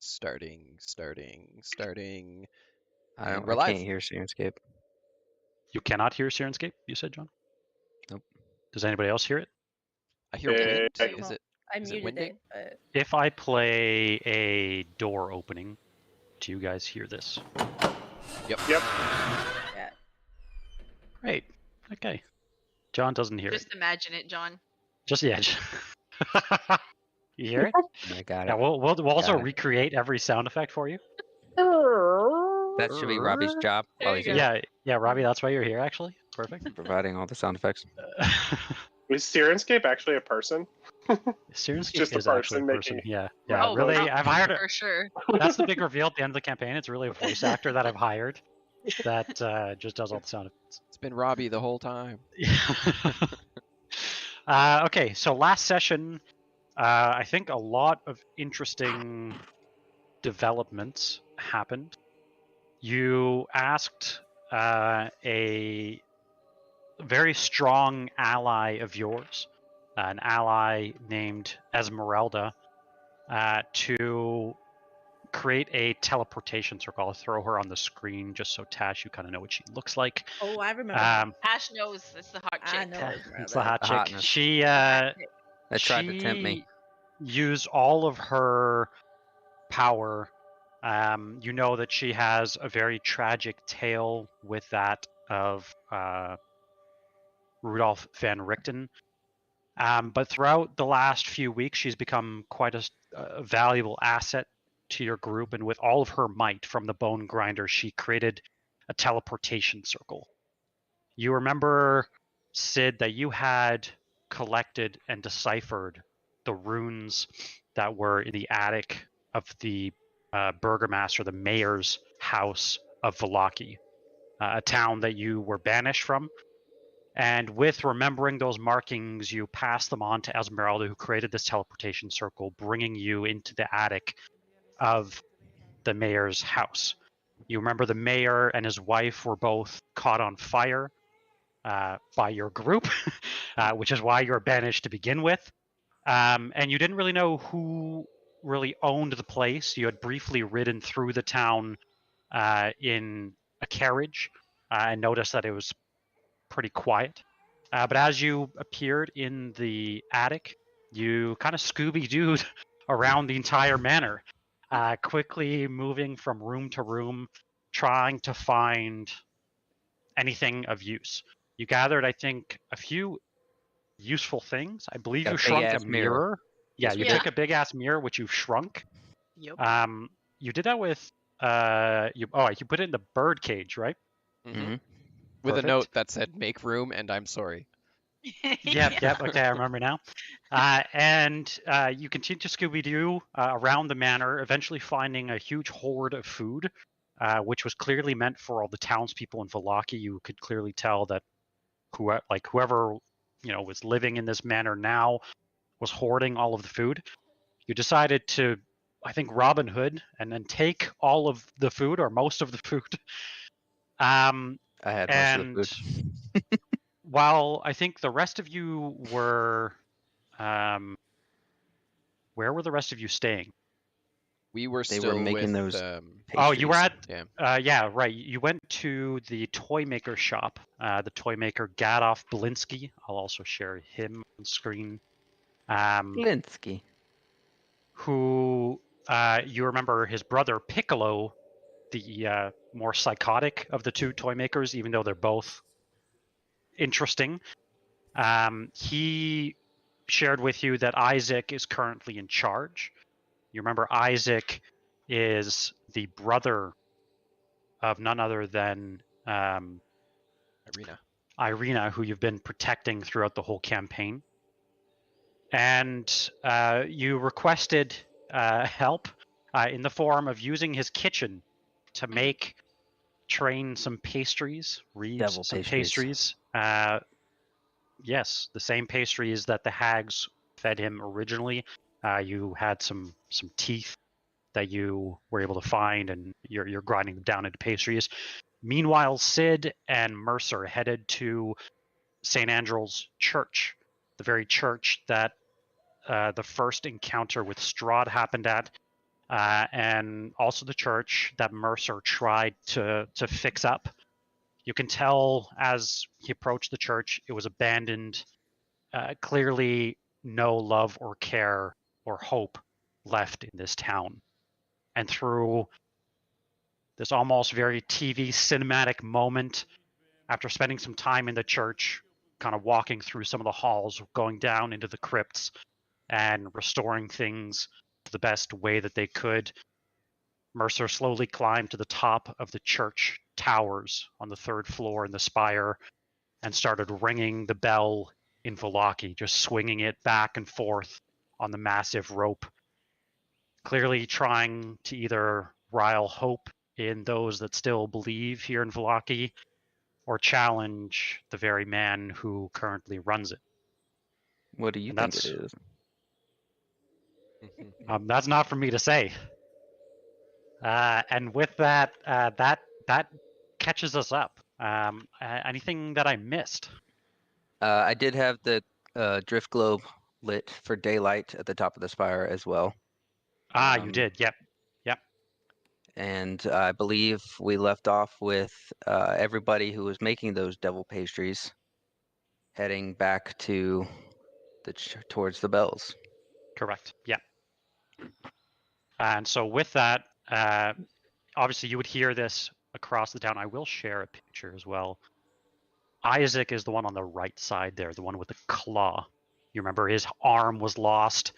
Starting. I And we're live. can't hear Sirenscape. You cannot hear Sirenscape, you said, John? Nope. Does anybody else hear it? I hear wind. Well, Is I it muted winding? it, but If I play a door opening, do you guys hear this? Yep. yeah. Great. Okay. John doesn't hear Just it. imagine it, John. Just the edge. You hear it? I got Yeah, it. we'll also Got it. recreate every sound effect for you. That should be Robbie's job There while you he's go. here, Yeah, Robbie, that's why you're here, actually. Perfect. providing all the sound effects. Is Sirenscape actually a person? Sirenscape just a is actually a person person. making- Yeah. Oh, Really, well, I've hired for sure. That's the big reveal at the end of the campaign. It's really a voice actor that I've hired that just does all the sound effects. It's been Robbie the whole time. Okay, so last session, I think a lot of interesting developments happened. You asked a very strong ally of yours, an ally named Esmeralda, to create a teleportation circle. I'll throw her on the screen just so Tash, you kind of know what she looks like. Oh, I remember. Ash knows it's the hot chick. I know. It's the hot The chick. hotness. She That tried to tempt me. used all of her power. You know that she has a very tragic tale with that of Rudolf van Richten. But throughout the last few weeks, she's become quite a valuable asset to your group. And with all of her might from the Bone Grinder, she created a teleportation circle. You remember, Sid, that you had collected and deciphered the runes that were in the attic of the burgomaster, the mayor's house of Vallaki, a town that you were banished from. And with remembering those markings, you pass them on to Esmeralda, who created this teleportation circle, bringing you into the attic of the mayor's house. You remember the mayor and his wife were both caught on fire by your group, which is why you were banished to begin with. And you didn't really know who really owned the place. You had briefly ridden through the town in a carriage and noticed that it was pretty quiet. But as you appeared in the attic, you kind of Scooby-Dooed around the entire manor, quickly moving from room to room, trying to find anything of use. You gathered, I think, a few useful things. I believe Got you a shrunk a big-ass mirror. mirror. Yeah, Yes, you we took did. a big-ass mirror, which you shrunk. Yep. You did that with you put it in the bird cage, right? Mm-hmm. With Perfect. a note that said "Make room" and "I'm sorry." Yep. Okay, I remember now. And you continue to Scooby-Doo around the manor, eventually finding a huge hoard of food, which was clearly meant for all the townspeople in Vallaki. You could clearly tell that whoever was living in this manor now was hoarding all of the food. You decided to, I think, Robin Hood and then take all of the food or most of the food. I had most And of the food. while I think the rest of you were, where were the rest of you staying? We were They still were making with, those Oh, you were pastries. at, yeah, right. You went to the toy maker shop. The toy maker Gadolf Blinsky. I'll also share him on screen. Linsky. Who you remember his brother Piccolo, the more psychotic of the two toy makers, even though they're both interesting. He shared with you that Isaac is currently in charge. You remember Isaac is the brother of none other than Irena, who you've been protecting throughout the whole campaign. And you requested help in the form of using his kitchen to train some pastries, Reeves Devil some pastries. pastries. Yes, the same pastries that the hags fed him originally. You had some teeth that you were able to find, and you're grinding them down into pastries. Meanwhile, Sid and Mercer headed to St. Andrel's church, the very church that the first encounter with Strahd happened at. and also the church that Mercer tried to fix up. You can tell as he approached the church, it was abandoned. Clearly, no love or care or hope left in this town. And through this almost very TV cinematic moment, after spending some time in the church, kind of walking through some of the halls, going down into the crypts, and restoring things to the best way that they could, Mercer slowly climbed to the top of the church towers on the 3rd floor in the spire and started ringing the bell in Vallaki, just swinging it back and forth on the massive rope, clearly trying to either rile hope in those that still believe here in Vallaki or challenge the very man who currently runs it. What do you And think it is? That's not for me to say. And with that, that catches us up. Anything that I missed? I did have the drift globe lit for daylight at the top of the spire as well. You did. Yep. And I believe we left off with everybody who was making those devil pastries heading back to towards the bells. Correct. Yeah. And so with that, obviously you would hear this across the town. I will share a picture as well. Isaac is the one on the right side there, the one with the claw. You remember his arm was lost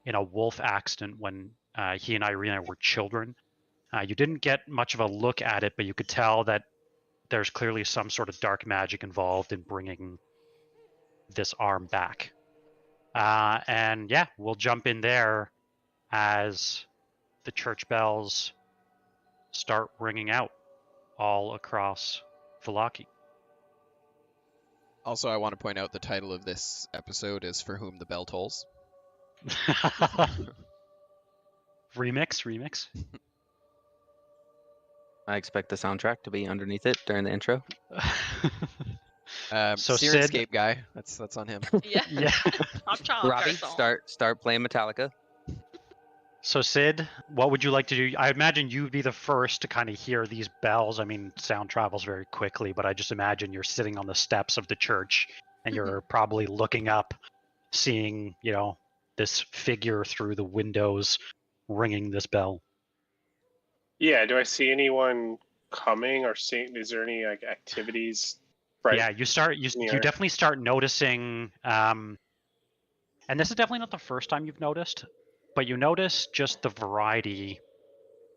in a wolf accident when he and Irena were children. You didn't get much of a look at it, but you could tell that there's clearly some sort of dark magic involved in bringing this arm back. And yeah, we'll jump in there as the church bells start ringing out all across Vallaki. Also, I want to point out the title of this episode is For Whom the Bell Tolls. Remix. I expect the soundtrack to be underneath it during the intro. So Sirenscape Sid, guy, that's on him. Yeah. yeah. Top child Robbie, song. start playing Metallica. So Sid, what would you like to do? I imagine you'd be the first to kind of hear these bells. I mean, sound travels very quickly, but I just imagine you're sitting on the steps of the church and you're probably looking up, seeing, this figure through the windows ringing this bell. Yeah, do I see anyone coming or seeing? Is there any activities? Right. Yeah, you definitely start noticing, and this is definitely not the first time you've noticed, but you notice just the variety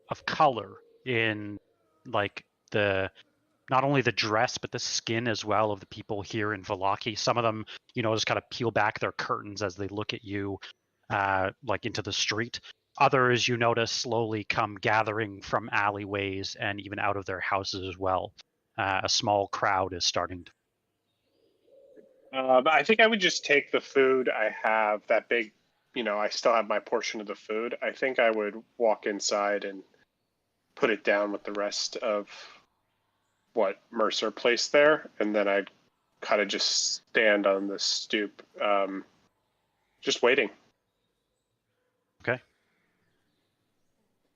of color in not only the dress but the skin as well of the people here in Vallaki. Some of them, just kind of peel back their curtains as they look at you, into the street. Others you notice slowly come gathering from alleyways and even out of their houses as well. A small crowd is starting to. I think I would just take the food I have, that big, I still have my portion of the food. I think I would walk inside and put it down with the rest of what Mercer placed there. And then I'd kind of just stand on the stoop, just waiting. Okay.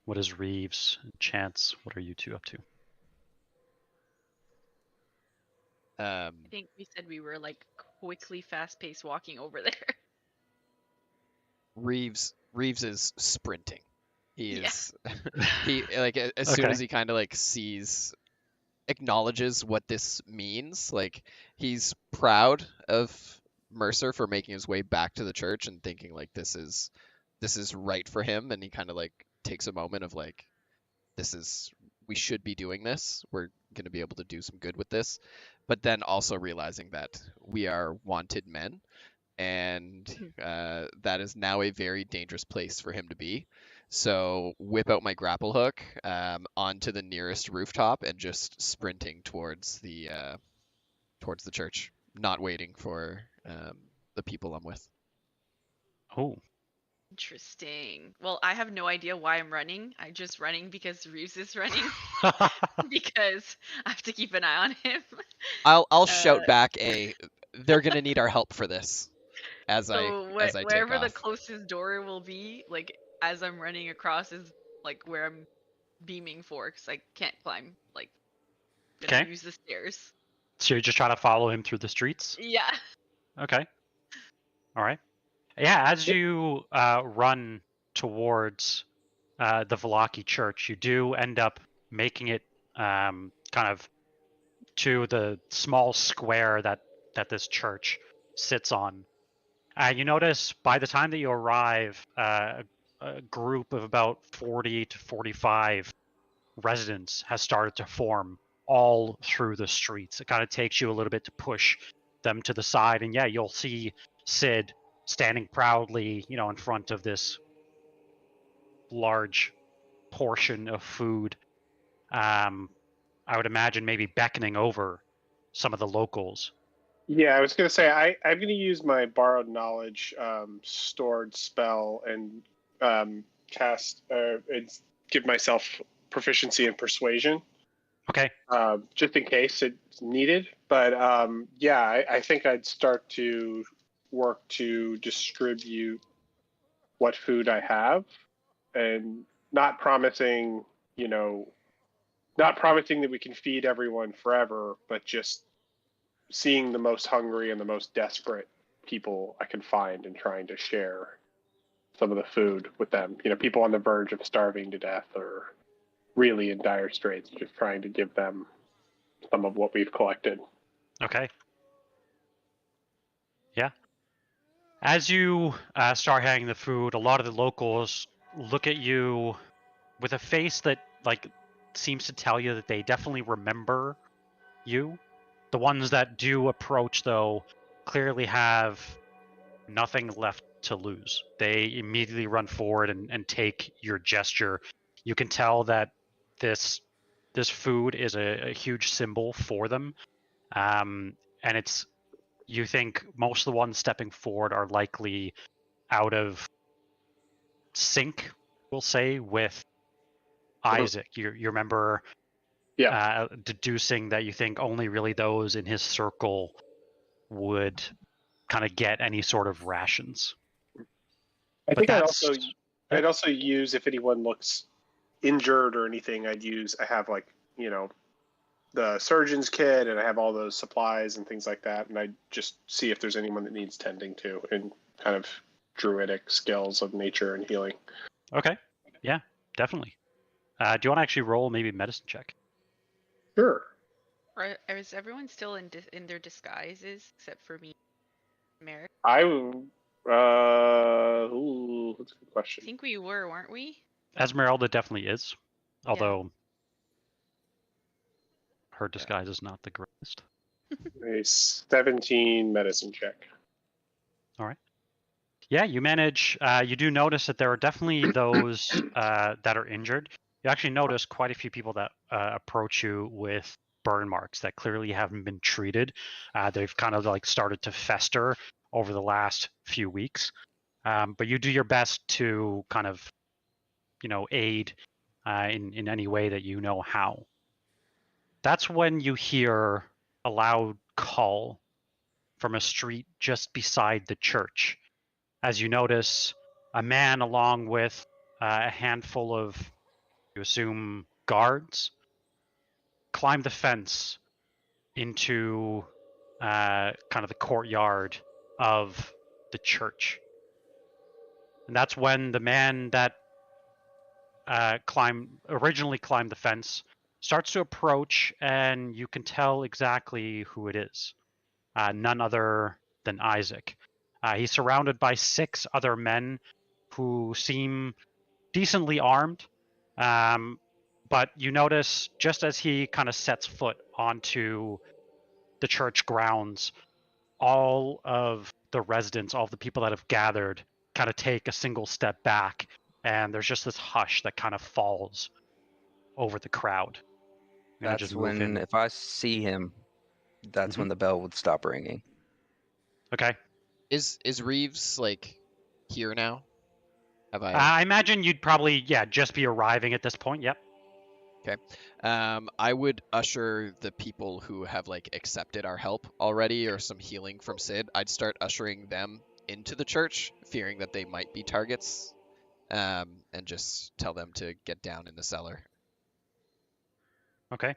What is Reeves and Chance? What are you two up to? I think we said we were quickly, fast-paced walking over there. Reeves is sprinting. He Yeah. is he as soon as he kind of acknowledges what this means, he's proud of Mercer for making his way back to the church and thinking this is right for him, and he kind of takes a moment of we should be doing this. We're going to be able to do some good with this. But then also realizing that we are wanted men, and that is now a very dangerous place for him to be. So whip out my grapple hook onto the nearest rooftop and just sprinting towards the church, not waiting for the people I'm with. Oh. Interesting. Well, I have no idea why I'm running. I'm just running because Reeves is running because I have to keep an eye on him. I'll shout back they're gonna need our help for this as I take wherever the off. closest door will be, as I'm running across is like where I'm beaming for, because I can't climb. Like, gonna Okay. use the stairs. So you're just trying to follow him through the streets? Yeah. Okay. All right. Yeah, as you run towards the Vallaki church, you do end up making it kind of to the small square that this church sits on. You notice by the time that you arrive, a group of about 40 to 45 residents has started to form all through the streets. It kind of takes you a little bit to push them to the side, and yeah, you'll see Seid standing proudly, in front of this large portion of food. I would imagine maybe beckoning over some of the locals. Yeah, I was going to say I'm going to use my borrowed knowledge stored spell and cast and give myself proficiency in persuasion. Okay. Just in case it's needed. But yeah, I think I'd start to work to distribute what food I have, and not promising that we can feed everyone forever, but just seeing the most hungry and the most desperate people I can find and trying to share some of the food with them. People on the verge of starving to death or really in dire straits, just trying to give them some of what we've collected. Okay. Yeah. As you start handing the food, a lot of the locals look at you with a face that seems to tell you that they definitely remember you. The ones that do approach, though, clearly have nothing left to lose. They immediately run forward and take your gesture. You can tell that this food is a huge symbol for them, and you think most of the ones stepping forward are likely out of sync, we'll say, with Isaac. You remember deducing that you think only really those in his circle would kind of get any sort of rations. I But think I'd also use, if anyone looks injured or anything, I have the surgeon's kit, and I have all those supplies and things like that, and I just see if there's anyone that needs tending to, and kind of druidic skills of nature and healing. Okay. Yeah, definitely. Do you want to actually roll maybe medicine check? Sure. Or is everyone still in their disguises except for me, Merek? That's a good question. I think we were, weren't we? Esmeralda definitely is, although her disguise is not the greatest. A 17 medicine check. All right. Yeah, you manage. You do notice that there are definitely those that are injured. You actually notice quite a few people that approach you with burn marks that clearly haven't been treated. They've kind of started to fester over the last few weeks. But you do your best to kind of, aid in any way that you know how. That's when you hear a loud call from a street just beside the church. As you notice, a man along with a handful of, you assume, guards, climb the fence into kind of the courtyard of the church. And that's when the man that originally climbed the fence starts to approach, and you can tell exactly who it is. None other than Isaac. He's surrounded by 6 other men who seem decently armed, but you notice just as he kind of sets foot onto the church grounds, all of the residents, all of the people that have gathered, kind of take a single step back, and there's just this hush that kind of falls over the crowd. That's when, if I see him, that's when the bell would stop ringing. Okay. Is Reeves here now? Have I imagine you'd probably just be arriving at this point. Yep. Okay. I would usher the people who have accepted our help already or some healing from Seid. I'd start ushering them into the church, fearing that they might be targets and just tell them to get down in the cellar. Okay.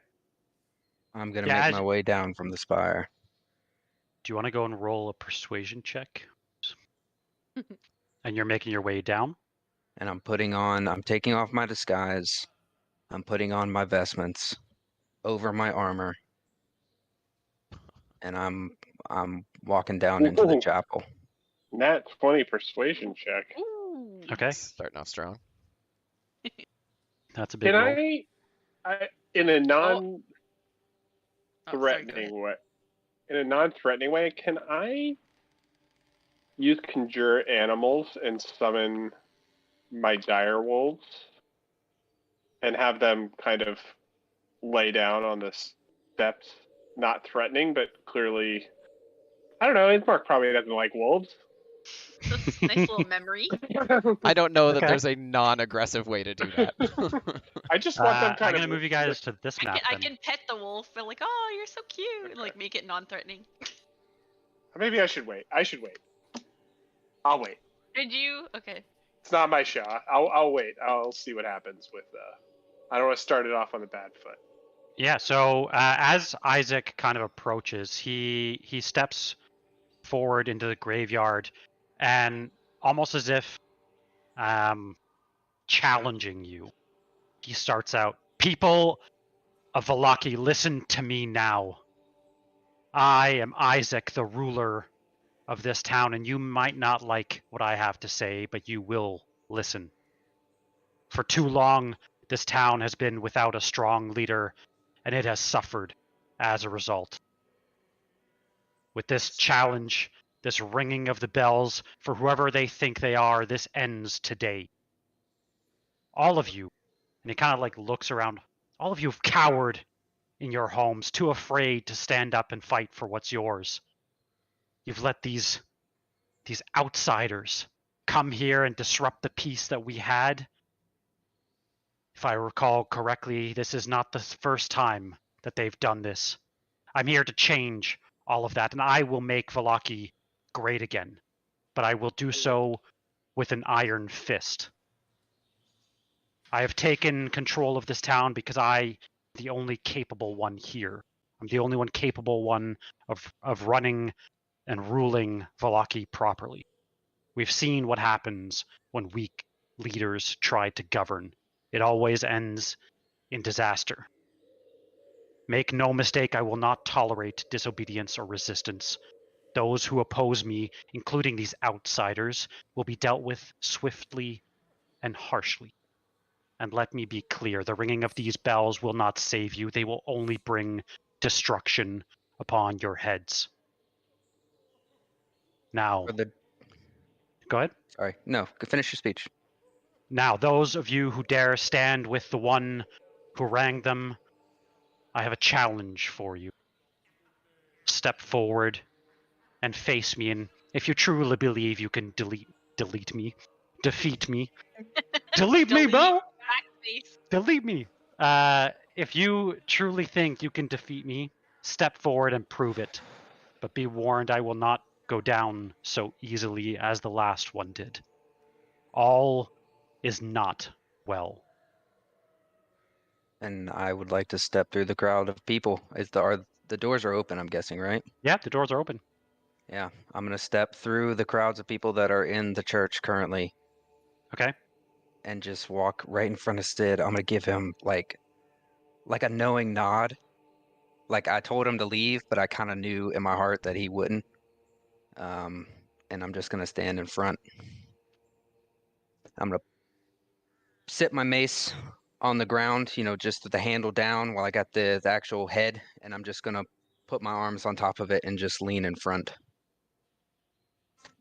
I'm gonna Yeah, make my way down from the spire. Do you want to go and roll a persuasion check? And you're making your way down? And I'm taking off my disguise. I'm putting on my vestments over my armor. And I'm walking down into the Ooh. chapel. Nat 20 persuasion check. Ooh. Okay. Starting off strong. That's a big Can roll. I in a Oh, sorry, go ahead. non-threatening way, can I use conjure animals and summon my dire wolves and have them kind of lay down on the steps, not threatening, but clearly, I don't know. Mark probably doesn't like wolves. That's a nice little memory. I don't know that Okay. there's a non-aggressive way to do that. I just want them I'm kind going to of move you guys to this map I then. can pet the wolf and like, oh, you're so cute, and like make it non-threatening. Maybe I should wait. I'll wait. Did you? Okay. It's not my shot. I'll wait. I'll see what happens with. I don't want to start it off on the bad foot. Yeah, so as Isaac kind of approaches, he steps forward into the graveyard and almost as if challenging you, he starts out, "People of Vallaki, listen to me now. I am Isaac, the ruler of this town, and you might not like what I have to say, but you will listen. For too long, this town has been without a strong leader, and it has suffered as a result. With this challenge, this ringing of the bells for whoever they think they are, this ends today. All of you," and he kind of like looks around, "all of you have cowered in your homes, too afraid to stand up and fight for what's yours. You've let these outsiders come here and disrupt the peace that we had. If I recall correctly, this is not the first time that they've done this. I'm here to change all of that, and I will make Vallaki great again. But I will do so with an iron fist. I have taken control of this town because I'm the only capable one here. I'm the only one capable one of running and ruling Vallaki properly. We've seen what happens when weak leaders try to govern. It always ends in disaster. Make no mistake, I will not tolerate disobedience or resistance. Those who oppose me, including these outsiders, will be dealt with swiftly and harshly. And let me be clear, the ringing of these bells will not save you. They will only bring destruction upon your heads. Now, go ahead. Sorry, no, finish your speech. Now, those of you who dare stand with the one who rang them, I have a challenge for you. Step forward and face me, and if you truly believe you can defeat me. Delete me, bro! Backspace. Delete me! If you truly think you can defeat me, step forward and prove it. But be warned, I will not go down so easily as the last one did. All is not well. And I would like to step through the crowd of people. The doors are open, I'm guessing, right? Yeah, the doors are open. Yeah, I'm gonna step through the crowds of people that are in the church currently. Okay. And just walk right in front of Sid. I'm gonna give him like a knowing nod. Like I told him to leave, but I kind of knew in my heart that he wouldn't. And I'm just gonna stand in front. I'm gonna sit my mace on the ground, just with the handle down while I got the actual head, and I'm just gonna put my arms on top of it and just lean in front.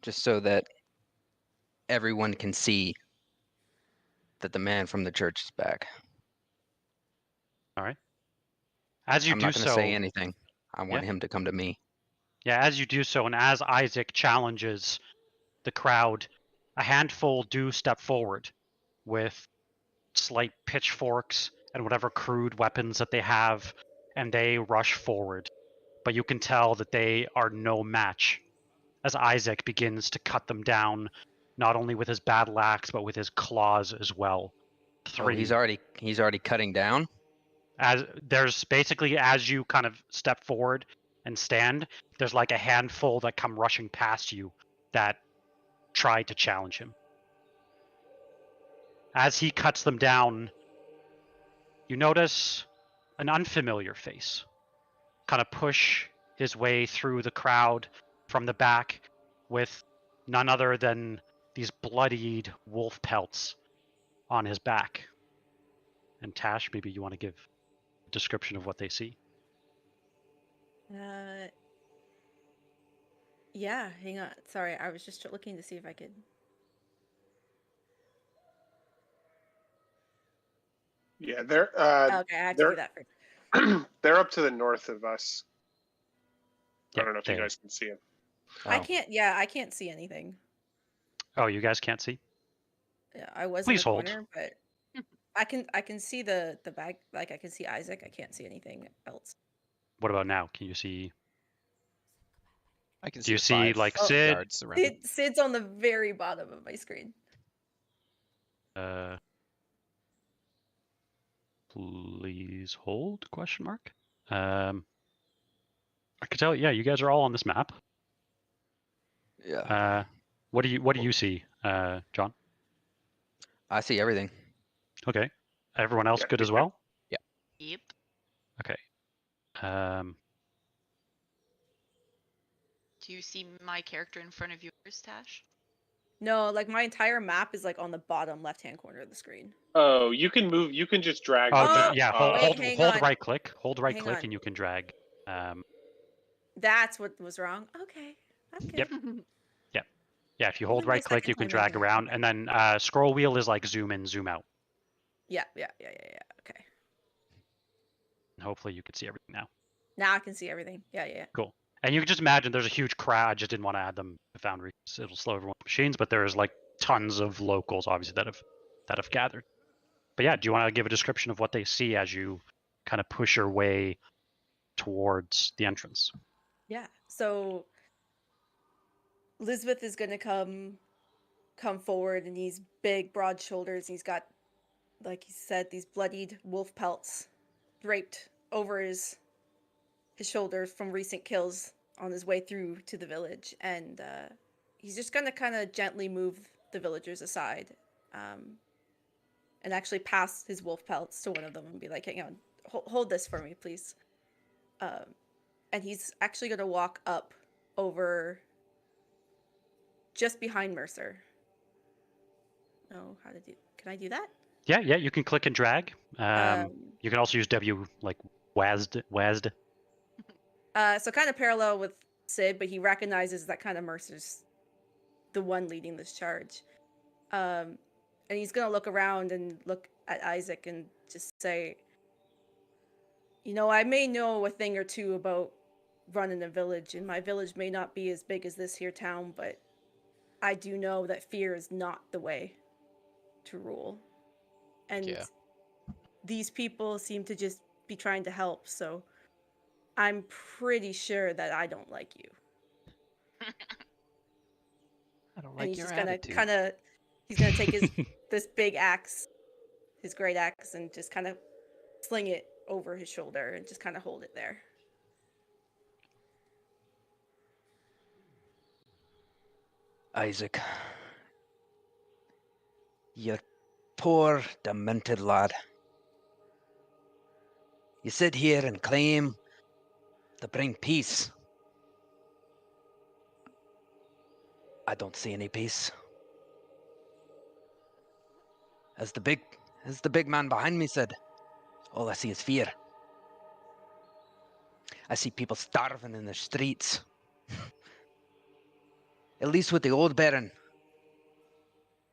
Just so that everyone can see that the man from the church is back. All right. As you I'm do not going to so, say anything. I want Yeah. him to come to me. Yeah, as you do so, and as Isaac challenges the crowd, a handful do step forward with slight pitchforks and whatever crude weapons that they have, and they rush forward. But you can tell that they are no match as Isaac begins to cut them down not only with his battle axe but with his claws as well. Oh, 3. he's already cutting down. As there's basically, as you kind of step forward and stand, there's like a handful that come rushing past you that try to challenge him. As he cuts them down, you notice an unfamiliar face kind of push his way through the crowd from the back with none other than these bloodied wolf pelts on his back. And Tash, maybe you want to give a description of what they see. Yeah, hang on. Sorry, I was just looking to see if I could. Yeah, they're Okay, I have to they're do that first. they're up to the north of us. Yeah, I don't know if you guys can see them. I Oh. can't. Yeah, I can't see anything. Oh, you guys can't see? Yeah, I was Please in the hold. corner, but I can see the bag. Like I can see Isaac. I can't see anything else. What about now? Can you see? I can Do you the see, 5 like, Sid? guards around him. Sid's on the very bottom of my screen. Please hold? Question mark. I can tell. Yeah, you guys are all on this map. Yeah. What do you see, John? I see everything. Okay. Everyone else Yeah, good as okay. well? Yep. Okay. Do you see my character in front of yours, Tash? No, like my entire map is like on the bottom left-hand corner of the screen. Oh, you can move. You can just drag. Oh, the map yeah. up. Wait, hang Hold on. right click. Hold right Hang click, on. and you can drag. That's what was wrong. Okay. Okay. Yep. Yeah, if you hold Only my right click, second you can time drag making it. around, Okay. and then scroll wheel is like zoom in, zoom out. Yeah. Okay. And hopefully, you can see everything now. Now I can see everything. Yeah. Cool. And you can just imagine there's a huge crowd. I just didn't want to add them to Foundry. It'll slow everyone's machines, but there's like tons of locals, obviously, that have gathered. But yeah, do you want to give a description of what they see as you kind of push your way towards the entrance? Yeah. So Lisbeth is gonna come forward, and he's big, broad shoulders. He's got, like he said, these bloodied wolf pelts draped over his shoulders from recent kills on his way through to the village, and he's just gonna kind of gently move the villagers aside, and actually pass his wolf pelts to one of them and be like, "Hang on, hold this for me, please." And he's actually gonna walk up over just behind Mercer. Oh, can I do that? Yeah, you can click and drag. You can also use W, like WASD. So kind of parallel with Sid, but he recognizes that kind of Mercer's the one leading this charge. And he's gonna look around and look at Isaac and just say, I may know a thing or two about running a village, and my village may not be as big as this here town, but I do know that fear is not the way to rule. And these people seem to just be trying to help, so I'm pretty sure that I don't like you. I don't And like he's your just gonna attitude. he's gonna take this big axe, his great axe, and just kind of sling it over his shoulder and just kind of hold it there. Isaac. You poor, demented lad. You sit here and claim to bring peace. I don't see any peace. As the big man behind me said, all I see is fear. I see people starving in the streets. At least with the old Baron,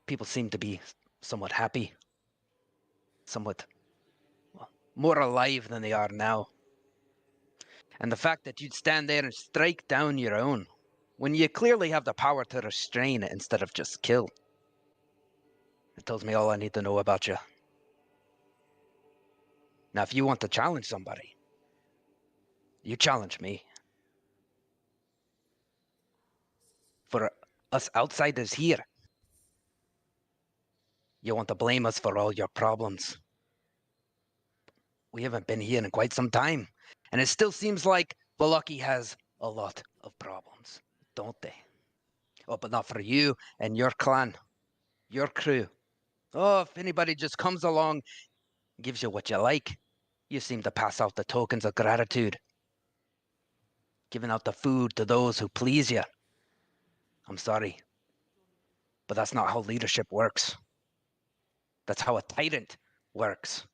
people seem to be somewhat happy. Somewhat more alive than they are now. And the fact that you'd stand there and strike down your own, when you clearly have the power to restrain it instead of just kill, it tells me all I need to know about you. Now, if you want to challenge somebody, you challenge me. For us outsiders here, You want to blame us for all your problems. We haven't been here in quite some time, and it still seems like Vallaki has a lot of problems, don't they? Oh, but not for you and your clan, your crew. Oh, if anybody just comes along, gives you what you like, you seem to pass out the tokens of gratitude, giving out the food to those who please you. I'm sorry, but that's not how leadership works. That's how a tyrant works.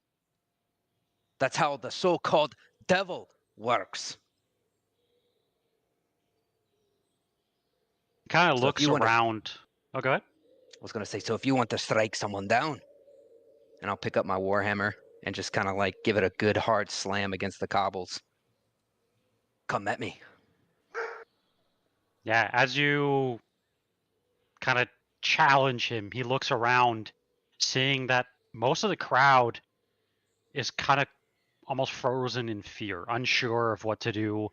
That's how the so-called devil works. Kind of So if looks you want to- around. Oh, go ahead. I was going to say, so if you want to strike someone down, and I'll pick up my warhammer and just kind of like give it a good hard slam against the cobbles. Come at me. Yeah, as you kind of challenge him, he looks around, seeing that most of the crowd is kind of almost frozen in fear, unsure of what to do,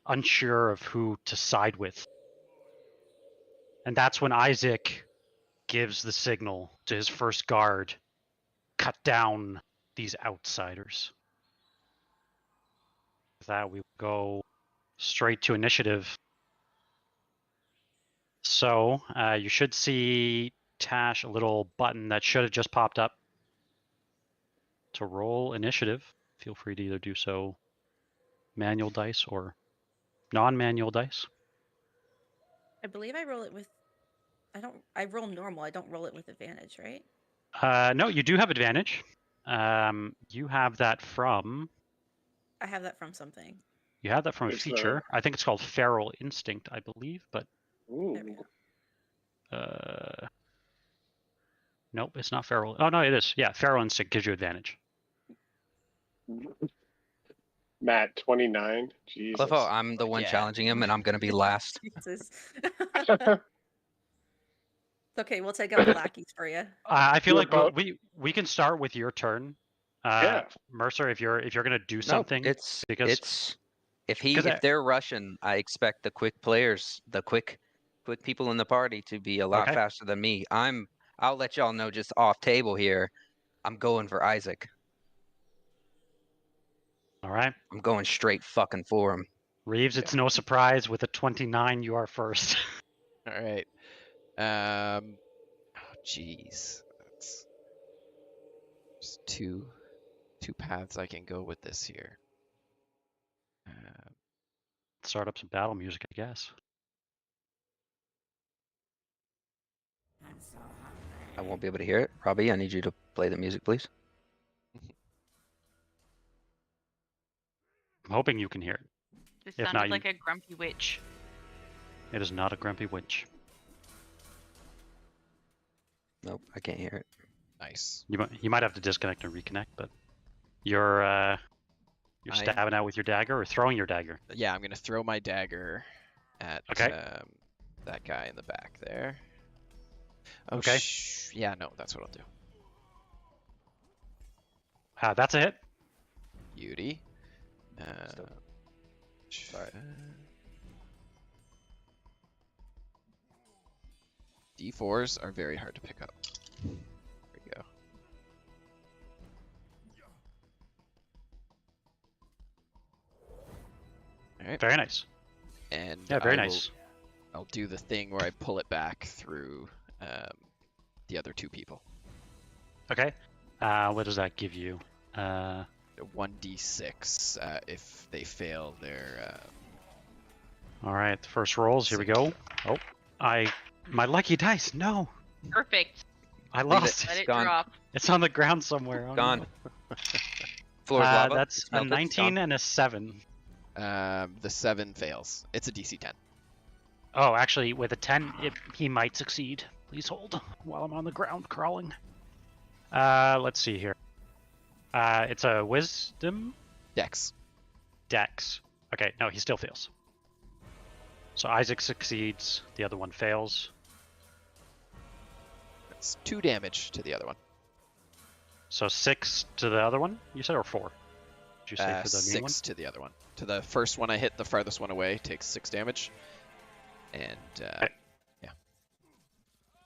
unsure of who to side with. And that's when Isaac gives the signal to his first guard, cut down these outsiders. With that, we go straight to initiative. So you should see, Tash, a little button that should have just popped up to roll initiative. Feel free to either do so manual dice or non-manual dice. I believe I roll it with. I roll normal. I don't roll it with advantage, right? No, you do have advantage. You have that from. I have that from something. You have that from a It's, feature. I think it's called Feral Instinct, I believe, but There we Ooh. go. nope, it's not Feral. Oh no, it is. Yeah, Feral Instinct gives you advantage. Matt, 29. I Jesus. love how I'm the one Yeah. challenging him and I'm going to be last. Jesus. It's okay, we'll take out the lackeys for you. I feel You're like about- we can start with your turn, Yeah. Mercer. If you're gonna do something, No, it's because if they're Russian, I expect the quick players, the quick people in the party to be a lot Okay. faster than me. I'll let y'all know just off table here. I'm going for Isaac. all right, I'm going straight fucking for him. Reeves. It's no surprise with a 29, you are first. All right. Oh, jeez. That's just two paths I can go with this here. Start up some battle music, I guess. I won't be able to hear it. Robbie, I need you to play the music, please. I'm hoping you can hear it. This If sounded not, like a grumpy witch. It is not a grumpy witch. Nope, I can't hear it. Nice. You might have to disconnect and reconnect, but you're I- stabbing out with your dagger or throwing your dagger. Yeah, I'm gonna throw my dagger at Okay. that guy in the back there. Oh, Okay. Yeah, no, that's what I'll do. That's a hit. Beauty. Still- Sorry. D4s are very hard to pick up. There we go. All right. Very nice. And Yeah, very I nice. I'll do the thing where I pull it back through the other two people. Okay. What does that give you? 1d6 if they fail their. All right, the first rolls. Here we go. Oh, my lucky dice. No, Perfect. I Leave it. lost Let it. it Gone. drop. It's on the ground somewhere. Oh, Gone. no. Floor's lava. That's It's a melted, 19 gone. and a 7. The 7 fails. It's a DC 10. Oh, actually, with a 10, he might succeed. Please hold while I'm on the ground crawling. Let's see here. It's a wisdom Dex. dex. Okay, no, he still fails. So Isaac succeeds, the other one fails. That's 2 damage to the other one. So 6 to the other one, you said, or 4? Did you say for the main one? 6 to the other one. To the first one I hit, the farthest one away takes 6 damage. And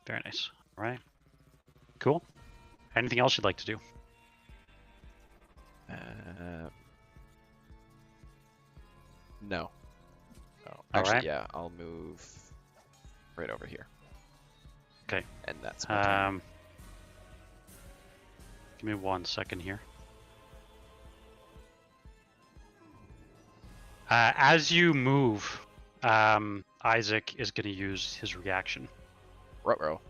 Very nice. All right. Cool. Anything else you'd like to do? No. Oh, All actually, right. yeah, I'll move right over here. Okay. And that's my turn. Give me 1 second here. As you move, Isaac is going to use his reaction. Ruh-roh.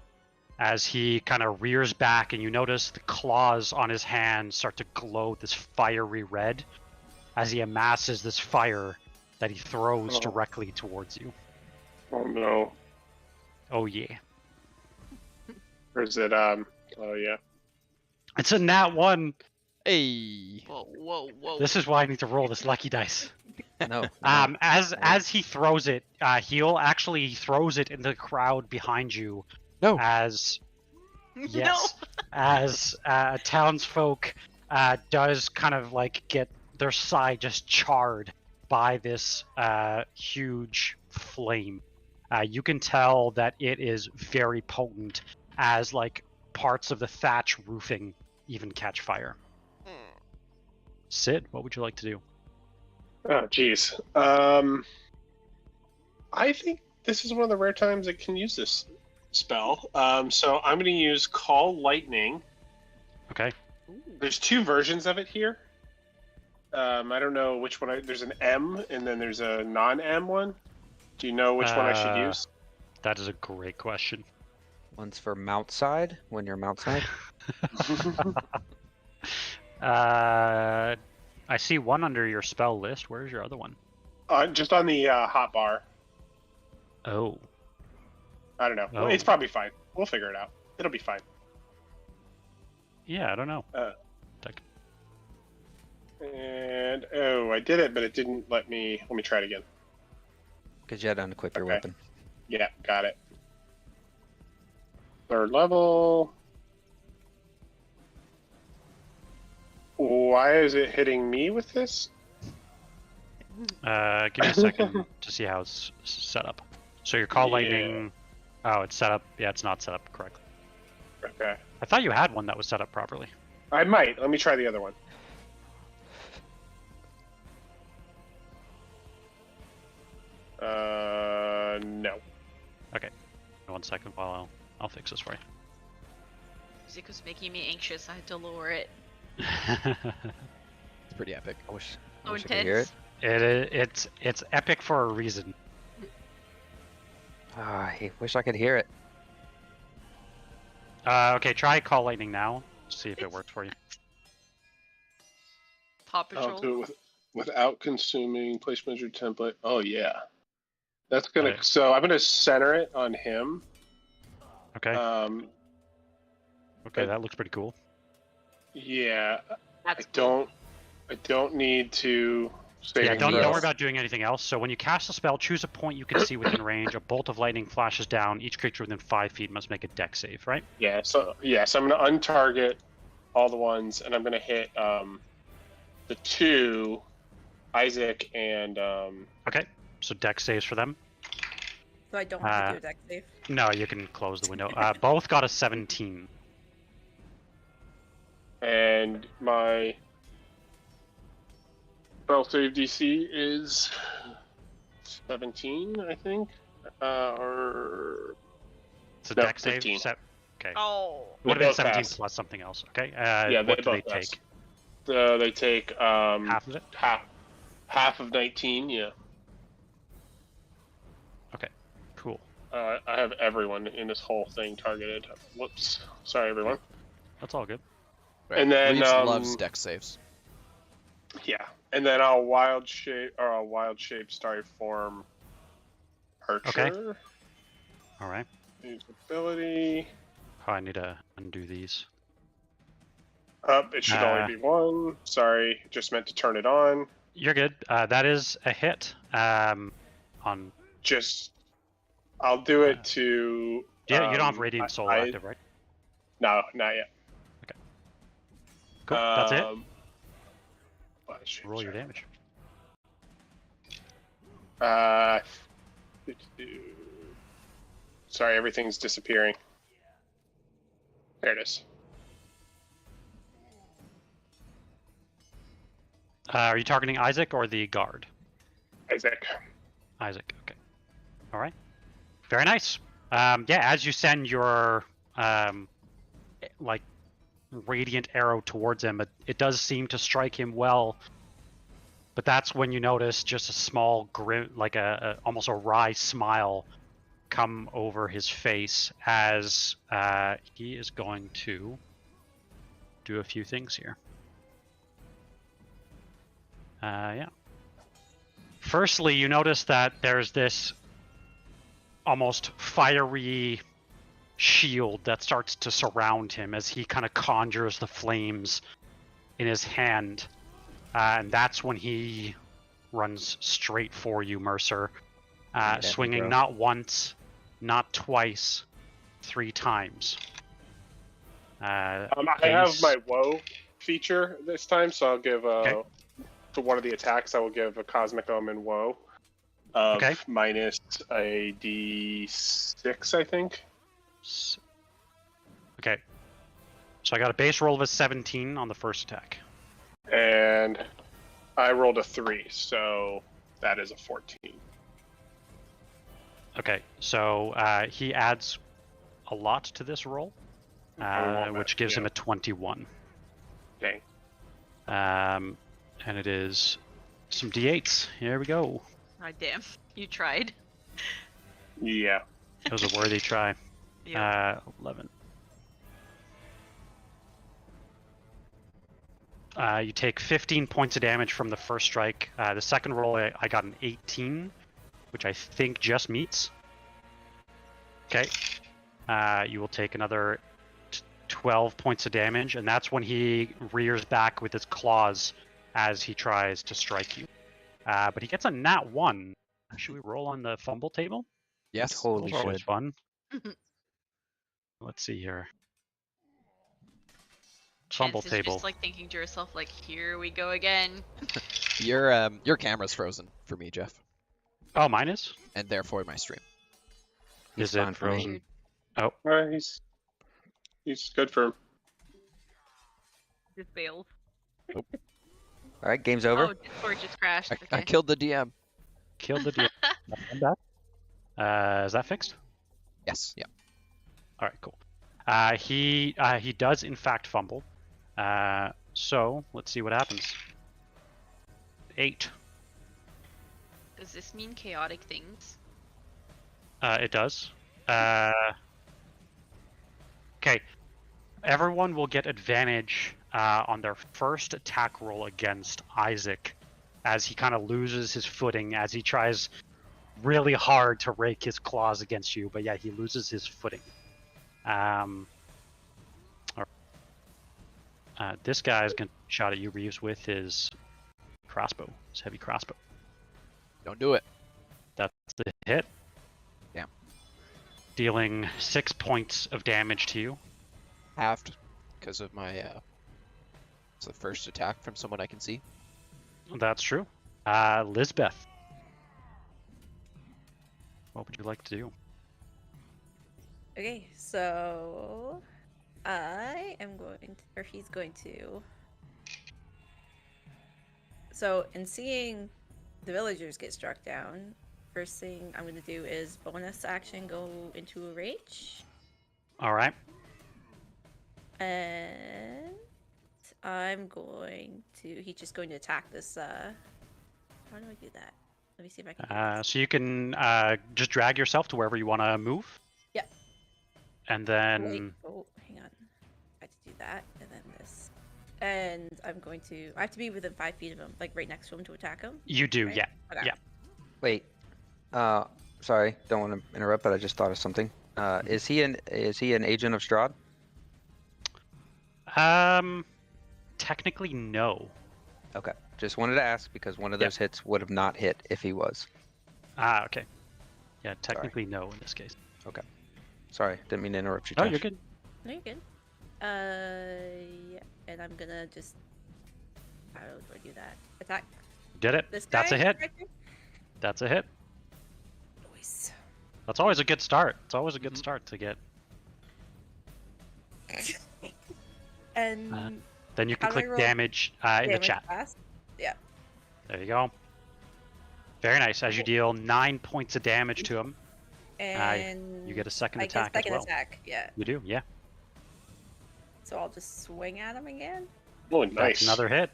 As he kind of rears back, and you notice the claws on his hand start to glow this fiery red as he amasses this fire that he throws directly towards you. Oh no. Oh yeah. Or is it oh yeah. It's a nat 1. Hey. Whoa. This is why I need to roll this lucky dice. No. As he throws it, he throws it in the crowd behind you. No. As as townsfolk does kind of like get their side just charred by this huge flame. You can tell that it is very potent, as like parts of the thatch roofing even catch fire. Sid, what would you like to do? Oh jeez. I think this is one of the rare times I can use this spell. So I'm going to use Call Lightning. Okay. There's 2 versions of it here. I don't know which one. There's an M and then there's a non-M one. Do you know which one I should use? That is a great question. One's for mount side, when you're mount side. I see one under your spell list. Where's your other one? Just on the hot bar. Oh. I don't know. Oh. It's probably fine. We'll figure it out. It'll be fine. Yeah, I don't know. And I did it, but it didn't let me. Let me try it again. Because you had to unequip your weapon. Yeah, got it. 3rd level. Why is it hitting me with this? Give me a second to see how it's set up. So your call lightning. Oh, it's set up. Yeah, it's not set up correctly. Okay. I thought you had one that was set up properly. I might. Let me try the other one. No. Okay. 1 second while I'll fix this for you. Music was making me anxious. I had to lower it. It's pretty epic. I wish So I could hear it. intense. It's epic for a reason. I wish I could hear it. Okay, try call lightning now. See if it works for you. Paw Patrol. I'll do it without consuming place measure template. Oh yeah. That's gonna. Okay. So I'm gonna center it on him. Okay. Okay, that looks pretty cool. Yeah. That's I don't need to say Yeah, anything don't else. worry about doing anything else. So when you cast a spell, choose a point you can see within range. A bolt of lightning flashes down. Each creature within 5 feet must make a dex save, right? Yeah. So I'm gonna untarget all the ones, and I'm gonna hit the 2, Isaac and Okay, so dex saves for them. So I don't have to do a deck save. No, you can close the window. Both got a 17. and my spell save DC is 17, I think, or It's a No, dex save. 15. Okay. Oh. Would have They been both 17 pass. plus something else. Okay. Yeah, what they do they both pass. take? They take Half of it. half of 19. Yeah. Okay. Cool. I have everyone in this whole thing targeted. Whoops. Sorry, everyone. That's all good. Right. And then, Reeves loves dex saves. Yeah. And then I'll wild shape starry form Archer. Okay. All right. Use ability. Oh, I need to undo these. It should only be 1. Sorry, just meant to turn it on. You're good. That is a hit. On. I'll do it to. Yeah, you don't have Radiant Soul active, right? No, not yet. Cool. That's it. Roll Roll your damage. Sorry, everything's disappearing. There it is. Are you targeting Isaac or the guard? Isaac. Isaac. Okay. All right. Very nice. Yeah. As you send your like radiant arrow towards him, it does seem to strike him well. But that's when you notice just a small grin, like almost a wry smile, come over his face as he is going to do a few things here. Yeah. Firstly, you notice that there's this almost fiery shield that starts to surround him as he kind of conjures the flames in his hand. And that's when he runs straight for you, Mercer. Swinging bro. not once, not twice, 3 times. I have Ace- my woe feature this time, so I'll give Okay. to one of the attacks. I will give a Cosmic Omen woe of Okay. minus a d6, I think. Okay. So I got a base roll of a 17 on the first attack. And I rolled a 3, so that is a 14. Okay, so he adds a lot to this roll, which gives him a 21. Dang. And it is some d8s. Here we go. Ah, damn. You tried. Yeah. It was a worthy try. Yeah. 11. You take 15 points of damage from the first strike. The second roll, I got an 18, which I think just meets. Okay. You will take another 12 points of damage, and that's when he rears back with his claws as he tries to strike you. But he gets a nat 1. Should we roll on the fumble table? Yes. Totally Those are always should. fun. Let's see here. Fumble Chance is table. just like thinking to herself, like, here we go again. Your camera's frozen for me, Jeff, Oh, mine is? and therefore my stream. He's Is it fine for me. frozen? Well, he's good for him. Just fails. All right, game's over. Oh, Discord just crashed. I Okay. killed the DM. Killed the deal. I'm back. Is that fixed? Yes. Yeah. All right, cool. He does in fact fumble. So let's see what happens. 8. Does this mean chaotic things? It does. Okay. Everyone will get advantage on their first attack roll against Isaac, as he kind of loses his footing as he tries really hard to rake his claws against you. But yeah, he loses his footing. This guy is going to shot at you, Reeves, with his crossbow, his heavy crossbow. Don't do it. That's the hit. Yeah. Dealing 6 points of damage to you. Halved because of my it's the first attack from someone I can see. That's true. Lisbeth, what would you like to do? Okay, so I am going to, or he's going to. So, in seeing the villagers get struck down, first thing I'm going to do is bonus action go into a rage. All right. And I'm going to. He's just going to attack this. How do I do that? Let me see if I can. Do this. So you can just drag yourself to wherever you want to move. Yeah. And then Wait, oh, hang on. I have to do that, and then this. And I'm going to. I have to be within 5 feet of him, like right next to him to attack him. you do, Right? yeah. Okay. Yeah. Wait. Sorry, don't want to interrupt, but I just thought of something. Is he an agent of Strahd? Technically, no. Okay. Just wanted to ask because one of those hits would have not hit if he was. Okay. Yeah, technically no in this case. Sorry, didn't mean to interrupt you. Oh, Josh. you're good. No, you're good. Yeah, and I'm gonna just. How do I do that? Attack Did it. this guy. That's a hit. right there? That's a hit. Nice. That's always a good start. It's always a good Mhm. start to get. And Then you can How do I click roll damage in the damage chat. fast? Yeah. There you go. Very nice. As you deal 9 points of damage to him, And you get a second I attack get as second well. attack, yeah. You do, yeah. So I'll just swing at him again. Oh, That's nice. another hit.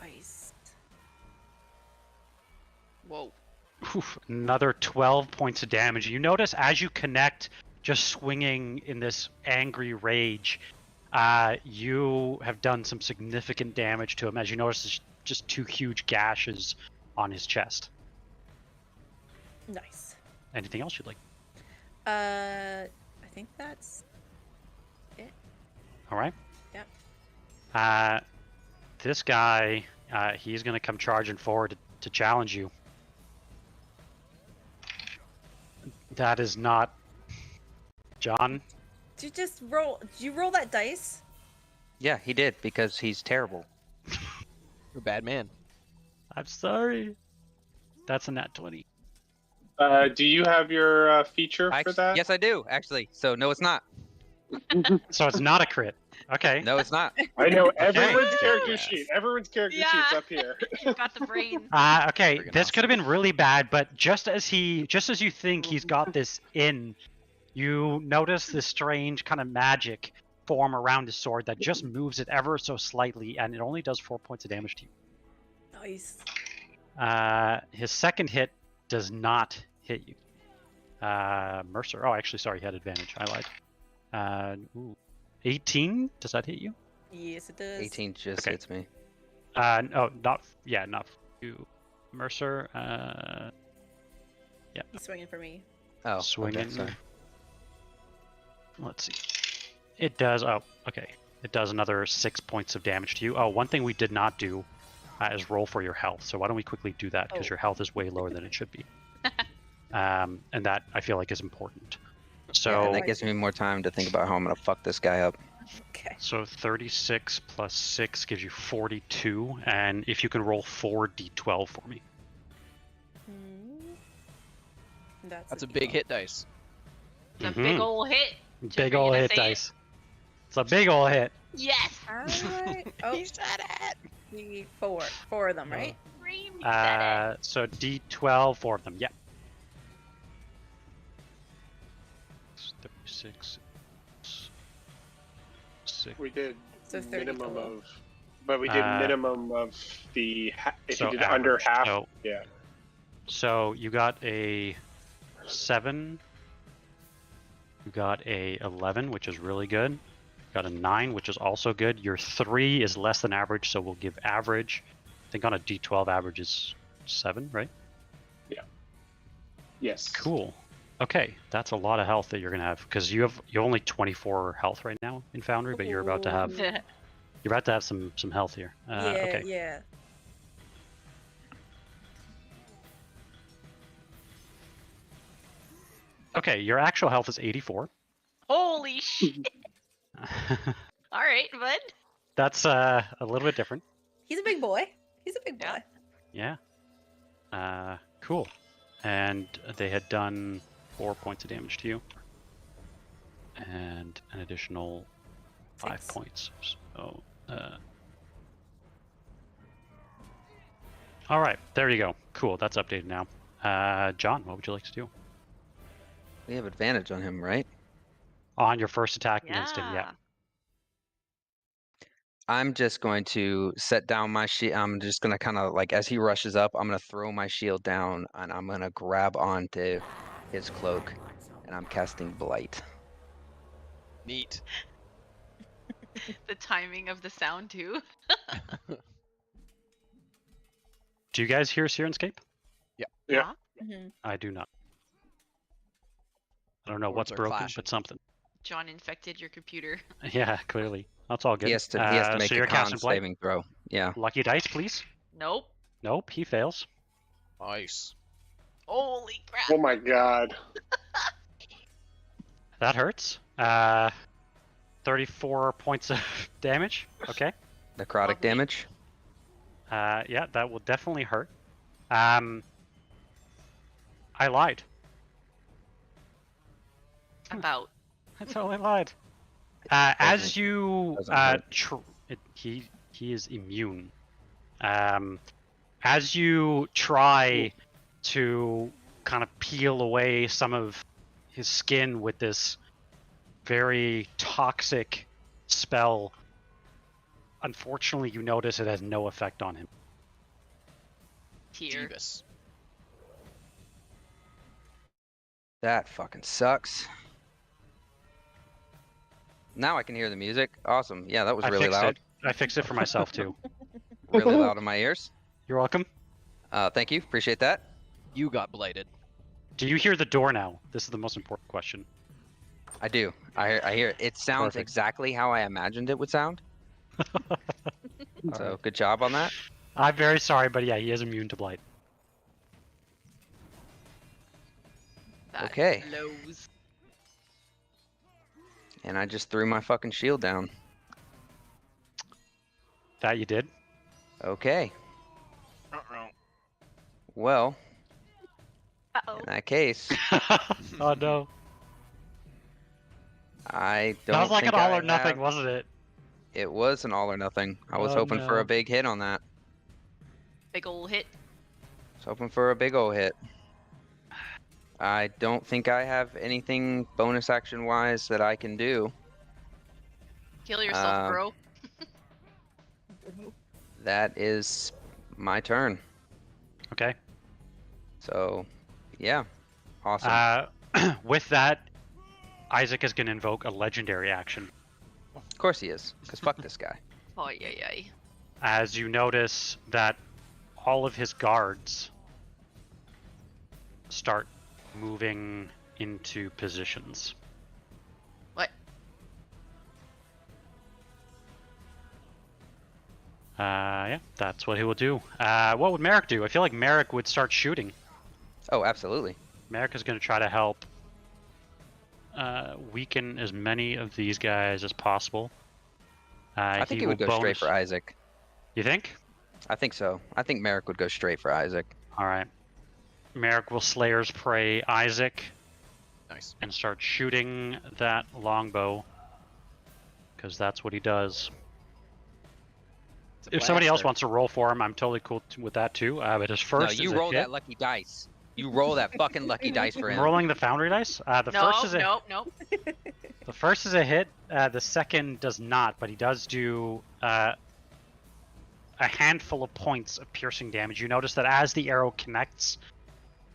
Nice. Whoa. Oof, another 12 points of damage. You notice as you connect, just swinging in this angry rage, you have done some significant damage to him. As you notice, there's just 2 huge gashes on his chest. Nice. Anything else you'd like? I think that's it. All right. Yep. This guy, he's going to come charging forward to challenge you. That is not... John? Did you just roll? Did you roll that dice? Yeah, he did because he's terrible. You're a bad man. I'm sorry. That's a nat 20. Do you have your feature for that? Yes, I do actually. So no, it's not. So it's not a crit. Okay. No, it's not. I know everyone's Okay. character Yes. sheet. Everyone's character Yeah. sheet's up here. You've got the brain. Okay, Friggin' this could have been really bad, but just as you think he's got this in, you notice this strange kind of magic form around his sword that just moves it ever so slightly, and it only does 4 points of damage to you. Nice. His second hit does not hit you. Mercer. Oh, actually, sorry, he had advantage. I lied. 18. Does that hit you? Yes, it does. 18 just Okay. hits me. No, not you, Mercer. Yeah, He's swinging for me. Oh, swinging. Okay, sorry. Let's see. It does. Oh, okay. It does another 6 points of damage to you. Oh, one thing we did not do is roll for your health. So why don't we quickly do that because Oh. your health is way lower than it should be. And that I feel like is important. So Yeah, and that gives me more time to think about how I'm gonna fuck this guy up. Okay. So 36 plus 6 gives you 42, and if you can roll 4d12 for me. That's a big hit dice. It's a big Mhm. ol' hit. Big Are you ol' gonna hit say it? dice. It's a big ol' hit. Yes. Alright. Oh, He said it. four of them, right? Scream, you said it. So d12, 4 of them. Yep. 36. 6. We did So 30 minimum total. of, but we did minimum of the. If you did under average. half, So, yeah. so you got a 7. You got a 11, which is really good. You got a 9, which is also good. Your 3 is less than average, so we'll give average. I think on a d12 average is 7, right? Yes. Cool. Okay, that's a lot of health that you're gonna have because you have only 24 health right now in Foundry, but you're about to have some health here. Yeah, Okay. yeah. Okay, your actual health is 84. Holy shit. All right, bud. That's a little bit different. He's a big boy. He's a big boy. Yeah. Yeah. Cool. And they had done 4 points of damage to you, and an additional 5 6. points. So, all right, there you go. Cool, that's updated now. John, what would you like to do? We have advantage on him, right? On your first attack against him, yeah. I'm just going to set down my shield. I'm just gonna kind of like as he rushes up, I'm gonna throw my shield down and I'm gonna grab onto his cloak, and I'm casting Blight. Neat. The timing of the sound too. Do you guys hear Sirenscape? Yeah. Mhm. I do not. I don't know Words what's are broken, clashing. but something. John infected your computer. Yeah, clearly. That's all good. He has to make so a you're con casting Blight. saving throw. Yeah. Lucky dice, please. Nope. Nope, he fails. Nice. Holy crap. Oh my god. That hurts. 34 points of damage. Okay. Necrotic Lovely. damage. Yeah, that will definitely hurt. I lied. About. I totally lied. As Doesn't- you doesn't hurt. he is immune As you try to kind of peel away some of his skin with this very toxic spell, unfortunately, you notice it has no effect on him. Here. Jeebus. That fucking sucks. Now I can hear the music. Awesome. Yeah, that was really loud. I fixed it for myself too. Really loud in my ears. You're welcome. Thank you. Appreciate that. You got blighted. Do you hear the door now? This is the most important question. I do. I hear it. It sounds Perfect. exactly how I imagined it would sound. So Alright. good job on that. I'm very sorry, but yeah, he is immune to blight. That Okay. blows. And I just threw my fucking shield down. That you did? Okay. Well, Uh-oh. in that case, Oh no. I don't That was like an think all I or nothing, have- wasn't it? It was an all or nothing. I was Oh, hoping for no. a big hit on that. Big ol' hit. I was hoping for a big ol' hit. I don't think I have anything bonus action wise that I can do. Kill yourself, bro. That is my turn. Okay. So, yeah. Awesome. With that, Isaac is going to invoke a legendary action. Of course he is, because fuck this guy. Oh, yeah. As you notice that all of his guards start moving into positions. What? Yeah, that's what he will do. What would Merek do? I feel like Merek would start shooting. Oh, absolutely. Merek is going to try to help weaken as many of these guys as possible. I think he would will go straight bonus- for Isaac. You think? I think so. I think Merek would go straight for Isaac. All right. Merek will Slayer's Prey Isaac Nice. and start shooting that longbow, because that's what he does. It's a If somebody else blaster. wants to roll for him, I'm totally cool with that too. But his first no, you is a roll hit. that lucky dice. You roll that fucking lucky dice for I'm him. rolling the Foundry dice. The first is a Nope. The first is a hit. The second does not, but he does do a handful of points of piercing damage. You notice that as the arrow connects,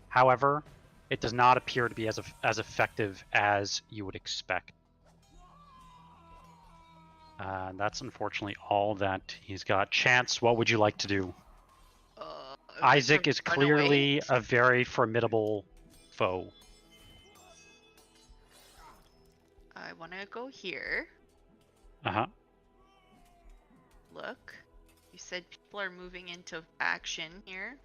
however, it does not appear to be as effective as you would expect. That's unfortunately all that he's got. Chance, what would you like to do? Isaac is Run away. clearly a very formidable foe. I want to go here. Uh-huh. Look. You said people are moving into action here.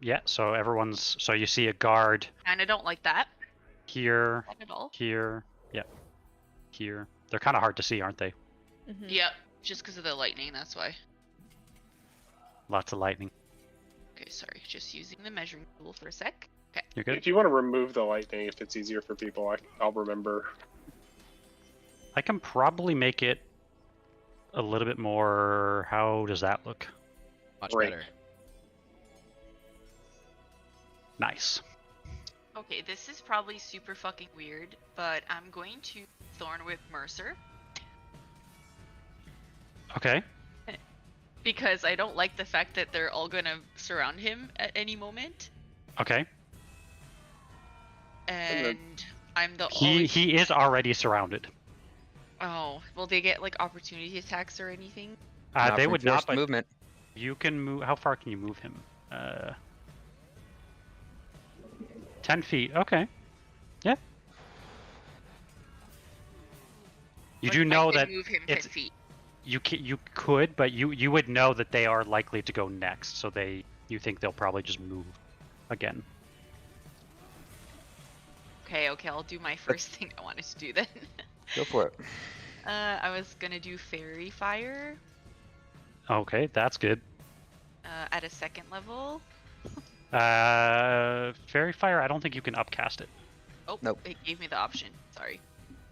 Yeah, so everyone's... So you see a guard Kinda don't like that. here, Not at all. here, yep, here. They're kind of hard to see, aren't they? Mhm. Yep. Just because of the lightning, that's why. Lots of lightning. Okay, sorry. Just using the measuring tool for a sec. Okay. You're good? If you want to remove the lightning, if it's easier for people, I'll remember. I can probably make it a little bit more... How does that look? Much Break. better. Nice. Okay, this is probably super fucking weird, but I'm going to Thorn Whip Mercer Okay. because I don't like the fact that they're all gonna surround him at any moment, Okay. and I'm the He only. he is already surrounded. Oh, will they get like opportunity attacks or anything? They from would not, forced but movement. you can move... How far can you move him? 10 feet. Okay. Yeah. You What do if I know could that move him 10 it's... feet. You could, but you would know that they are likely to go next, so you think they'll probably just move again. Okay, I'll do my first thing I wanted to do then. Go for it. I was gonna do Fairy Fire Okay, that's good. at a second level. Fairy Fire, I don't think you can upcast it. Oh, Nope. it gave me the option. Sorry.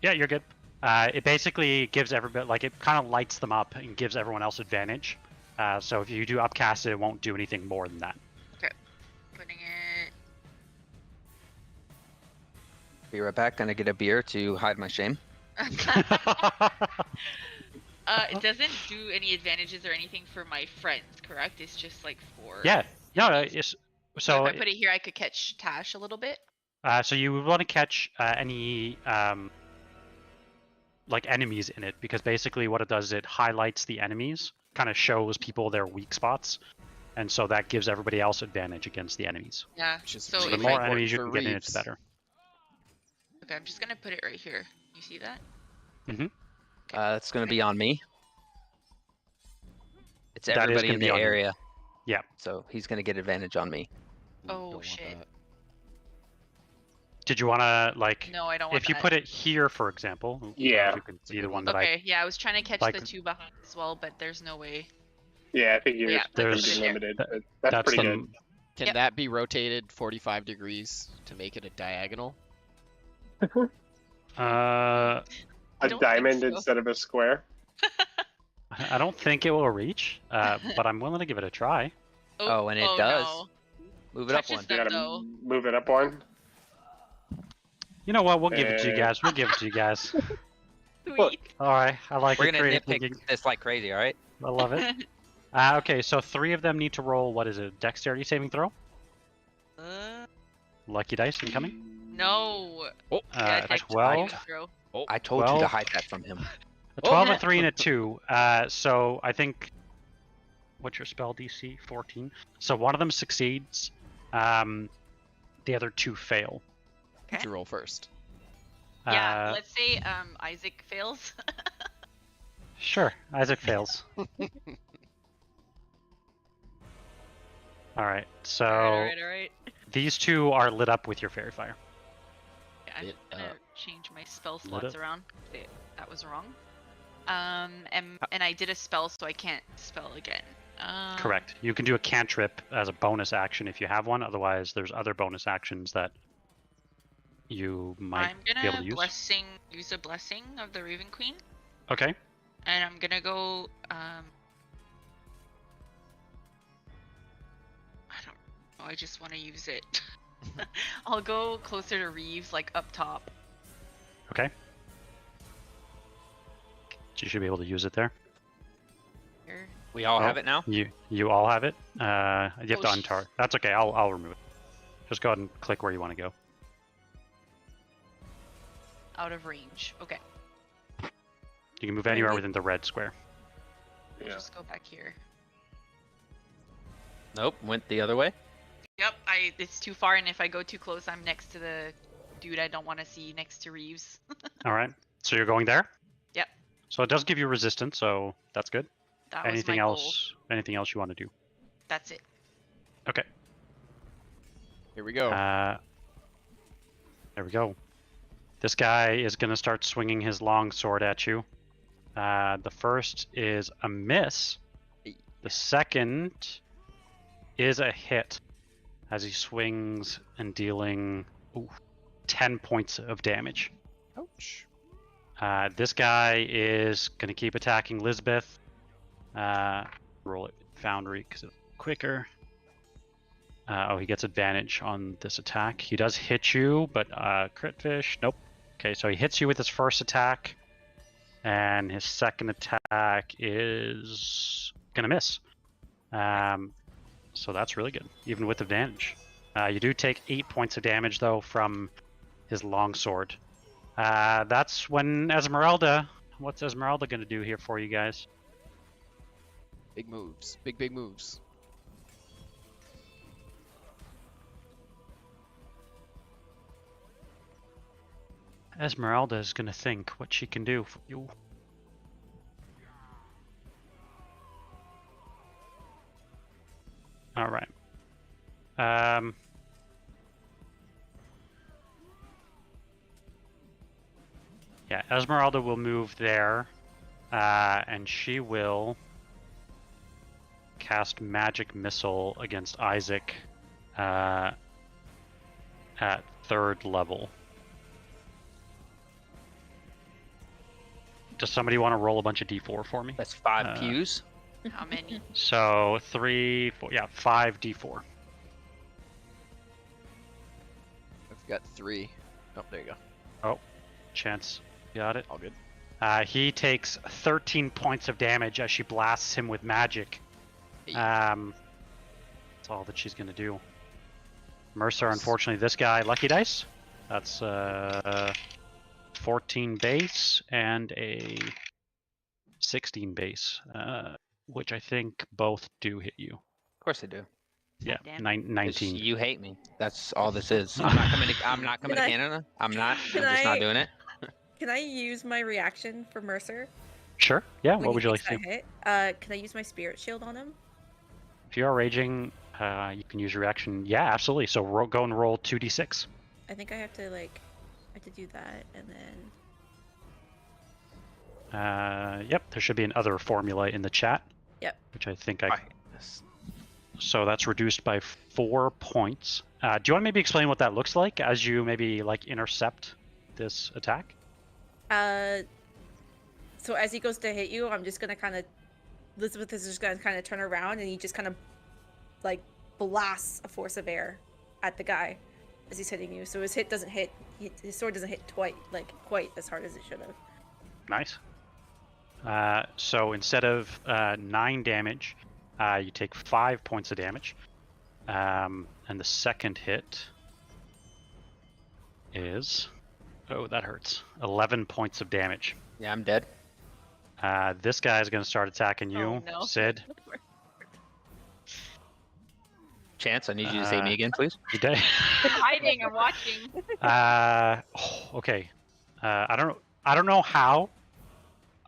Yeah, you're good. It basically gives everybody, like, it kind of lights them up and gives everyone else advantage. So if you do upcast it, it won't do anything more than that. Putting it. Be right back. Gonna get a beer to hide my shame. It doesn't do any advantages or anything for my friends, correct? It's just like for. Yeah. No, enemies. it's, So so if I put it here, I could catch Tash a little bit. so you would want to catch any like enemies in it, because basically what it does is it highlights the enemies, kind of shows people their weak spots, and so that gives everybody else advantage against the enemies. Yeah. Which is So So really the if more I, enemies you for can get in, it's Reeves. better. okay, I'm just gonna put it right here. You see that? That's gonna be on me. It's That is everybody gonna in be the on you. area. Yeah. So he's gonna get advantage on me. Don't Oh, want shit. that. Did you want to like? No, I don't want If you that. put it here, for example, Yeah. you can It's a see the good one one. that Okay, yeah, I was trying to catch like- the two behind as well, but there's no way. Yeah, I think you're Yeah, There's- pretty limited. that- But that's that's pretty the good. Can Yep. that be rotated 45 degrees to make it a diagonal? Uh, A don't think diamond so. instead of a square. I don't think it will reach, but I'm willing to give it a try. Oh, and it does. No. Move it up Touches one. them. You gotta though. move it up one. You know what? We'll give it to you guys. We'll give it to you guys. Sweet. All right, I like We're it. gonna Creative nitpick thinking. this like crazy, all right? I love it. Okay, so 3 of them need to roll. What is it? Dexterity saving throw. Lucky dice incoming. No. Oh, Yeah, A 12. I told you to 12. hide that from him. A 12, a 3, and a 2. So I think. What's your spell DC? 14. So one of them succeeds. The other 2 fail. Who'd you roll first? Yeah, let's say Isaac fails. Sure, Isaac fails. All right, so Alright. these 2 are lit up with your fairy fire. Yeah, I'm Lit gonna up. change my spell Lit slots up. around. That was wrong. And I did a spell, so I can't spell again. Correct. You can do a cantrip as a bonus action if you have one. Otherwise, there's other bonus actions that you might I'm be able gonna to use. use a blessing of the Raven Queen, Okay. and I'm gonna go. I don't know. I just want to use it. I'll go closer to Reeves, like up top. Okay. So you should be able to use it there. Here. We all Oh. have it now? You all have it. You have Oh, to untar. That's okay. I'll remove it. Just go ahead and click where you want to go. Out of range. Okay. You can move anywhere within the red square. I'll Yeah. just go back here. Nope, went the other way. Yep. It's too far, and if I go too close, I'm next to the dude I don't want to see next to Reeves. All right. So you're going there. Yep. So it does give you resistance, so that's good. That was Anything my goal. else? Anything else you want to do? That's it. Okay. Here we go. There we go. This guy is going to start swinging his long sword at you. The first is a miss. The second is a hit as he swings and dealing 10 points of damage. Ouch. This guy is going to keep attacking Lisbeth. Roll it Foundry because it's quicker. He gets advantage on this attack. He does hit you, but crit fish, nope. Okay, so he hits you with his first attack, and his second attack is gonna miss. So that's really good, even with advantage. You do take 8 points of damage though from his longsword. That's when Esmeralda. What's Esmeralda gonna do here for you guys? Big moves. Big moves. Esmeralda is gonna think what she can do for you. All right. Yeah, Esmeralda will move there, and she will cast Magic Missile against Isaac at 3rd level. Does somebody want to roll a bunch of d4 for me? That's 5 pews. How many? So 3, 4, yeah, 5d4. I've got 3. Oh, there you go. Oh, Chance, got it. All good. He takes 13 points of damage as she blasts him with magic. Hey. That's all that she's gonna do. Mercer, unfortunately, this guy, lucky dice. That's 14 base and a 16 base, which I think both do hit you. Of course they do. Yeah, Damn. 19. You hate me. That's all this is. I'm not coming to. I'm not coming to Can I- Canada. I'm not. Can I'm just not I- doing it. Can I use my reaction for Mercer? Sure. Yeah. when What he would you like takes to do? that hit? Can I use my spirit shield on him? If you are raging, you can use your reaction. Yeah, absolutely. So go and roll 2d6. I think I have to do that and then. Yep. There should be an other formula in the chat. Yep. Which I think I. Right. So that's reduced by 4 points. Do you want to maybe explain what that looks like as you maybe like intercept this attack? So as he goes to hit you, I'm just gonna kind of. Lisbeth is just gonna kind of turn around and he just kind of like blasts a force of air at the guy as he's hitting you. So his hit doesn't hit. His sword doesn't hit quite as hard as it should have. Nice. So instead of 9 damage, you take 5 points of damage. And the second hit is... Oh, that hurts. 11 points of damage. Yeah, I'm dead. This guy is going to start attacking you, Oh, no. Sid. Chance, I need you to save me again, please. You dead? I'm hiding. I'm watching. Okay. I don't know how.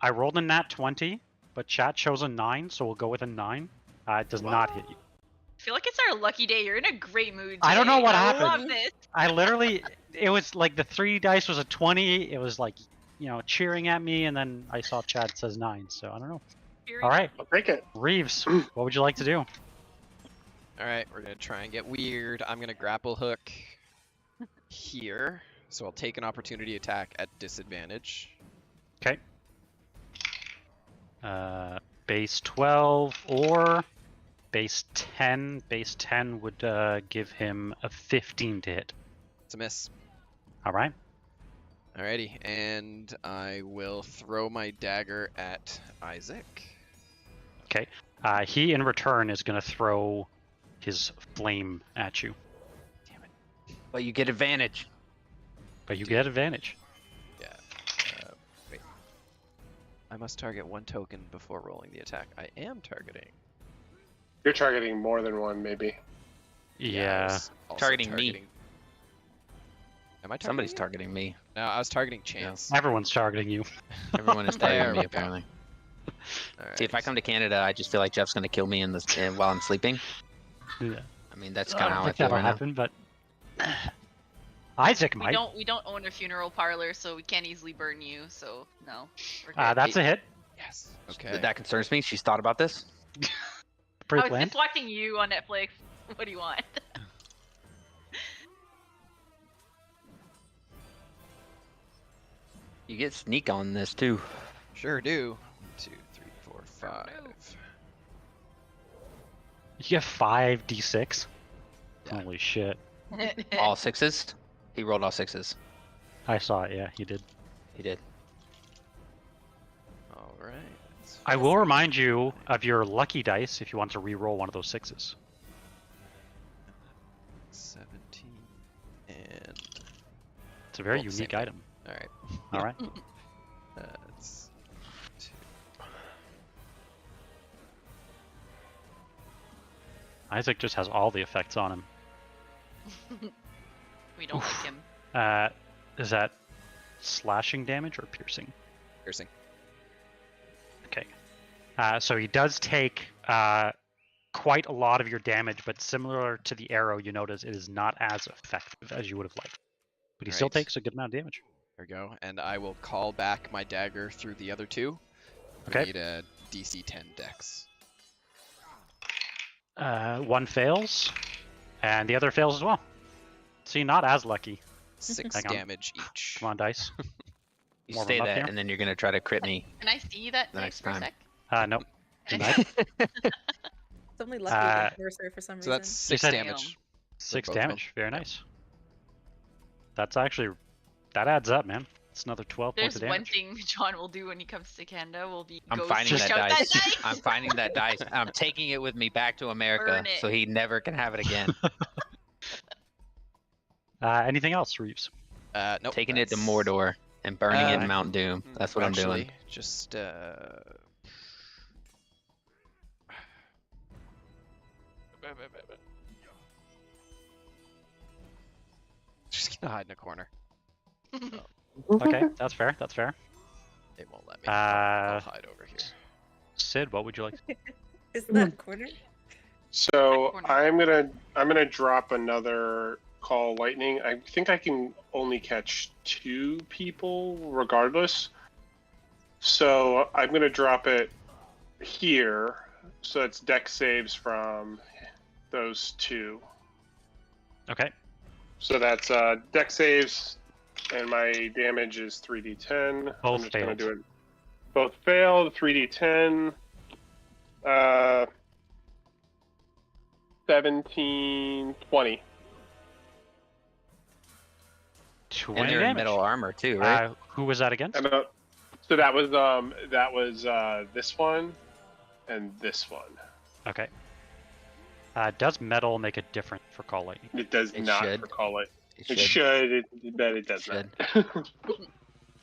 I rolled a nat 20, but chat shows a 9, so we'll go with a 9. It does not hit you. I feel like it's our lucky day. You're in a great mood. I don't know today. what I happened. love this. I literally, it was like the 3 dice was a 20. It was like, cheering at me, and then I saw chat says 9, so I don't know. All right, I'll take it. Reeves, what would you like to do? All right, we're gonna try and get weird. I'm gonna grapple hook here, so I'll take an opportunity attack at disadvantage. Okay. Base 12 or base 10. Base 10 would give him a 15 to hit. It's a miss. All right. Alrighty, and I will throw my dagger at Isaac. Okay. He, in return, is going to throw his flame at you. Damn it. But you get advantage. But you get advantage. Yeah. Wait. I must target 1 token before rolling the attack. I am targeting. You're targeting more than one, maybe. I Yeah. was also Targeting me. Am I targeting Somebody's you? targeting me. No, I was targeting Chance. Everyone's targeting you. Everyone is There targeting we me, go. apparently. Alright. See, if I come to Canada, I just feel like Jeff's going to kill me while I'm sleeping. Yeah. I mean, that's I kind of don't how I think feel that'll right now. happen, but Isaac might. We don't own a funeral parlor, so we can't easily burn you. So no. We're good. That's a hit. Yes. Okay. That concerns me. She's thought about this. I Pretty was planned. just watching you on Netflix. What do you want? You get sneak on this, too. Sure do. 2, 3, 4, 5. You get 5d6. Yeah. Holy shit. All 6s? He rolled all 6s. I saw it, yeah, he did. He did. Alright. I will remind you of your lucky dice if you want to re-roll one of those 6s. 17. And. It's a very Well, same unique thing. item. Alright. All right. It's 2. Isaac just has all the effects on him. We don't like him. Is that slashing damage or piercing? Piercing. Okay. So he does take quite a lot of your damage, but similar to the arrow, you notice it is not as effective as you would have liked. But he still Right. takes a good amount of damage. There we go. And I will call back my dagger through the other 2. Okay. I need a DC 10 dex. 1 fails, and the other fails as well. See, not as lucky. 6 Hang on. damage each. Come on, dice. You More of say them up that, here? and then you're going to try to crit me. Can I see that The dice next for a time. sec? Nope. Denied. It's only lucky against Mercer for some So reason. that's 6 said- damage. 6 both of them. damage. Very nice. That adds up, man. It's another 12 points There's of one damage. thing John will do when he comes to Canada will be I'm go finding switch that out dice. that dice. I'm finding that dice. I'm taking it with me back to America, Burn it. so he never can have it again. Anything else, Reeves? Nope. Taking it to that's- Mordor and burning it in Uh, Mount Doom. That's what I'm doing. Actually, just just gonna hide in a corner. Okay, that's fair. That's fair. It won't let me. I'll Uh, hide over here. Sid, what would you like? Isn't that corner? So corner. I'm gonna drop another call lightning. I think I can only catch 2 people regardless. So I'm gonna drop it here. So it's deck saves from those 2. Okay. So that's deck saves, and my damage is 3d10. Both I'm just gonna failed. do it. Both failed. 3d10. 17, 20. 20 And they're in damage. metal armor too, right? Who was that against? So that was this one, and this one. Okay. Does metal make a difference for call lightning? It does It not should. for call it. It It should. should. But it does Should.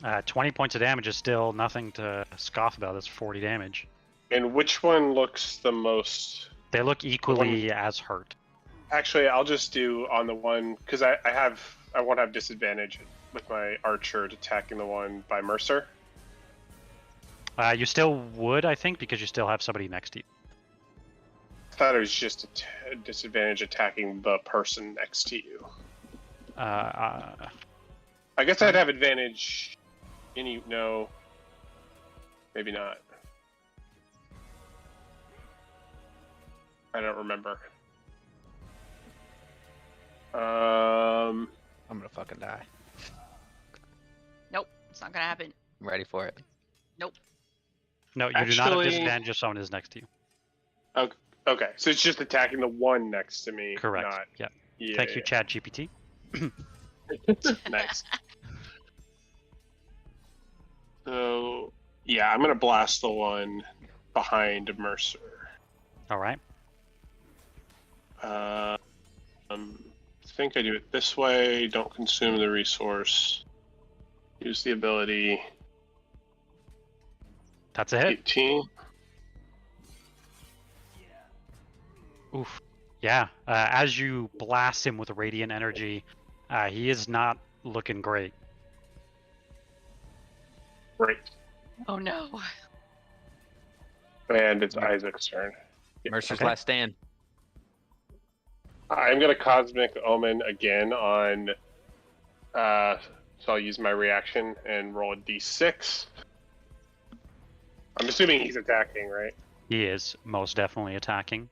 not. 20 points of damage is still nothing to scoff about. That's 40 damage. And which one looks the most? They look equally as hurt. Actually, I'll just do on the one because I won't have disadvantage with my archer attacking the one by Mercer. You still would, I think, because you still have somebody next to you. I thought it was just a disadvantage attacking the person next to you. I guess I'd have advantage. No, maybe not. I don't remember. I'm gonna fucking die. Nope, it's not gonna happen. I'm ready for it. Nope. No, you do not have Actually- disadvantage if someone is next to you. Okay, so it's just attacking the one next to me. Correct. Not, Yeah. yeah. Thank you, Chad GPT. Nice. So yeah, I'm gonna blast the one behind Mercer. All right. I think I do it this way. Don't consume the resource. Use the ability. That's a hit. 18. Oof. Yeah. As you blast him with radiant energy, he is not looking great. Great. Oh no. And it's Isaac's turn. Yeah. Mercer's Okay. last stand. I'm gonna Cosmic Omen again on. So I'll use my reaction and roll a d6. I'm assuming he's attacking, right? He is most definitely attacking.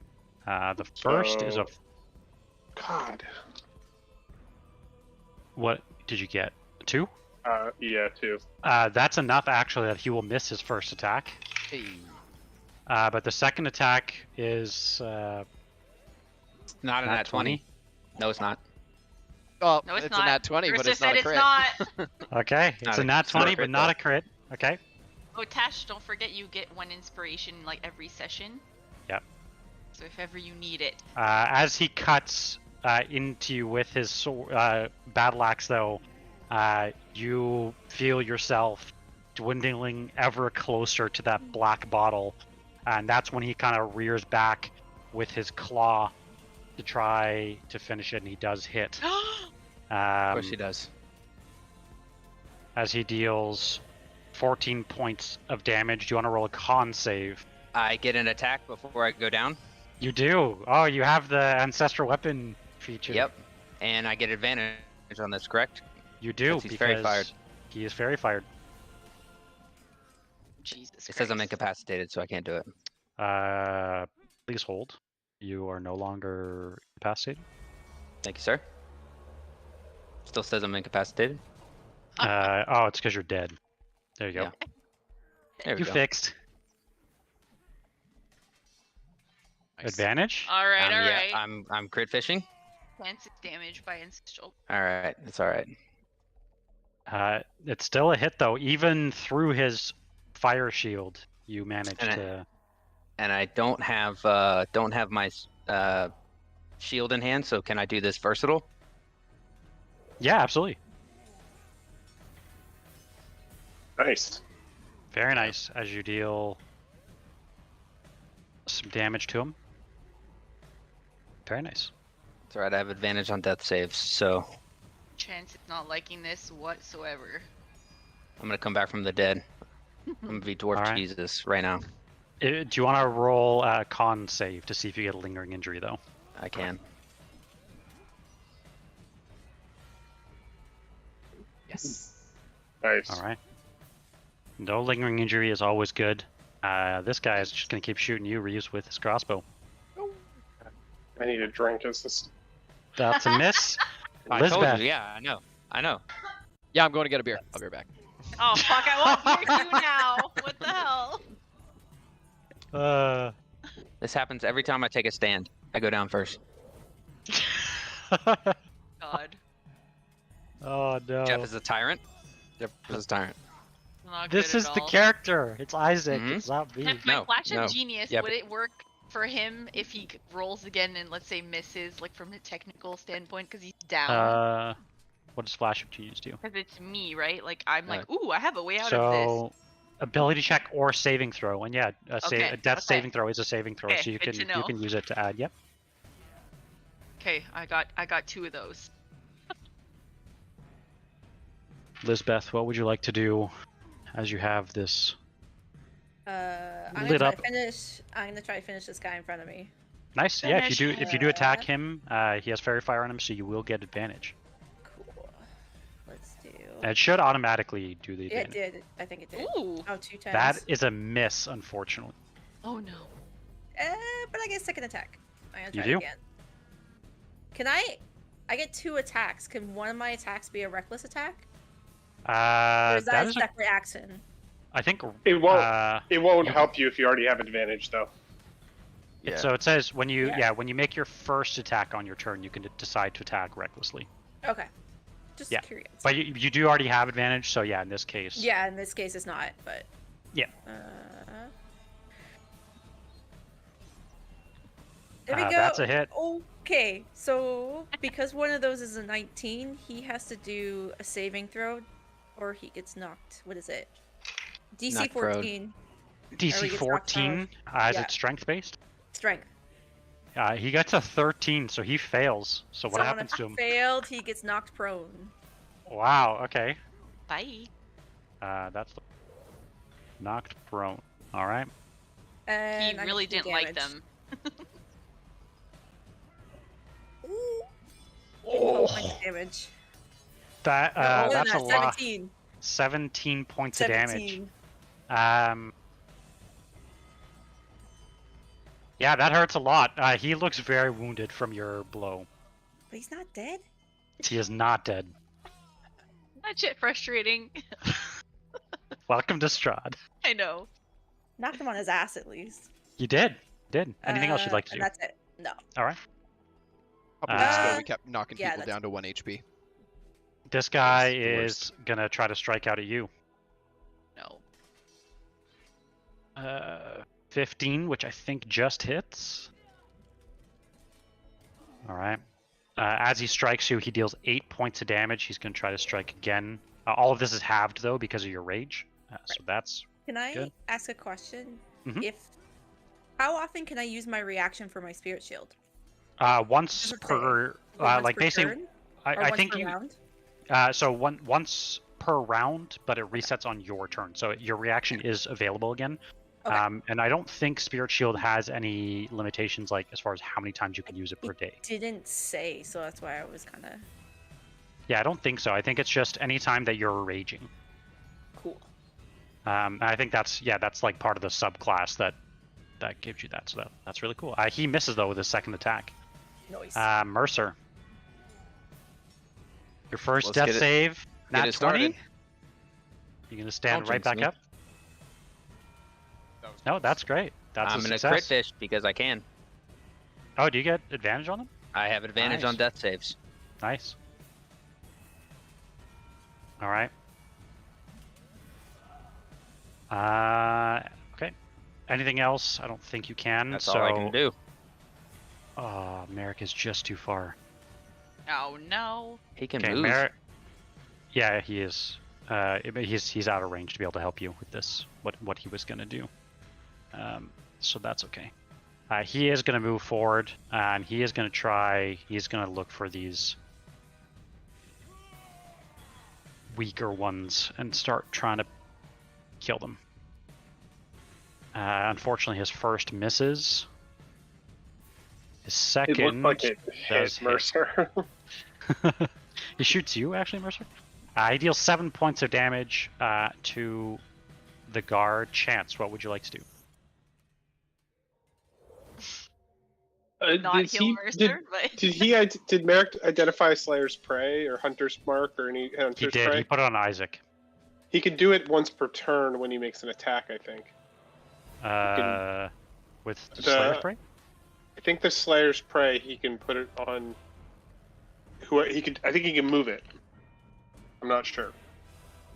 The first is a... God. What did you get? 2? Yeah, 2. That's enough, actually, that he will miss his first attack. Hey. But the second attack is... Not an Nat nat 20. No, it's not. Oh, No, it's it's not. a nat 20, but Ursa it's not said a it's crit. not. Okay, it's Not a a- nat it's not a 20, but crit, not though. a crit. Okay. Oh, Tash, don't forget you get 1 inspiration like every session. Yep. So if ever you need it. As he cuts into you with his battle axe, though, you feel yourself dwindling ever closer to that black bottle, and that's when he kind of rears back with his claw to try to finish it, and he does hit. Of course he does. As he deals 14 points of damage. Do you want to roll a con save? I get an attack before I go down. You do. Oh, you have the ancestral weapon feature. Yep. And I get advantage on this, correct? You do. Since he's fairy because fired. He is fairy fired. Jesus It says I'm Christ. incapacitated, so I can't do it. Please hold. You are no longer incapacitated. Thank you, sir. Still says I'm incapacitated. Oh, it's because you're dead. There you go. Yeah. There we You go. fixed. Nice. Advantage? All right, all Yeah, right. I'm crit fishing. Chance damage by ancestral. All right, it's all right. It's still a hit though. Even through his fire shield, you managed And I- to. And I don't have my shield in hand, so can I do this versatile? Yeah, absolutely. Nice. Very nice. As you deal some damage to him. Very nice. It's all right. I have advantage on death saves, so Chance is not liking this whatsoever. I'm gonna come back from the dead. I'm gonna be dwarf Alright. Jesus right now. Do you want to roll a con save to see if you get a lingering injury though? I can. Yes. Nice. All right. No lingering injury is always good. This guy is just gonna keep shooting you, Reeves, with his crossbow. I need a drink. Is this? That's a miss. I told Lisbeth. you. Yeah, I know. Yeah, I'm going to get a beer. I'll be right back. Oh fuck! I won't hear you now. What the hell? This happens every time I take a stand. I go down first. God. Oh no. Jeff is a tyrant. Not This good is at the all. character. It's Isaac. Mhm. It's not me. If my No, flash no. of genius, Yeah, would it work for him if he rolls again and let's say misses, like from a technical standpoint, because he's down? What does Flash of Genius do? Because it's me, right? Like I'm Uh, like, ooh, I have a way out of So, ability check or saving throw, and yeah, Okay, a death okay. saving throw is a saving throw, Okay, so you good can to know. use it to add. Yep. this. Okay, I got 2 of those. Lisbeth, what would you like to do as you have this? I'm Lit gonna up. try to finish this guy in front of me. Nice. Yeah, if you do attack Finish. him, he has fairy fire on him, so you will get advantage. Cool. Let's do. And it should automatically do the It advantage. did. I think it did. Ooh. Oh, 2 times. That is a miss, unfortunately. Oh no. But I get second attack. I'm gonna You try it do? again. Can I get 2 attacks. Can one of my attacks be a reckless attack? Or is that That a is a, separate action? I think. It won't. Uh, It won't you- help you if you already have advantage, though. So it says when you Yeah. when you make your first attack on your turn, you can decide to attack recklessly. Okay. Just Yeah. curious. But you do already have advantage, so yeah, in this case. Yeah, in this case it's not, but. Yeah. There we go. That's a hit. Okay, so because one of those is a 19, he has to do a saving throw, or he gets knocked. What is it? DC Knocked prone. 14. DC gets knocked 14, is Yeah. it strength based? Strength. He gets a 13, so he fails. So what so happens when to it him? failed, he gets knocked prone. Wow. Okay. Bye. That's knocked prone. All right. And He I really get 2 didn't like damage. them. Ooh. 12 points of damage. That No, more than that's a that, lot. 17. 17 points of damage. 17. Yeah, that hurts a lot. He looks very wounded from your blow. But he's not dead? He is not dead. That shit frustrating. Welcome to Strahd. I know. Knocked him on his ass at least. You did. Anything else you'd like to And do? that's it. No. All right. A couple weeks ago, Uh, we kept knocking yeah, people that's- down to 1 HP. This guy the worst. is gonna try to strike out at you. No. 15, which I think just hits. All right. As he strikes you, he deals 8 points of damage. He's going to try to strike again. All of this is halved, though, because of your rage. So that's... Can I Good. ask a question? Mhm. How often can I use my reaction for my spirit shield? once Does it per... Is it once like, per basically... turn? I Or once think per you... round? So once per round, but it resets on your turn. So your reaction is available again. Okay. And I don't think Spirit Shield has any limitations, like, as far as how many times you can use it per day. Didn't say, so that's why I was kind of Yeah, I don't think so. I think it's just any time that you're raging. cool. And I think that's like part of the subclass that gives you that. So that's really cool. He misses though with his second attack. Noise. Mercer, your first Let's death get it- save. Get Nat it started. 20. You're gonna stand Don't right jinx back me. up. That was No, that's great. That's I'm a gonna success. crit fish because I can. Oh, do you get advantage on them? I have advantage Nice. on death saves. Nice. All right. Okay. Anything else? I don't think you can. That's so... all I can do. Oh, Merek is just too far. Oh no. He can Okay, move. Merek. Yeah, he is. He's out of range to be able to help you with this. What he was gonna do. So that's okay. He is gonna move forward, and he is gonna try. He's gonna look for these weaker ones and start trying to kill them. Unfortunately, his first misses. His second It looked like it does hit Mercer. He shoots you, actually, Mercer. He deals 7 points of damage to the guard. Chance, what would you like to do? Not heal Mercer, but Did Merek identify Slayer's Prey or Hunter's Mark or any He Hunter's did. Prey? He put it on Isaac. He can do it once per turn when he makes an attack, I think. With The- Slayer's Prey? I think the Slayer's Prey, he can put it on. I think he can move it. I'm not sure.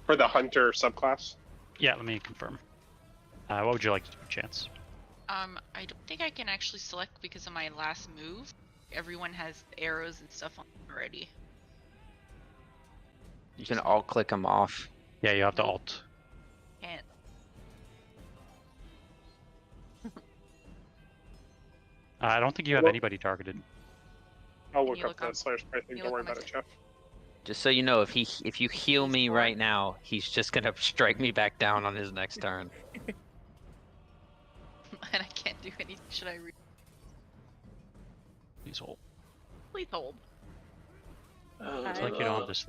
For the Hunter subclass. Yeah, let me confirm. What would you like to do, Chance? I don't think I can actually select because of my last move. Everyone has arrows and stuff on already. You can all click them off. Yeah, you have to alt. Can't. I don't think you have Well- anybody targeted. I'll Can look you up look that on- Slayer's Prey thing. you Don't look worry on my about it, side? Jeff. Just so you know, if you heal me He's right now, he's just gonna strike me back down on his next turn. And I can't do anything. Should I Please hold. please hold? It's like you don't have this.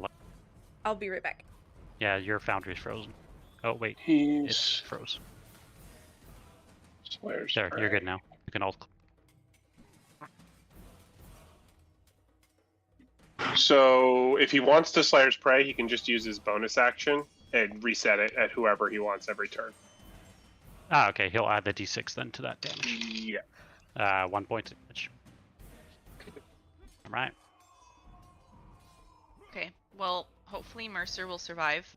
I'll be right back. Yeah, your foundry's frozen. Oh wait, it's He's froze. Slayer's There, Prey. you're good now. You can alt. So if he wants to Slayer's Prey, he can just use his bonus action and reset it at whoever he wants every turn. Ah, okay. He'll add the d6 then to that damage. Yeah. 1 point of damage. All right. Okay. Well, hopefully Mercer will survive.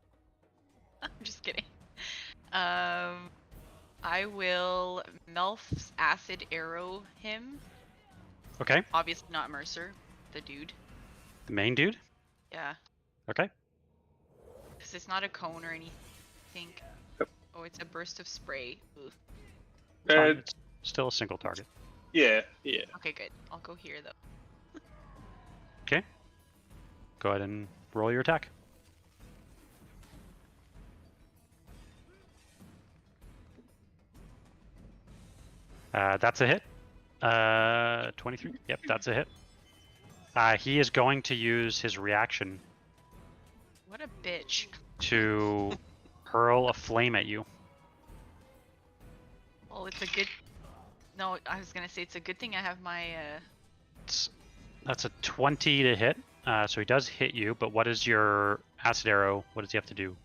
I'm just kidding. I will Melf's acid arrow him. Okay. Obviously not Mercer, the dude. The main dude. Yeah, Okay. because it's not a cone or anything. I think. Yep. Oh, it's a burst of spray. Ugh. It's fine. Uh, It's still a single target. yeah. Okay, good. I'll go here though. Okay. Go ahead and roll your attack. That's a hit. 23. Yep, that's a hit. He is going to use his reaction What a bitch. to hurl a flame at you. Well, it's a good. No, I was gonna say it's a good thing I have my. That's a 20 to hit. So he does hit you, but what is your acid arrow? What does he have to do?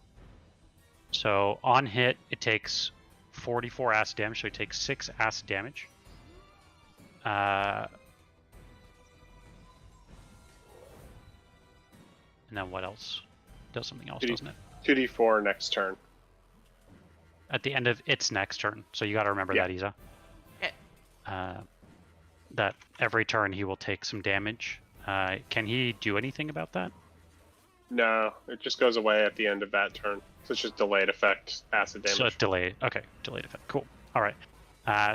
So on hit, it takes 44 acid damage, so he takes 6 acid damage. And then what else? Does something else, doesn't it? 2d4 next turn. At the end of its next turn. So you got to remember Yeah. that, Isa. Okay. That every turn he will take some damage. Can he do anything about that? No, it just goes away at the end of that turn. So it's just delayed effect, acid damage. So delayed. Okay, delayed effect. Cool. All right.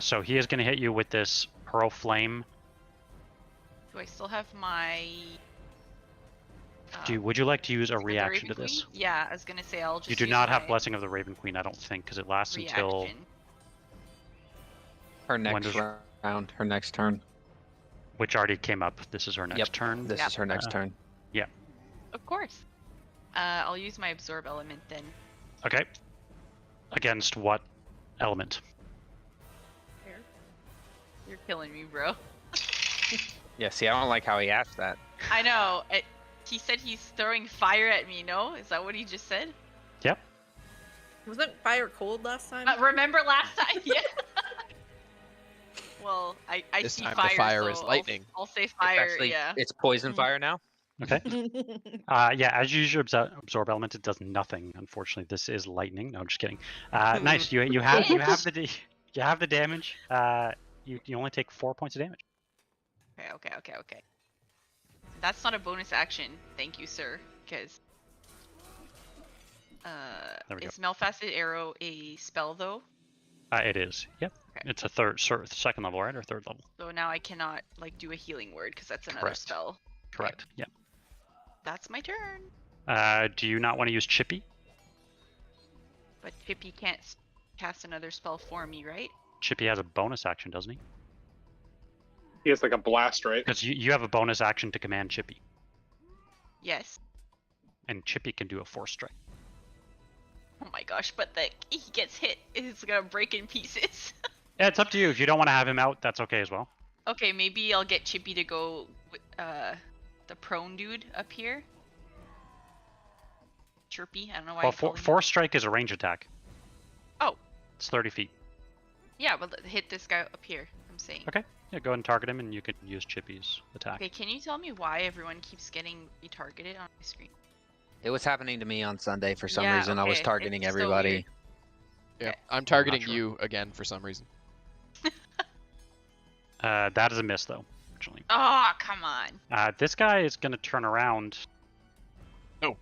So he is going to hit you with this hurl flame. Do I still have my? Would you like to use a Blessing of the reaction to Raven this? Queen? Yeah, I was gonna say I'll just. You do use not have my Blessing of the Raven Queen, I don't think, because it lasts until. reaction. Her next does- round, her next turn. Which already came up. This is her next Yep. turn. This Yep. is her next turn. Of course. I'll use my absorb element then. Okay. Against what element? You're killing me, bro. Yeah, see, I don't like how he asked that. I know. He said he's throwing fire at me. No, is that what he just said? Yep. Wasn't fire cold last time? Remember last time? Yeah. Well, I This see time fire, the fire so is lightning. I'll say It's fire. actually Yeah. it's poison Mhm. fire now. Okay. Yeah, as you use your absorb element, it does nothing. Unfortunately, this is lightning. No, I'm just kidding. Nice. You have the damage. You only take 4 points of damage. Okay. That's not a bonus action. Thank you, sir. Because There we go. is Malfasted Arrow a spell though? It is. Yep. Okay. It's a second level, right, or third level? So now I cannot like do a healing word because that's another Correct. spell. Correct. Yep. That's my turn. Do you not want to use Chippy? But Chippy can't cast another spell for me, right? Chippy has a bonus action, doesn't he? He has like a blast, right? Because you have a bonus action to command Chippy, Yes. and Chippy can do a force strike. Oh my gosh, but he gets hit, it's gonna break in pieces. Yeah, it's up to you. If you don't want to have him out, that's okay as well. Okay, maybe I'll get Chippy to go with the prone dude up here. Chirpy, I don't know why. Well, I call him force strike is a range attack. Oh. It's 30 feet. Yeah, well, hit this guy up here, I'm saying. Okay. Yeah, go ahead and target him, and you can use Chippy's attack. Okay, can you tell me why everyone keeps getting retargeted on my screen? It was happening to me on Sunday for some Yeah, reason. I was okay, targeting it's so everybody. weird. Yeah, Okay. I'm targeting sure. you again for some reason. That is a miss, though, unfortunately. Oh, come on. This guy is going to turn around. Oh.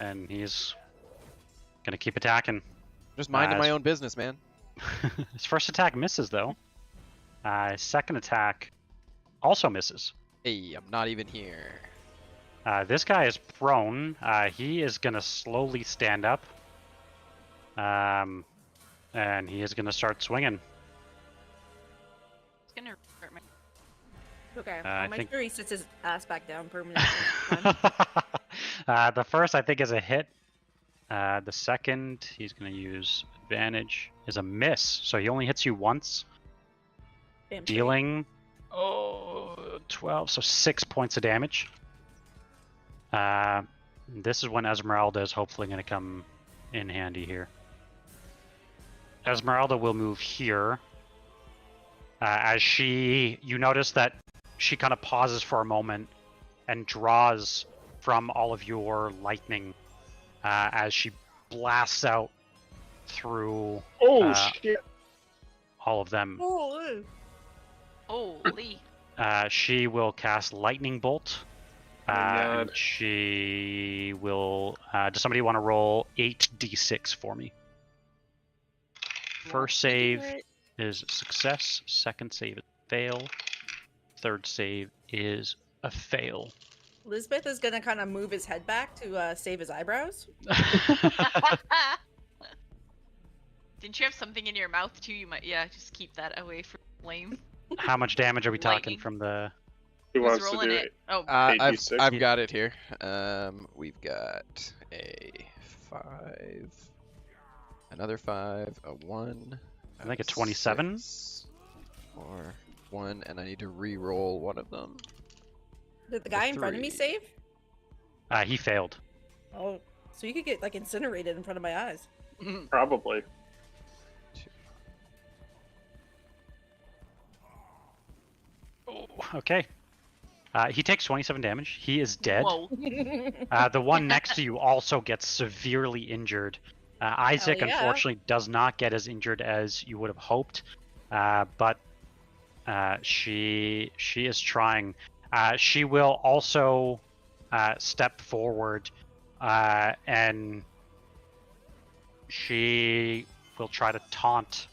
And he's going to keep attacking. Just minding Nice. my own business, man. His first attack misses, though. His second attack also misses. Hey, I'm not even here. This guy is prone. He is going to slowly stand up. And he is going to start swinging. It's gonna hurt my... Okay, I I'll make think- sure he sits his ass back down permanently. The first, I think, is a hit. The second, he's going to use advantage, is a miss. So he only hits you once, Damn straight. dealing 12, so 6 points of damage. This is when Esmeralda is hopefully going to come in handy here. Esmeralda will move here. As you notice that she kind of pauses for a moment and draws from all of your lightning as she blasts out through Oh Uh, shit! all of them. Oh, Holy. She will cast Lightning Bolt. Oh my And God. she will. Does somebody want to roll 8d6 for me? First save is success. Second save is fail. Third save is a fail. Lisbeth is gonna kind of move his head back to save his eyebrows. Didn't you have something in your mouth too? You might, just keep that away from flame. How much damage are we talking Lightning. from the? He Who's wants to rolling do it? Oh, I've 8d6. I've got it here. We've got a 5, another 5, a 1. I think a 27? 6, or 1, and I need to re-roll one of them. Did the guy in front of me 3. save? He failed. Oh, so you could get like incinerated in front of my eyes. Probably. Okay. He takes 27 damage. He is dead. Whoa. The one next to you also gets severely injured. Isaac, yeah. unfortunately, does not get as injured as you would have hoped, but she is trying. She will also step forward, and she will try to taunt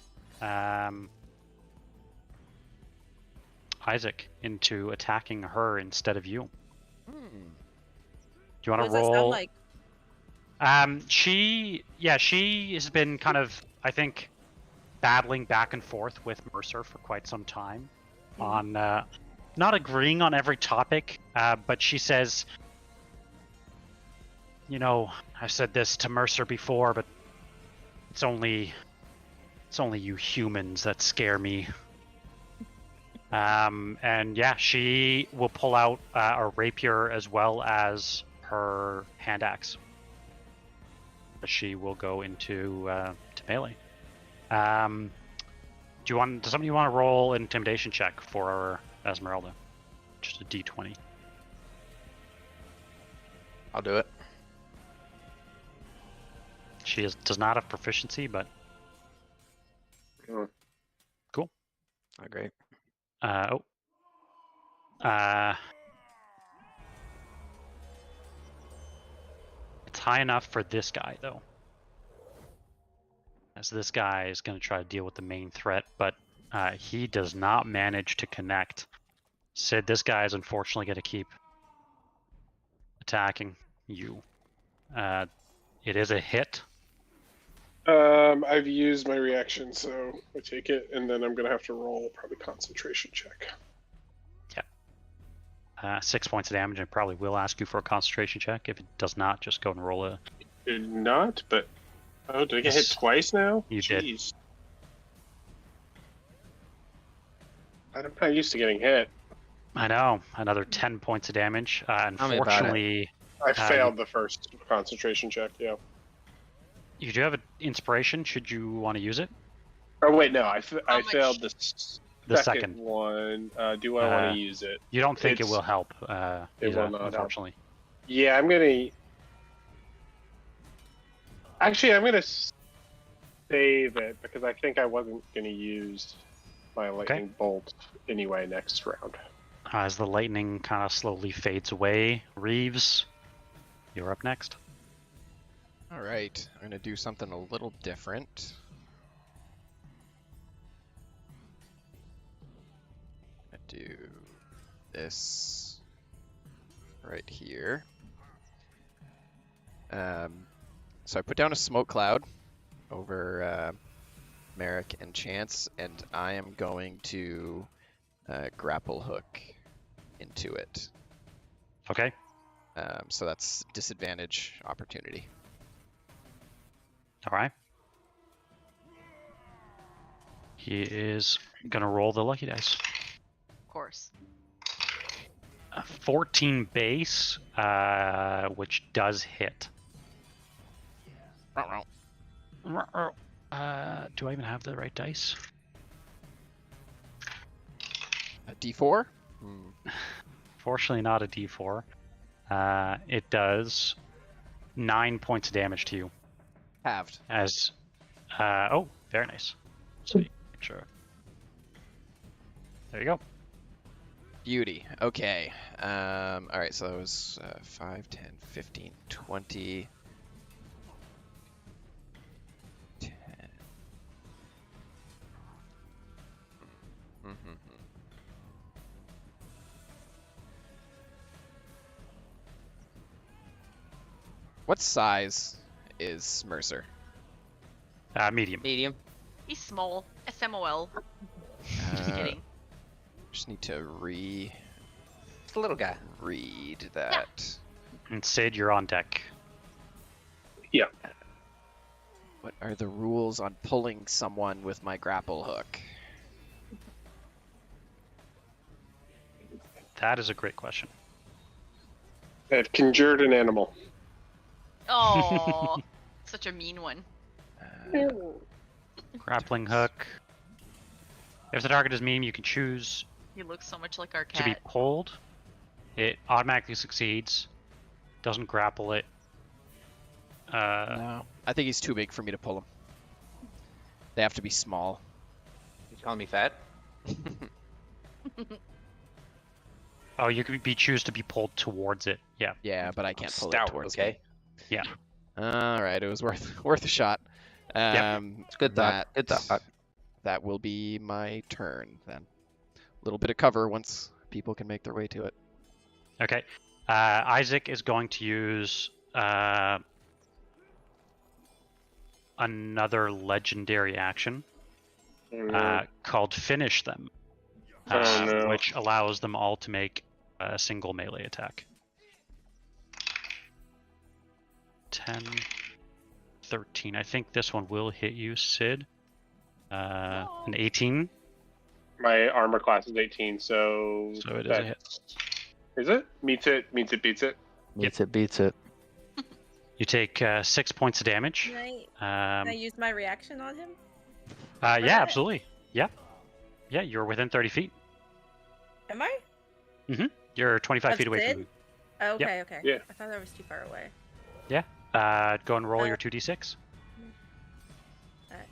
Isaac into attacking her instead of you. Do you want What to does that sound roll? like? She has been kind of, I think, battling back and forth with Mercer for quite some time on not agreeing on every topic, but she says, you know, I've said this to Mercer before, but it's only you humans that scare me. And yeah, she will pull out a rapier as well as her hand axe. She will go into to melee. Does somebody want to roll an intimidation check for Esmeralda? Just a d20. I'll do it. She does not have proficiency, but Mm. cool. Oh, great. It's high enough for this guy, though. As this guy is going to try to deal with the main threat, but he does not manage to connect. Sid, this guy is unfortunately going to keep attacking you. It is a hit. I've used my reaction, so I take it, and then I'm gonna have to roll probably concentration check. 6 points of damage. I probably will ask you for a concentration check. If it does not, just go and roll a... Did not, but did I get Yes. hit twice now? You did. Jeez. I'm not used to getting hit. I know. Another 10 points of damage. me about it. Unfortunately, I failed the first concentration check. Yeah. you do have an inspiration. Should you want to use it? Oh wait, no, I much? failed the The second second. one. Do I want to use it? You don't think it It's- will help, it Isa, will not help. unfortunately. Yeah, I'm gonna. Actually, I'm gonna save it because I think I wasn't gonna use my lightning bolt anyway next round. As the lightning kind of slowly fades away, Reeves, you're up next. All right, I'm gonna do something a little different. I do this right here. So I put down a smoke cloud over Merek and Chance, and I am going to grapple hook into it. Okay. So that's disadvantage opportunity. All right. He is going to roll the lucky dice. Of course. 14 base, which does hit. Do I even have the right dice? A D4? Fortunately, not a D4. It does 9 points of damage to you. Halved. As, oh, very nice. Sweet. Sure. There you go. Beauty. Okay. All right, so that was 5, 10, 15, 20. 10. What size is Mercer? Medium. Medium. He's small. SMOL. Just kidding. Just need to It's a little guy. read that. And Sid, you're on deck. Yeah. What are the rules on pulling someone with my grapple hook? That is a great question. I've conjured an animal. Oh, such a mean one. Grappling hook. If the target is medium, you can choose He looks so much like our to be cat. pulled. It automatically succeeds. Doesn't grapple it. No, I think he's too big for me to pull him. They have to be small. You calling me fat? Oh, you could choose to be pulled towards it. Yeah. Yeah, but I can't pull Stout, it towards okay? me. Yeah. All right, it was worth a shot. It's good thought. Good thought. That will be my turn then. A little bit of cover once people can make their way to it. Okay. Isaac is going to use another legendary action called Finish Them, Oh, no. which allows them all to make a single melee attack. 10, 13. I think this one will hit you, Sid. An 18. My armor class is 18, so So it is a hit. Is it? Meets it, beats it. Meets it, beats it. You take 6 points of damage. Can I Um, use my reaction on him? yeah, absolutely. Yeah, you're within 30 feet. Am I? You're 25 Of feet away Sid? from him. Okay, okay. Yeah. I thought I was too far away. Go and roll your 2d6. Alright.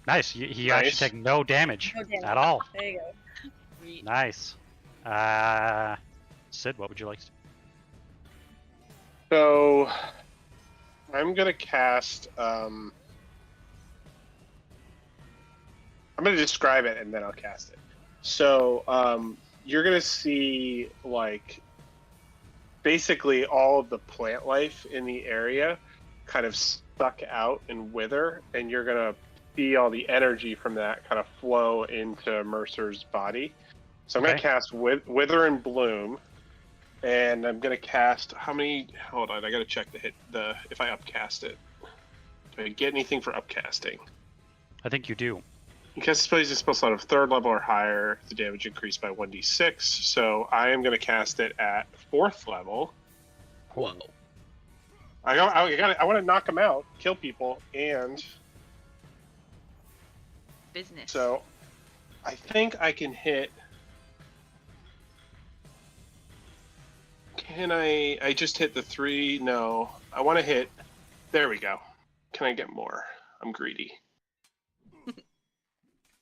Nice. You Nice. actually take no damage No damage. at all. There you go. Sweet. Nice. Sid, what would you like to do? So I'm gonna cast. I'm gonna describe it and then I'll cast it. So you're gonna see like basically all of the plant life in the area kind of suck out and wither, and you're gonna see all the energy from that kind of flow into Mercer's body. So I'm Okay. gonna cast Wither and Bloom, and I'm gonna cast how many? Hold on, I gotta check if I upcast it. Do I get anything for upcasting? I think you do. You cast spells a spell slot of 3rd level or higher. The damage increased by 1d6. So I am gonna cast it at 4th level. Whoa. I want to knock them out, kill people, and Business. so I think I can hit. Can I just hit the 3? No. I want to hit. There we go. Can I get more? I'm greedy.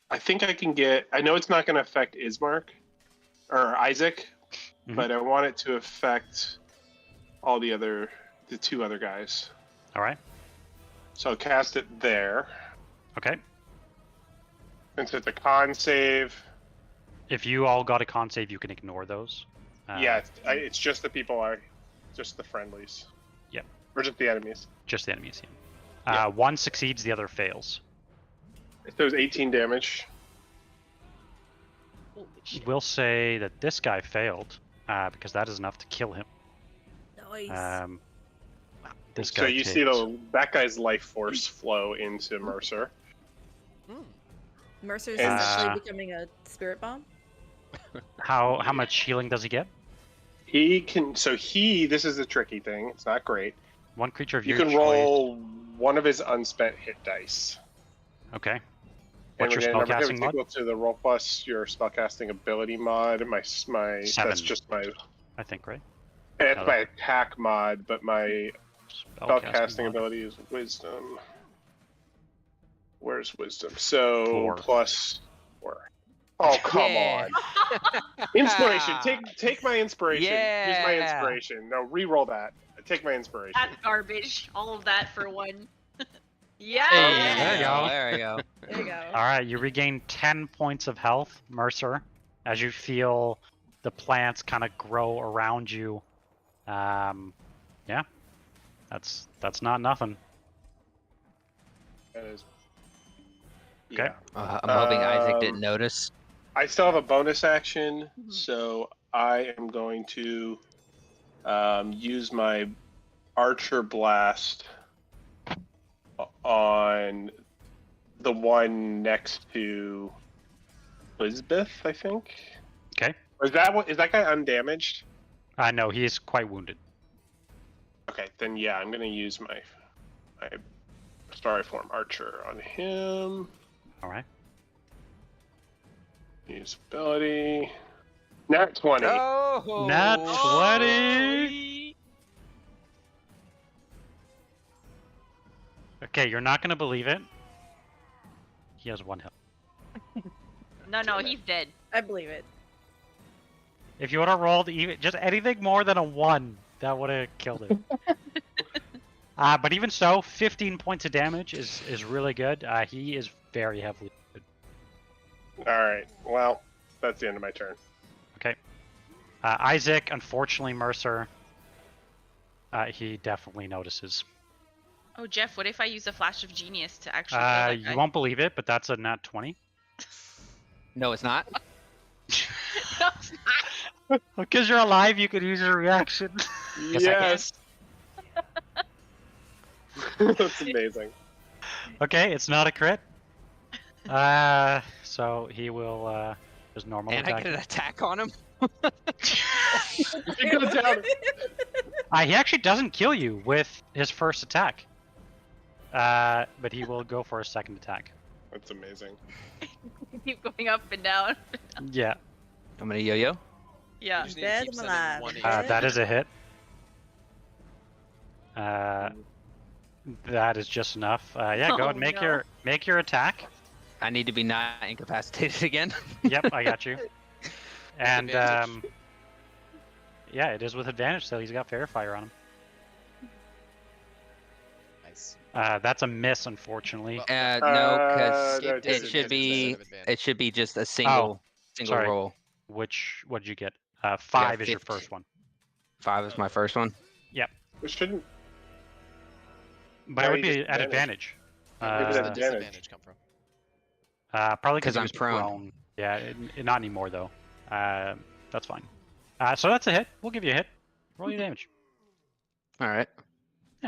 I think I can get. I know it's not going to affect Ismark or Isaac, Mhm. but I want it to affect all the 2 other guys. All right. So I'll cast it there. Okay. Since it's a con save. If you all got a con save, you can ignore those. Yeah, it's just the people just the friendlies. Yep. Or just the enemies. Just the enemies. Yeah. One succeeds, the other fails. It does 18 damage. Holy shit. We'll say that this guy failed because that is enough to kill him. Nice. This guy. So you see that guy's life force flow into Mercer. Mercer's and- essentially becoming a spirit bomb. How much healing does he get? He can. So this is the tricky thing. It's not great. One creature of You your can choice. roll one of his unspent hit dice. Okay. And What's your again, remember, spellcasting mod? equal to the roll plus your spellcasting ability mod. My 7. That's just my. I think, right? It's Oh. my attack mod, but my spellcasting mod. ability is wisdom. Where's wisdom? So 4. plus 4. Oh, come Yeah. on. Inspiration. Take my inspiration. Use my Yeah. inspiration. No, re-roll that. Take my inspiration. That's garbage. All of that for one. Yeah. Hey, there you go. There we go. There you go. All right, you regain 10 points of health, Mercer, as you feel the plants kind of grow around you. Yeah, that's not nothing. That is. Okay. Yeah. I'm hoping Isaac Um, didn't notice. I still have a bonus action, so I am going to use my Archer Blast on the one next to Lisbeth, I think. Okay. Is that guy undamaged? No, he is quite wounded. Okay, then yeah, I'm gonna use my Starry Form Archer on him. All right. Use ability. Nat 20. Oh, Nat 20. Holy- Okay, you're not gonna believe it. He has 1 health. No, he's dead. I believe it. If you would have rolled even just anything more than a 1, that would have killed him. But even so, 15 points of damage is really good. He is very heavily wounded. Alright, well, that's the end of my turn. Okay. Isaac, unfortunately, Mercer, he definitely notices. Oh, Jeff, what if I use a flash of genius to actually kill that You guy? won't believe it, but that's a nat 20. no, it's not. No, it's not. Because you're alive, you could use your reaction. Yes, That's amazing. Okay, it's not a crit. So he will his normal And I attack. get an attack on him. He goes down. He actually doesn't kill you with his first attack. but he will go for a second attack. That's amazing. Keep going up and down. Yeah, I'm gonna yo-yo. Yeah. You just need to Dead keep and sending alive. one that is a hit. Mm. That is just enough. Yeah, go Oh, ahead, no. make your attack. I need to be not incapacitated again. Yep, I got you. And advantage. yeah, it is with advantage, so he's got fair fire on him. Nice. That's a miss, unfortunately. Well, No, because Escape that it doesn't should be instead of advantage. it should be just a single sorry. roll. What did you get? 5 is your 50. first one. 5 is my first one. It shouldn't. But it Why would you be just at advantage? advantage. Where does the advantage. disadvantage come from? Probably 'Cause he I'm was prone. Yeah, not anymore though. That's fine. So that's a hit. We'll give you a hit. Roll your damage. All right.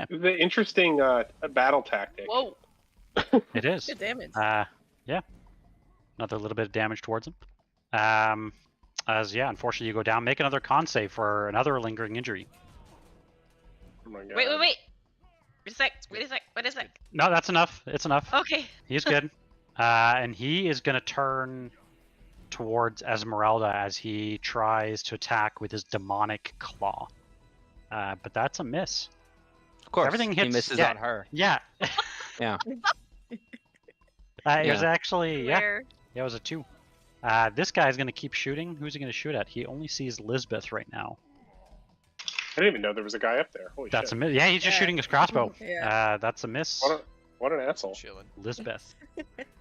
The interesting battle tactic. Whoa. It is. Good damage. Yeah. Another little bit of damage towards him. Unfortunately you go down. Make another con save for another lingering injury. Oh my god. Wait. Wait a sec. Wait a sec. No, that's enough. It's enough. Okay. He's good. And he is going to turn towards Esmeralda as he tries to attack with his demonic claw. But that's a miss. Of course. Everything He hits- misses yeah. on her. Yeah. Yeah. It was actually, Where? it was a 2. This guy's going to keep shooting. Who's he going to shoot at? He only sees Lisbeth right now. I didn't even know there was a guy up there. Holy That's shit. a miss. Yeah, he's just Yeah. shooting his crossbow. Yeah. That's a miss. What an asshole. Chilling. Lisbeth.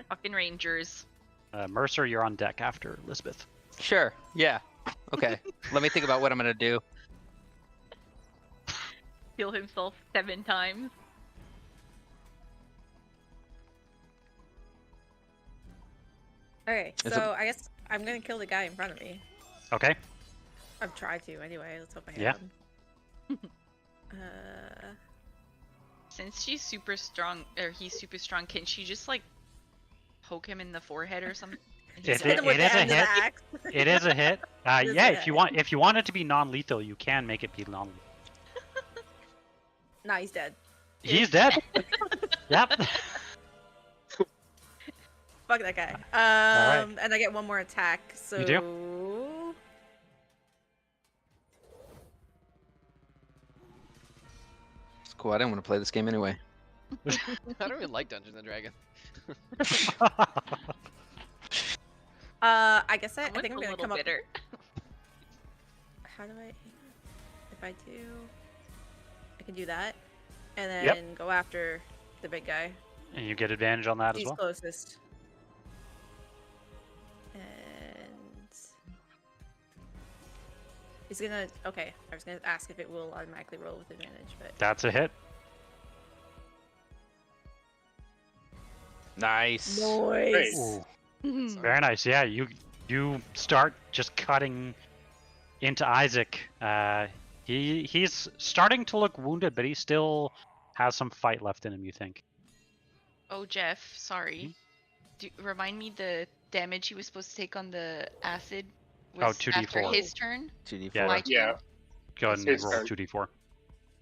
Fucking Rangers. Mercer, you're on deck after Lisbeth. Sure. Yeah. Okay. Let me think about what I'm gonna do. Heal himself 7 times. Okay, Is so I guess I'm gonna kill the guy in front of me. Okay. I've tried to anyway. Let's hope I Yeah. hit him. Since she's super strong, or he's super strong, can she just like poke him in the forehead or something? And he's It- Hit him with it the is a end of the hit. axe. It is a hit. It is Yeah, a if you hit. want it to be non-lethal, you can make it be non-lethal. Nah, he's dead. He's dead. Yep. Fuck that guy. Alright. And I get one more attack. So You do? It's cool. I didn't want to play this game anyway. I don't even like Dungeons and Dragons. I guess I Someone's think I'm a gonna little come up. bitter. How do I? If I do, I can do that, and then Yep. go after the big guy. And you get advantage on that as He's well. closest. And he's gonna. Okay, I was gonna ask if it will automatically roll with advantage, but That's a hit. Nice. Great. Ooh, Hmm. very nice. Yeah, you start just cutting into Isaac. He's starting to look wounded, but he still has some fight left in him. You think? Oh, Jeff, sorry. Remind me the damage he was supposed to take on the acid Oh, was 2d4. after his turn? 2d4. Yeah. My turn. Yeah. Go ahead and His roll turn. 2d4.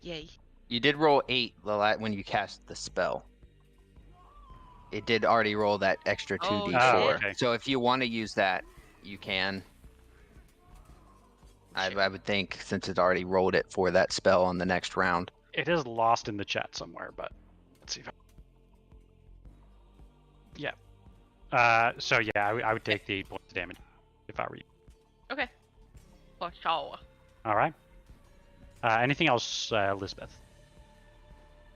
Yay. You did roll 8 when you cast the spell. It did already roll that extra Oh, 2d4. Oh, okay. So if you want to use that, you can. I would think since it already rolled it for that spell on the next round. It is lost in the chat somewhere, but let's see if I... Yeah. So yeah, I would take the 8 points of damage if I were you. Okay. For sure. All right. Anything else, Lisbeth?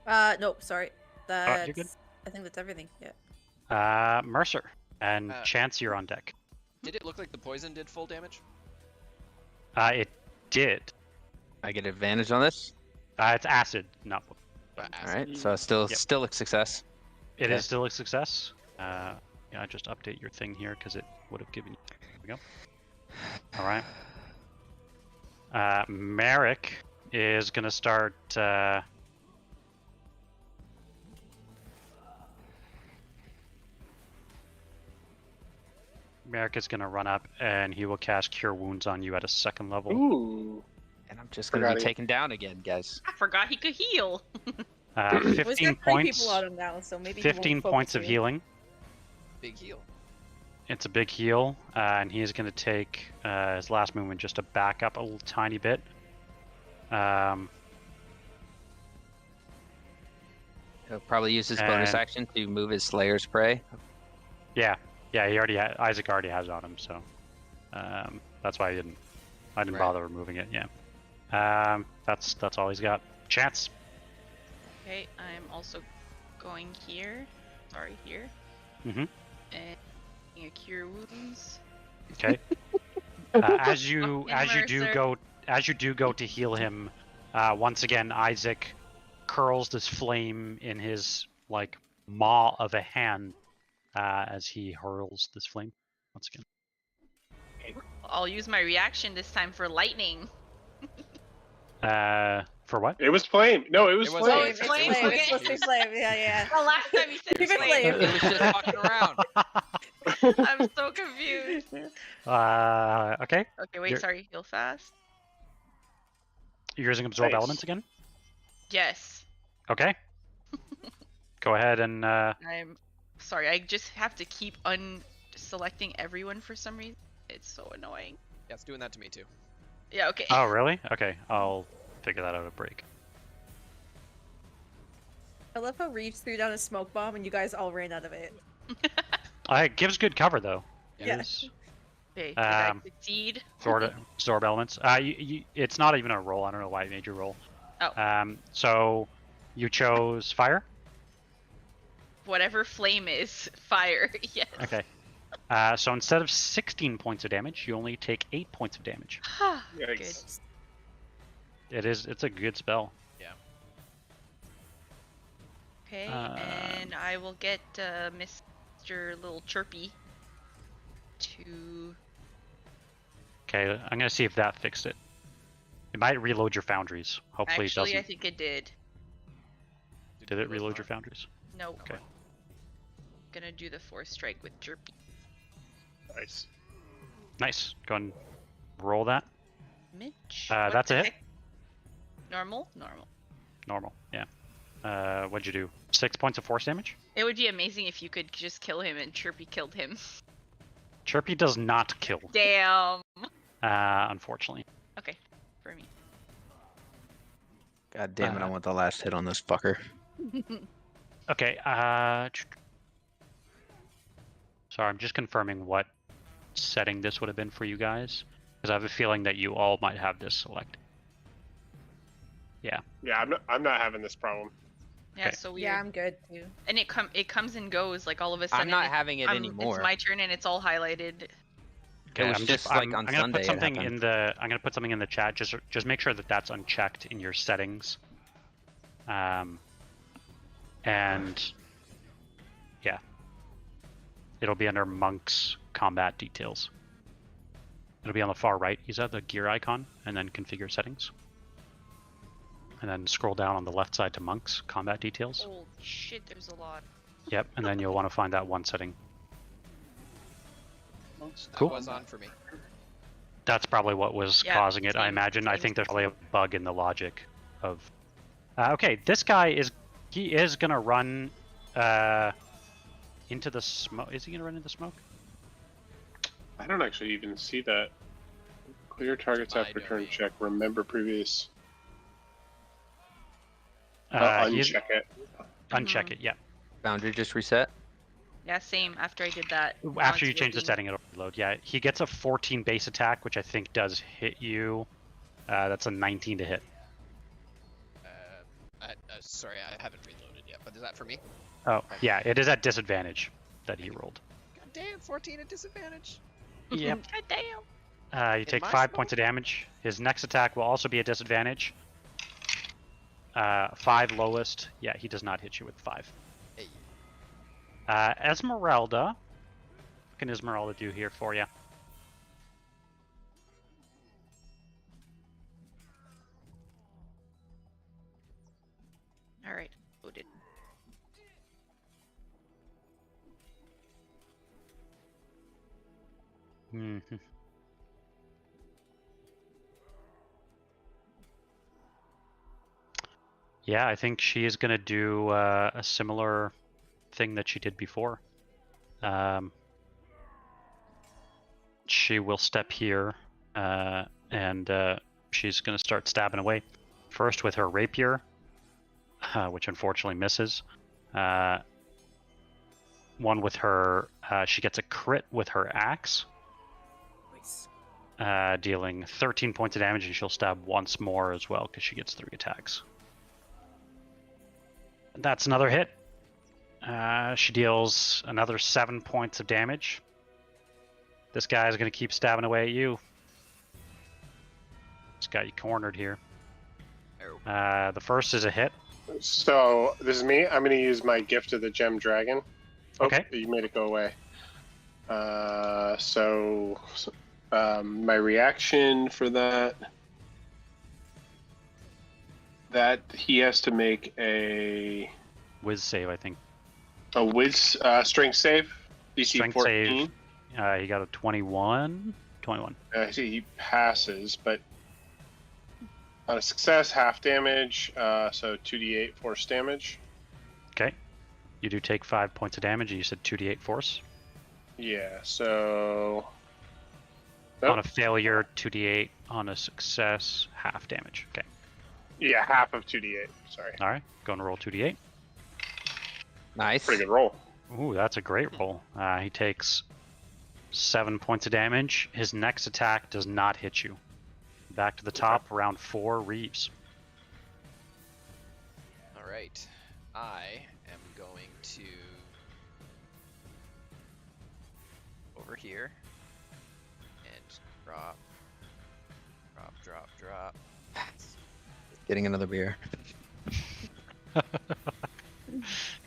nope, sorry. Oh, you're good. I think that's everything. Yeah. Mercer and Uh, Chance, you're on deck. Did it look like the poison did full damage? It did. I get advantage on this. It's acid, not. All Acid. right. So still Yep. still a success. It Okay. is still a success. Yeah, just update your thing here because it would have given you. There we go. All right. Merek is gonna start. Merek is gonna run up and he will cast Cure Wounds on you at a 2nd level. Ooh. And I'm just gonna Forgot be he- taken down again, guys. I forgot he could heal. Well, he's 15 got 3 points. people on him now, so maybe he won't 15 focus points of you. healing. Big heal. It's a big heal, and he is going to take his last movement just to back up a little tiny bit. He'll probably use his bonus And- action to move his Slayer's Prey. Yeah, he already Isaac already has it on him, so that's why I didn't Right. bother removing it. Yeah, that's all he's got. Chance. Okay, I'm also going here. Sorry, here. Mhm. And a cure wounds. Okay. As you Fucking do go to heal him, once again Isaac curls this flame in his like maw of a hand as he hurls this flame once again. I'll use my reaction this time for lightning. For what? It was flame. No, it was It was flame. Oh, flame. it's It's flame, flame. okay. It's supposed to be flame. Yeah. The last time you said Keep it flame. flame. He was just fucking around. I'm so confused. Okay. Okay, wait, You're- sorry, heal fast. You're using absorb Nice. elements again. Yes. Okay. Go ahead and I'm sorry, I just have to keep unselecting everyone for some reason. It's so annoying. Yeah, it's doing that to me too. Yeah, okay. Oh, really? Okay, I'll figure that out at break. I love how Reeves threw down a smoke bomb and you guys all ran out of it. It gives good cover though. It Yeah. is Okay, did I Um, succeed? absorb elements. It's not even a roll. I don't know why it made you roll. Oh. So you chose fire. Whatever flame is, fire. Yes. Okay. So instead of 16 points of damage, you only take 8 points of damage. Good. Yikes. It's a good spell. Okay, Um, and I will get Mr. Little Chirpy to. Okay, I'm gonna see if that fixed it. It might reload your foundries. Hopefully Actually, it I doesn't. think it did. Did it reload your foundries? No. Okay. Gonna do the force strike with Chirpy. Nice. Nice. Go ahead and roll that. Mitch. That's what the a hit. heck? Normal. Normal. Normal. Yeah. What'd you do? 6 points of force damage? It would be amazing if you could just kill him and Chirpy killed him. Chirpy does not kill. Damn. Unfortunately. Okay, for me. God damn it! I want the last hit on this fucker. Okay. Sorry, I'm just confirming what setting this would have been for you guys, because I have a feeling that you all might have this selected. Yeah. Yeah, I'm not having this problem. Yeah, Okay. so weird. Yeah, I'm good too. And it comes and goes like all of a sudden. I'm not having it It's anymore. my turn and it's all highlighted. Okay, was just like on I'm gonna Sunday put it something happened. in the. I'm gonna put something in the chat. Just make sure that that's unchecked in your settings. And yeah, it'll be under Monk's combat details. It'll be on the far right. Use that the gear icon, and then configure settings. And then scroll down on the left side to Monk's combat details. Holy shit, there's a lot. Yep, and then you'll want to find that one setting. That Cool. was on for me. That's probably what was Yeah, causing it. I same- imagine. I same think there's as probably a bug in the logic of. Okay, this guy is gonna run into the smoke. Is he gonna run into smoke? I don't actually even see that. Clear targets My after turn domain. check. Remember previous. He's- Uncheck it. Uncheck it. Yeah. Boundary just reset. Yeah, same. After I did that. Now After it's you change the working. setting, it'll reload. Yeah, he gets a 14 base attack, which I think does hit you. That's a 19 to hit. Sorry, I haven't reloaded yet, but is that for me? Oh, yeah, it is at disadvantage that he rolled. God damn, 14 at disadvantage. Yep. God damn. You take my 5 smoke? points of damage. His next attack will also be a disadvantage. 5 lowest. Yeah, he does not hit you with 5. Hey. Esmeralda. What can Esmeralda do here for you? All right, loaded. Mhm. Yeah, I think she is going to do a similar thing that she did before. She will step here, and she's going to start stabbing away. First with her rapier, which unfortunately misses. One with her, she gets a crit with her axe, dealing 13 points of damage, and she'll stab once more as well because she gets 3 attacks. That's another hit. She deals another 7 points of damage. This guy is going to keep stabbing away at you. He's got you cornered here. The first is a hit. So this is me. I'm going to use my Gift of the Gem Dragon. Oh, Okay. You made it go away. My reaction for that he has to make a Whiz save, I think. whiz strength save. DC Strength 14. Save. He got a 21. 21. I see he passes, but on a success, half damage. So 2d8 force damage. Okay. You do take 5 points of damage, and you said 2d8 force. Yeah. So. On a failure, 2d8. On a success, half damage. Okay. Yeah, half of 2d8. Sorry. All right. Going to roll 2d8. Nice. Pretty good roll. Ooh, that's a great roll. He takes 7 points of damage. His next attack does not hit you. Back to the top, round 4, Reeves. All right. I am going to over here and drop. Getting another beer.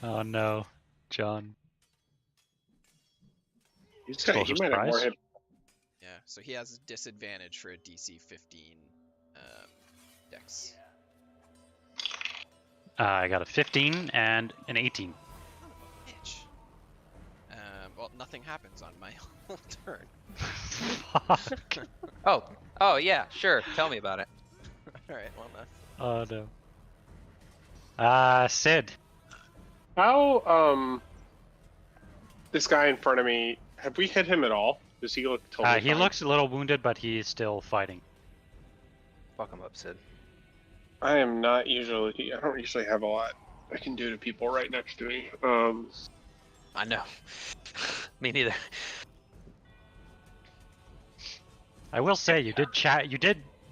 Oh no, John. He Explosive might have more surprise. hit. Yeah, so he has disadvantage for a DC 15 dex. I got a 15 and an 18. Bitch. Well, nothing happens on my whole turn. Fuck. Oh yeah, sure. Tell me about it. All right, well, Oh no. Sid. How this guy in front of me, have we hit him at all? Does he look totally He fine? looks a little wounded, but he's still fighting. Fuck him up, Sid. I don't usually have a lot I can do to people right next to me. I know. Me neither. I will say you did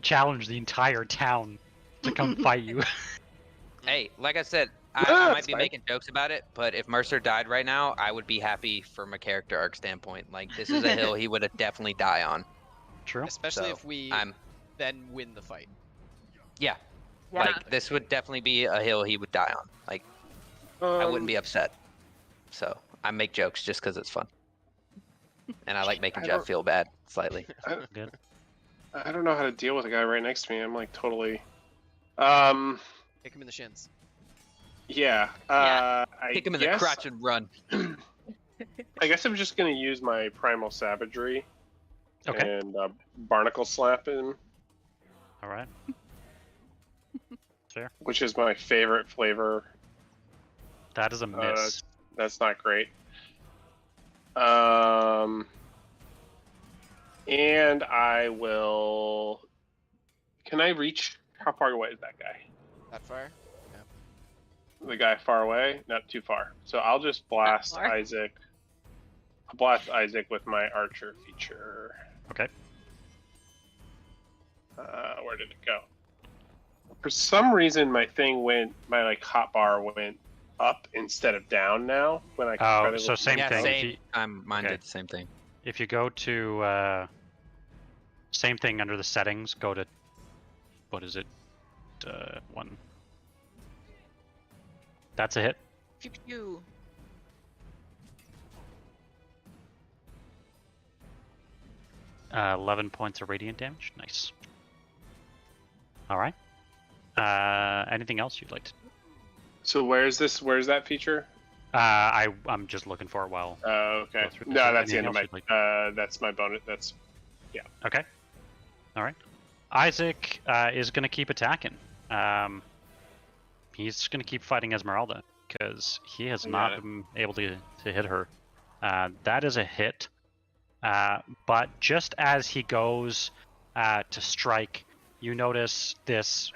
challenge the entire town to come fight you. Hey, like I said, No, I might it's be fine. making jokes about it, but if Mercer died right now, I would be happy from a character arc standpoint. Like, this is a hill he would definitely die on. True. especially So, if we I'm then win the fight. Yeah. Yeah. Like, this would definitely be a hill he would die on. Like, I wouldn't be upset. So I make jokes just because it's fun, and I like making I Jeff don't- feel bad slightly. Good. I don't know how to deal with a guy right next to me. I'm like totally. Kick him in the shins. Yeah. Yeah. I Kick him in the guess- crotch and run. I guess I'm just gonna use my primal savagery Okay. and barnacle slap him, All right. Fair. which is my favorite flavor. That is a miss. That's not great. And I will. Can I reach? How far away is that guy? That far? The guy far away? Not too far. So I'll just blast far. Isaac. I'll blast Isaac with my archer feature. Okay. Where did it go? For some reason, my hotbar went up instead of down now when I Oh, try to so look- same Yeah, thing. same. Mine Okay. did the same thing. If you go to same thing under the settings, go to what is it? One. That's a hit. Pew pew. Uh, 11 points of radiant damage. Nice. All right. Anything else you'd like to? So where's that feature? I'm just looking for it while. Oh, okay. Go through this. No, that's the end of Anything my. else That's my bonus. That's Okay. All right. Isaac is going to keep attacking. He's going to keep fighting Esmeralda because he has I not got it. been able to hit her. That is a hit. But just as he goes to strike, you notice this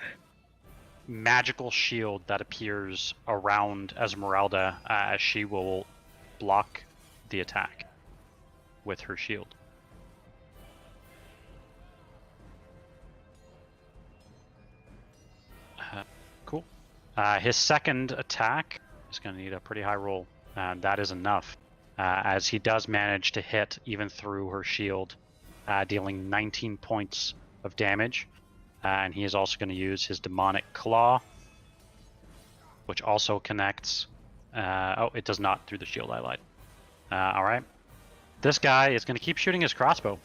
magical shield that appears around Esmeralda as she will block the attack with her shield. Cool. His second attack is going to need a pretty high roll, and that is enough, as he does manage to hit even through her shield, dealing 19 points of damage. And he is also going to use his demonic claw, which also connects. Oh, it does not through the shield. I lied. All right. This guy is going to keep shooting his crossbow.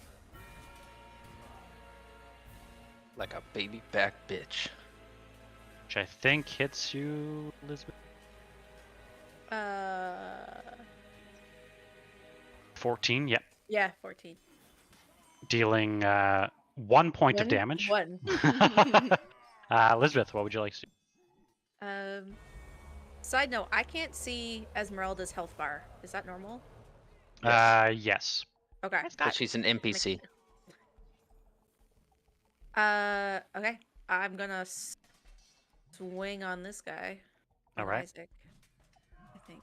Like a baby back bitch. Which I think hits you, Lisbeth. 14, yep. Yeah, 14. Dealing 1 point of damage. 1. Lisbeth, what would you like to do? Side note, I can't see Esmeralda's health bar. Is that normal? Yes. Okay. But she's an NPC. Okay. I'm gonna swing on this guy. All on right. Isaac, I think.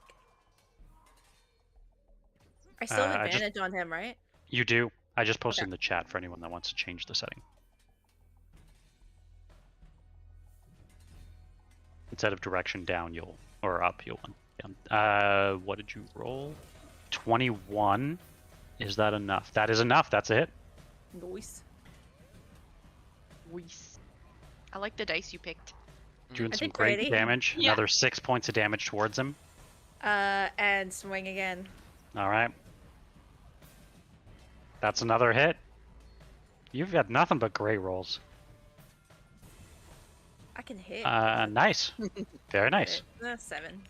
I still have I just- advantage on him, right? You do. I just posted Okay. in the chat for anyone that wants to change the setting. Instead of direction down, or up, you'll down. What did you roll? 21. Is that enough? That is enough. That's a hit. Nice. Weiss. I like the dice you picked. Doing I some think great ready. damage. Yeah. Another 6 points of damage towards him. And swing again. All right. That's another hit. You've got nothing but great rolls. I can hit. Nice. Very nice. 7.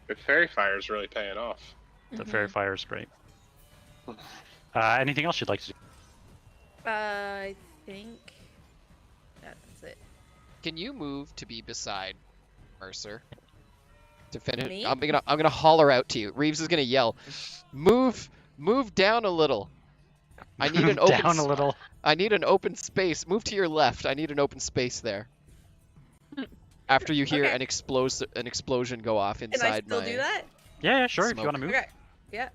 The fairy fire is really paying off. The Mhm. fairy fire is great. Anything else you'd like to do? I think that's it. Can you move to be beside Mercer? To finish, Me? I'm gonna holler out to you. Reeves is gonna yell, "Move down a little. I need an open Down a little. I need an open space. Move to your left. I need an open space there." After you hear Okay. an explosion go off Can I inside still my. do that? Yeah, sure. If you Smoke. want to move. Okay. Yeah.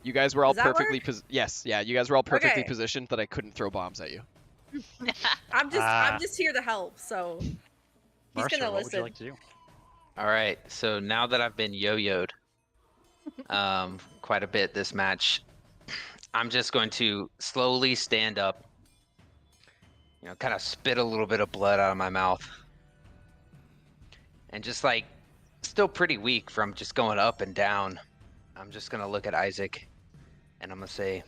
You guys were all Does that perfectly work? yes, yeah. You guys were all perfectly Okay. positioned that I couldn't throw bombs at you. I'm just here to help, so he's Mercer, gonna what would you listen. like to do? All right, so now that I've been yo-yoed quite a bit this match, I'm just going to slowly stand up, kind of spit a little bit of blood out of my mouth, and just like still pretty weak from just going up and down. I'm just gonna look at Isaac, and I'm gonna say,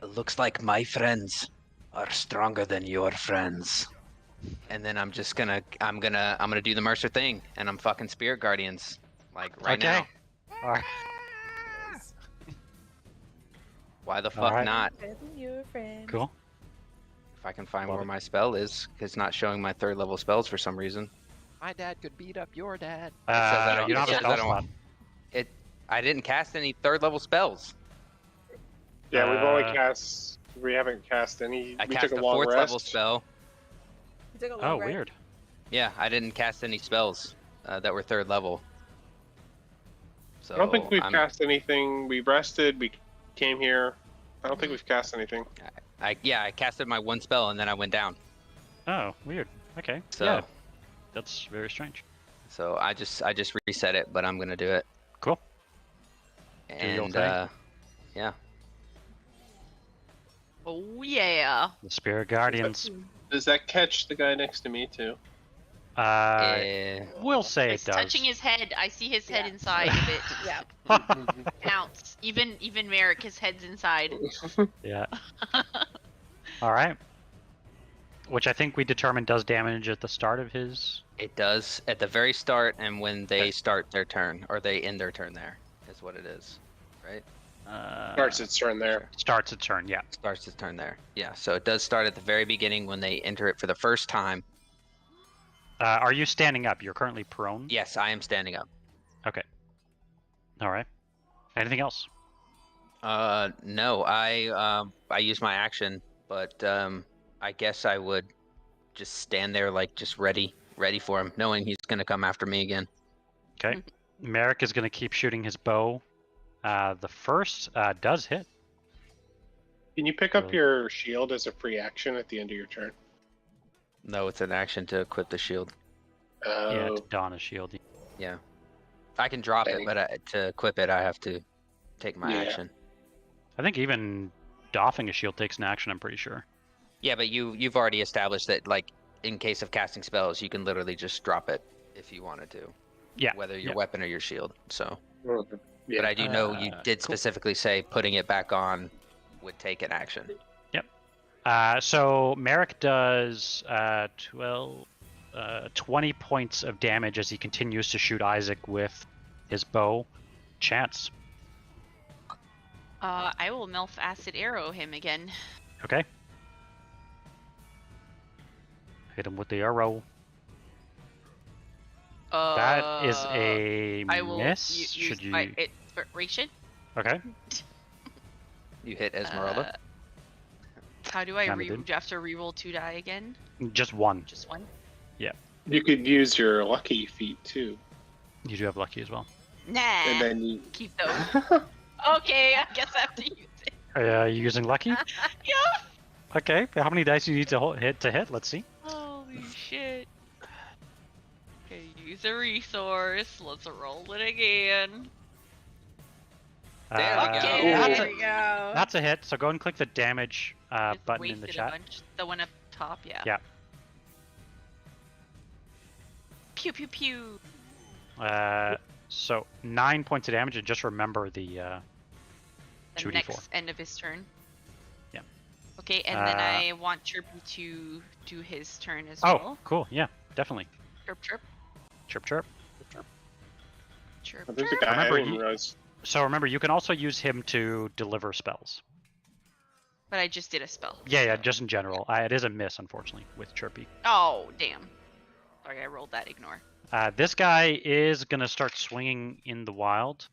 "It looks like my friends are stronger than your friends." And then I'm gonna do the Mercer thing, and I'm fucking Spirit Guardians, like right Okay. now. All right. Why the fuck Alright. not? Your friend. Cool. If I can find Love where it. my spell is, 'cause it's not showing my 3rd level spells for some reason. My dad could beat up your dad. says I don't- You don't it have a says I spell don't- slot. I didn't cast any 3rd level spells. Yeah, we've only Uh, cast. We haven't cast any. I we cast took a a long 4th rest. level spell. You took a Oh, long rest. weird. Yeah, I didn't cast any spells that were 3rd level. So I don't think we've I'm- cast anything. We rested. We came here. I don't think we've cast anything. I casted my 1 spell and then I went down. Oh, weird. Okay. So Yeah, that's very strange. so I just reset it, but I'm gonna do it. Cool. your And thing. yeah. Oh yeah. The Spirit Guardians. Does that catch the guy next to me too? We'll say it It's does. touching his head. I see his head Yeah. inside of it. Yeah. Counts. Even Merek, his head's inside. Yeah. All right. Which I think we determined does damage at the start of his. It does at the very start, and when they Okay. start their turn, or they end their turn there, is what it is, right? Starts its turn there. Starts its turn, yeah. Starts its turn there. Yeah, so it does start at the very beginning when they enter it for the first time. Are you standing up? You're currently prone? Yes, I am standing up. Okay. All right. Anything else? No, I use my action, but I guess I would just stand there like just ready for him, knowing he's gonna come after me again. Okay. Merek is going to keep shooting his bow. The first does hit. Can you pick up your shield as a free action at the end of your turn? No, it's an action to equip the shield. Yeah, to don a shield. Yeah. I can drop Dang. it, but to equip it, I have to take my Yeah. action. I think even doffing a shield takes an action, I'm pretty sure. Yeah, but you've already established that, like, in case of casting spells, you can literally just drop it if you wanted to. Yeah. Whether your yeah. weapon or your shield. So, Yeah. but I do know you did cool. specifically say putting it back on would take an action. So Merek does 20 points of damage as he continues to shoot Isaac with his bow. Chance. I will Melf Acid Arrow him again. Okay. Hit him with the arrow. That is a I will miss. use Should you? my inspiration. Okay. You hit Esmeralda. How do I Kinda do did. you have to reroll 2 die again? Just one. Just one? You could use your lucky feat too, You do have lucky as well. Nah. and then you. Keep those. Okay, I guess I have to use it. Are you using lucky? Yeah. Okay. How many dice do you need to hit? Let's see. Holy shit. Okay, use a resource. Let's roll it again. There we go. Okay, That's, There a, we go. that's a hit. So go and click the damage Just button in the wasted a chat. bunch. The one up top, yeah. Yeah. Pew pew pew. So 9 points of damage, and just remember the The 2d4. next end of his turn. Yeah. Okay, and then I want Chirpy to do his turn as Oh, well. cool. Yeah, definitely. Chirp chirp. Chirp, chirp. Chirp There's a chirp. guy. Remember, I didn't realize. So remember, you can also use him to deliver spells. But I just did a spell. Yeah, just in general. It is a miss, unfortunately, with Chirpy. Oh, damn. Sorry, I rolled that. Ignore. This guy is going to start swinging in the wild.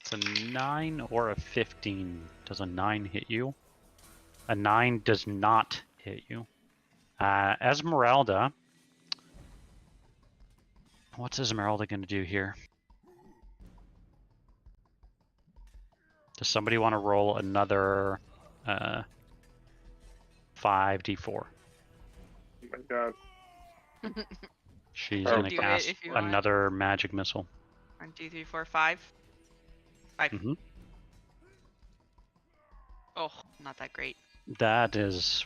It's a 9 or a 15. Does a 9 hit you? A 9 does not hit you. Esmeralda. What's Esmeralda going to do here? Does somebody want to roll another 5d4? Oh my god. She's Oh. going Do to it cast if you want. another magic missile. 1, 2, 3, 4, 5. 5. Mhm. Oh, not that great. That is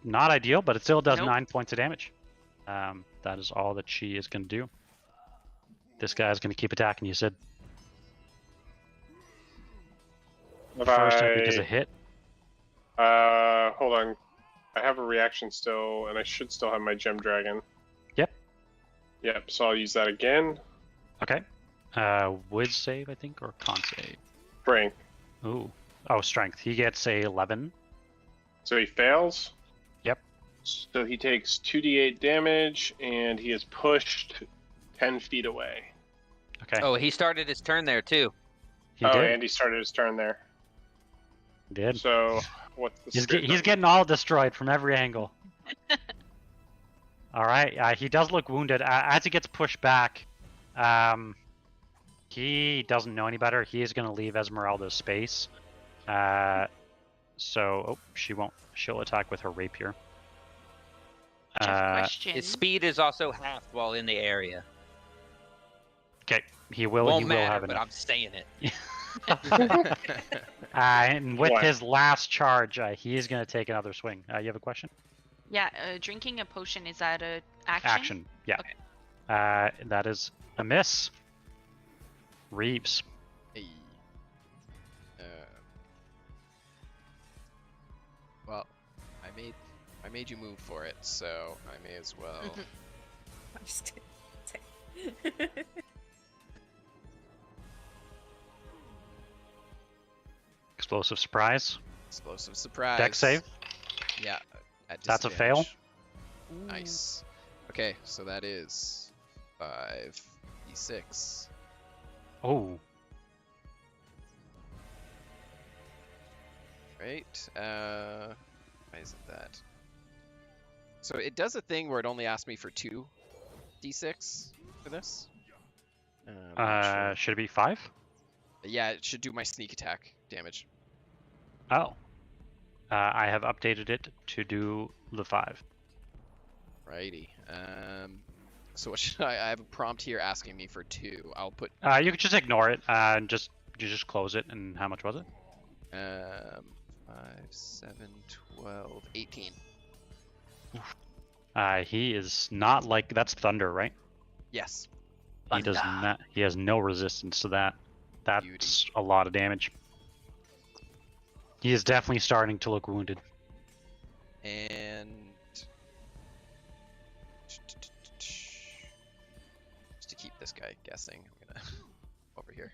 not ideal, but it still does Nope. 9 points of damage. That is all that she is going to do. This guy's going to keep attacking you, Sid. First, I think is a hit. Hold on. I have a reaction still, and I should still have my gem dragon. Yep. Yep. So I'll use that again. Okay. Wiz save, I think, or con save. Bring. Ooh. Oh, strength. He gets a 11. So he fails. Yep. So he takes 2d8 damage, and he is pushed 10 feet away. Okay. Oh, he started his turn there too. He oh, did. and he started his turn there. He did. So what's the He's getting all destroyed from every angle. All right. He does look wounded. As he gets pushed back, he doesn't know any better. He is going to leave Esmeralda's space. She won't. She'll attack with her rapier. Jeff, question. His speed is also halved while in the area. Okay. He will. Won't he will matter, have but enough. I'm saying it. And with What? his last charge, he is going to take another swing. You have a question? Yeah, drinking a potion, is that a action? Action. Yeah. Okay. That is a miss. Reeves. Hey. Well, I made you move for it, so I may as well. I'm just kidding. Say- 'Cause Explosive surprise. Explosive surprise. Dex save. Yeah. At That's a fail. disadvantage. Nice. Okay, so that is 5d6. Oh. Right. Why is it that? So it does a thing where it only asks me for 2d6 for this. Not sure. Should it be 5? Yeah, it should do my sneak attack damage. Oh. I have updated it to do the 5. Righty. So what should I have a prompt here asking me for 2. I'll put You could just ignore it and just close it. And how much was it? 5, 7, 12, 18. He is not like that's thunder, right? Yes. He does not. He has no resistance to that. That's Beauty. a lot of damage. He is definitely starting to look wounded. And just to keep this guy guessing, I'm gonna over here.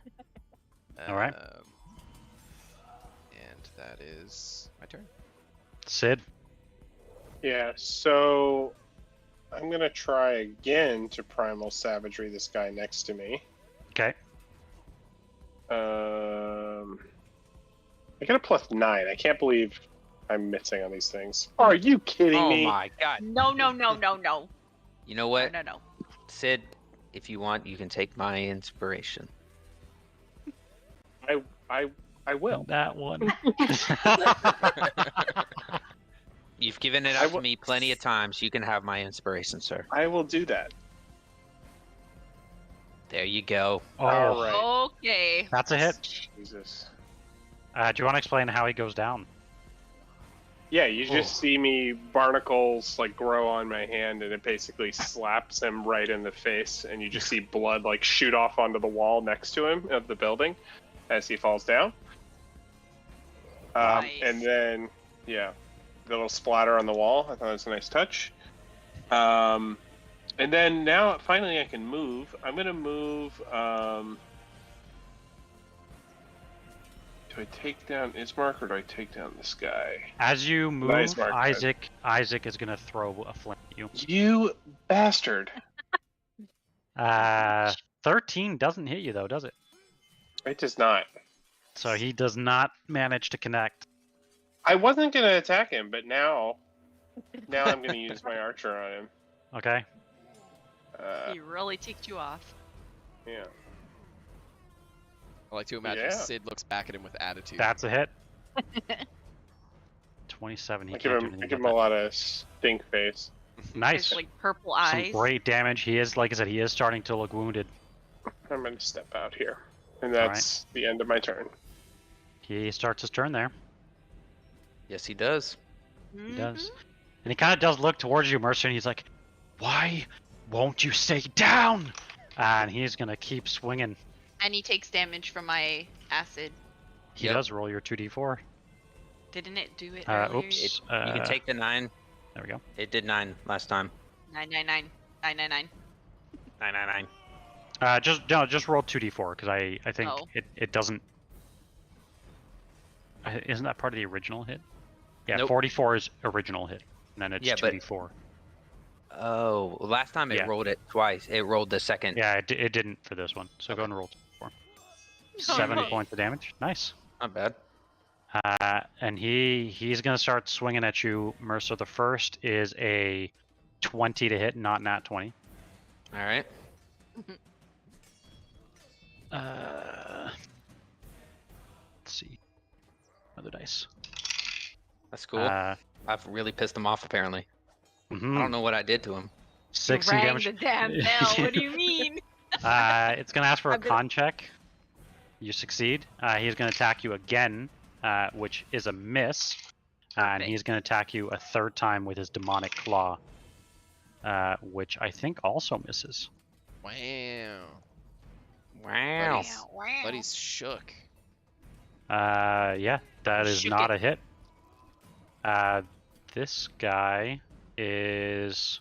All right. And that is my turn. Sid. Yeah, so I'm gonna try again to primal savagery this guy next to me. Okay. I got a +9. I can't believe I'm missing on these things. Are you kidding me? Oh my god. No. You know what? No. Sid, if you want, you can take my inspiration. I will. That one. You've given it up to me plenty of times. You can have my inspiration, sir. I will do that. There you go. Oh, All right. Okay. that's a hit. Jesus. Do you want to explain how he goes down? Yeah, you just see me barnacles like grow on my hand, and it basically slaps him right in the face, and you just see blood like shoot off onto the wall next to him of the building as he falls down. Nice. And then, yeah, the little splatter on the wall. I thought it was a nice touch. And then now finally I can move. I'm gonna move. Do I take down Ismark or do I take down this guy? As you move, Ismark, Isaac is gonna throw a flame at you. You bastard! 13 doesn't hit you though, does it? It does not. So he does not manage to connect. I wasn't gonna attack him, but now I'm gonna use my archer on him. Okay. He really ticked you off. Yeah. I like to imagine Yeah. Sid looks back at him with attitude. That's a hit. 27. He I can't give do him anything I give him about a lot of stink face. that. Nice. His, like purple Some eyes. great damage. He is, like I said, he is starting to look wounded. I'm gonna step out here, and that's the end of my turn. He starts his turn there. Yes, he does. He does. And he kind of does look towards you, Mercer, and he's like, "Why won't you stay down?" And he's going to keep swinging. And he takes damage from my acid. He Yep. does roll your 2d4. Didn't it do it earlier? Oops. You can take the 9. There we go. It did 9 last time. 999. 999. 999. Just roll 2d4 because I think Oh. it doesn't. Isn't that part of the original hit? Yeah, Nope. 44 is original hit, and then it's Yeah, but- 2d4. Oh, last time it Yeah. rolled it twice. It rolled the second. Yeah, it didn't for this one. So go and roll 2d4. 7 no. points of damage. Nice. Not bad. And he's gonna start swinging at you, Mercer. The first is a 20 to hit, not nat 20. All right. Let's see. Other dice. That's cool. Uh, I've really pissed him off, apparently. mhm. I don't know what I did to him. 16 Rang damage. the damn bell. What do you mean? It's gonna ask for a I've been- con check. You succeed. He's gonna attack you again, which is a miss. And Perfect. he's gonna attack you a third time with his demonic claw, which I think also misses. Wow. Wow. Buddy's shook. Yeah, that is Shook not it. a hit. This guy is,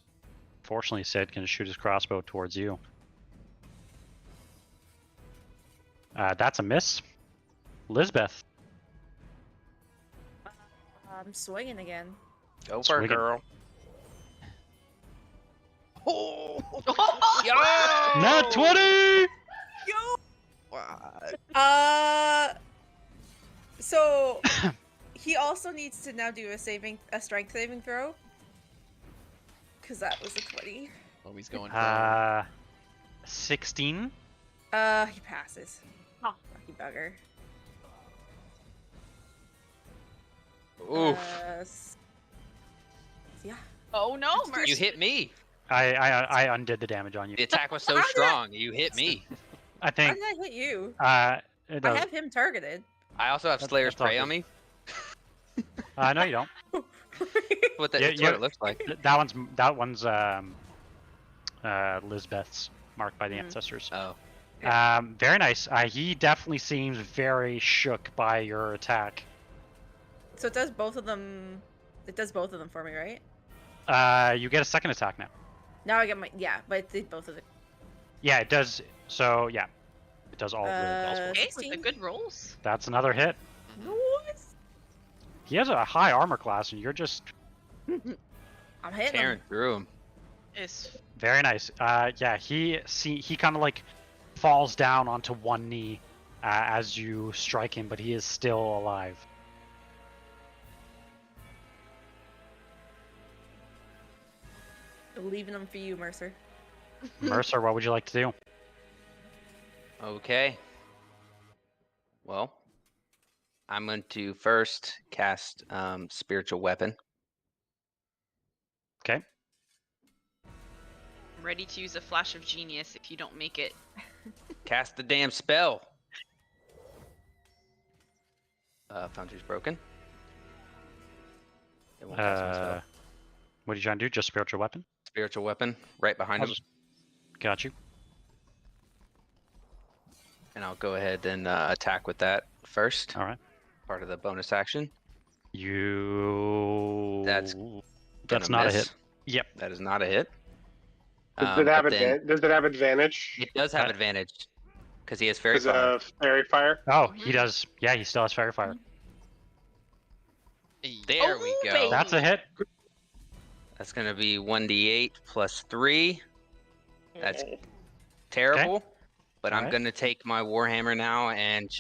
fortunately, Sid can shoot his crossbow towards you. That's a miss. Lisbeth. I'm swinging again. Go for it, Swing it. girl. Oh, Yo! Nat 20! what? So he also needs to now do a strength saving throw. Cause that was a 20. Oh, he's going for 16. He passes. Oh. Lucky bugger. Oof. Yeah. Oh no, Mercer. You hit me. I undid the damage on you. The attack was so How did strong. You hit me. I How think did I hit you? it I does. have him targeted. I also have Slayer's that's all Prey good. on me. No, you don't. That's Yeah, what it looks like. That one's Lisbeth's, marked by the ancestors. Oh. Very nice. He definitely seems very shook by your attack. So it does both of them. It does both of them for me, right? You get a second attack now. Now I get my but it did both of it. Yeah, it does. So yeah, it does all the bells for you. Okay, with the 16. good rolls. That's another hit. Nice. He has a high armor class, and you're just I'm hitting Tearing him. through him. Is very nice. Yeah, he kind of like falls down onto one knee as you strike him, but he is still alive. Leaving them for you, Mercer. Mercer, what would you like to do? Okay. Well, I'm going to first cast Spiritual Weapon. Okay. I'm ready to use a flash of genius if you don't make it. Cast the damn spell. Foundry's broken. It won't cast my spell. What are you trying to do? Just spiritual weapon? Spiritual Weapon right behind I'll him. just- Got you. And I'll go ahead and attack with that first. All right. Part of the bonus action. You. That's That's Gonna not a miss. hit. Yep. That is not a hit. Does it have but then Does it have advantage? It does have Uh, advantage because he has Fairy Because Fire. of fairy fire. Oh, he does. Yeah, he still has fairy fire. There Oh, we go. baby. That's a hit. That's gonna be 1d8 plus 3. That's terrible. But I'm Alright. gonna take my Warhammer now and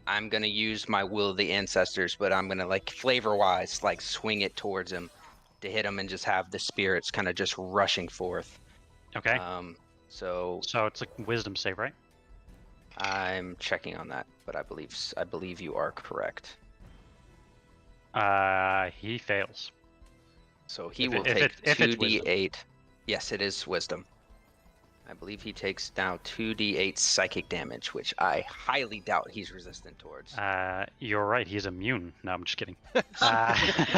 I'm gonna use my Will of the Ancestors, but I'm gonna like flavor-wise swing it towards him to hit him and just have the spirits kind of just rushing forth. Okay. So So it's a wisdom save, right? I'm checking on that, but I believe you are correct. He fails. So he If will it- if take it- if it's wisdom. 2d8. Yes, it is wisdom. I believe he takes now 2d8 psychic damage, which I highly doubt he's resistant towards. You're right. He's immune. No, I'm just kidding.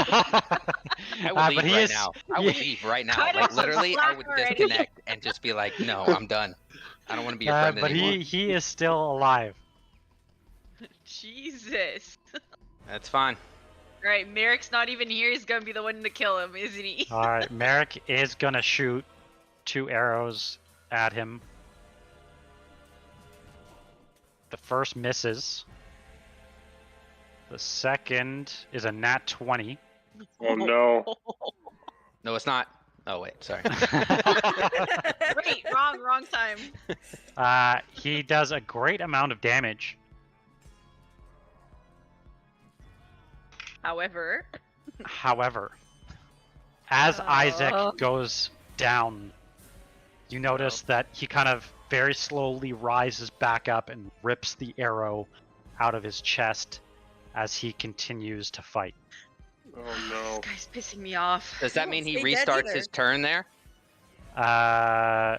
I would but leave he right is- now. I would leave right now. Cut Like off literally, the I would slack already. disconnect and just be like, "No, I'm done. I don't want to be your friend but anymore." he is still alive. Jesus. That's fine. Right, Merek's not even here. He's gonna be the one to kill him, isn't he? All right, Merek is gonna shoot 2 arrows at him. The first misses. The second is a nat 20. Oh no. No, it's not. Oh wait, sorry. Wait, wrong time. He does a great amount of damage. However, However, as Isaac goes down, you notice that he kind of very slowly rises back up and rips the arrow out of his chest as he continues to fight. Oh no. this guy's pissing me off. Does that mean he Stay dead restarts either. his turn there? I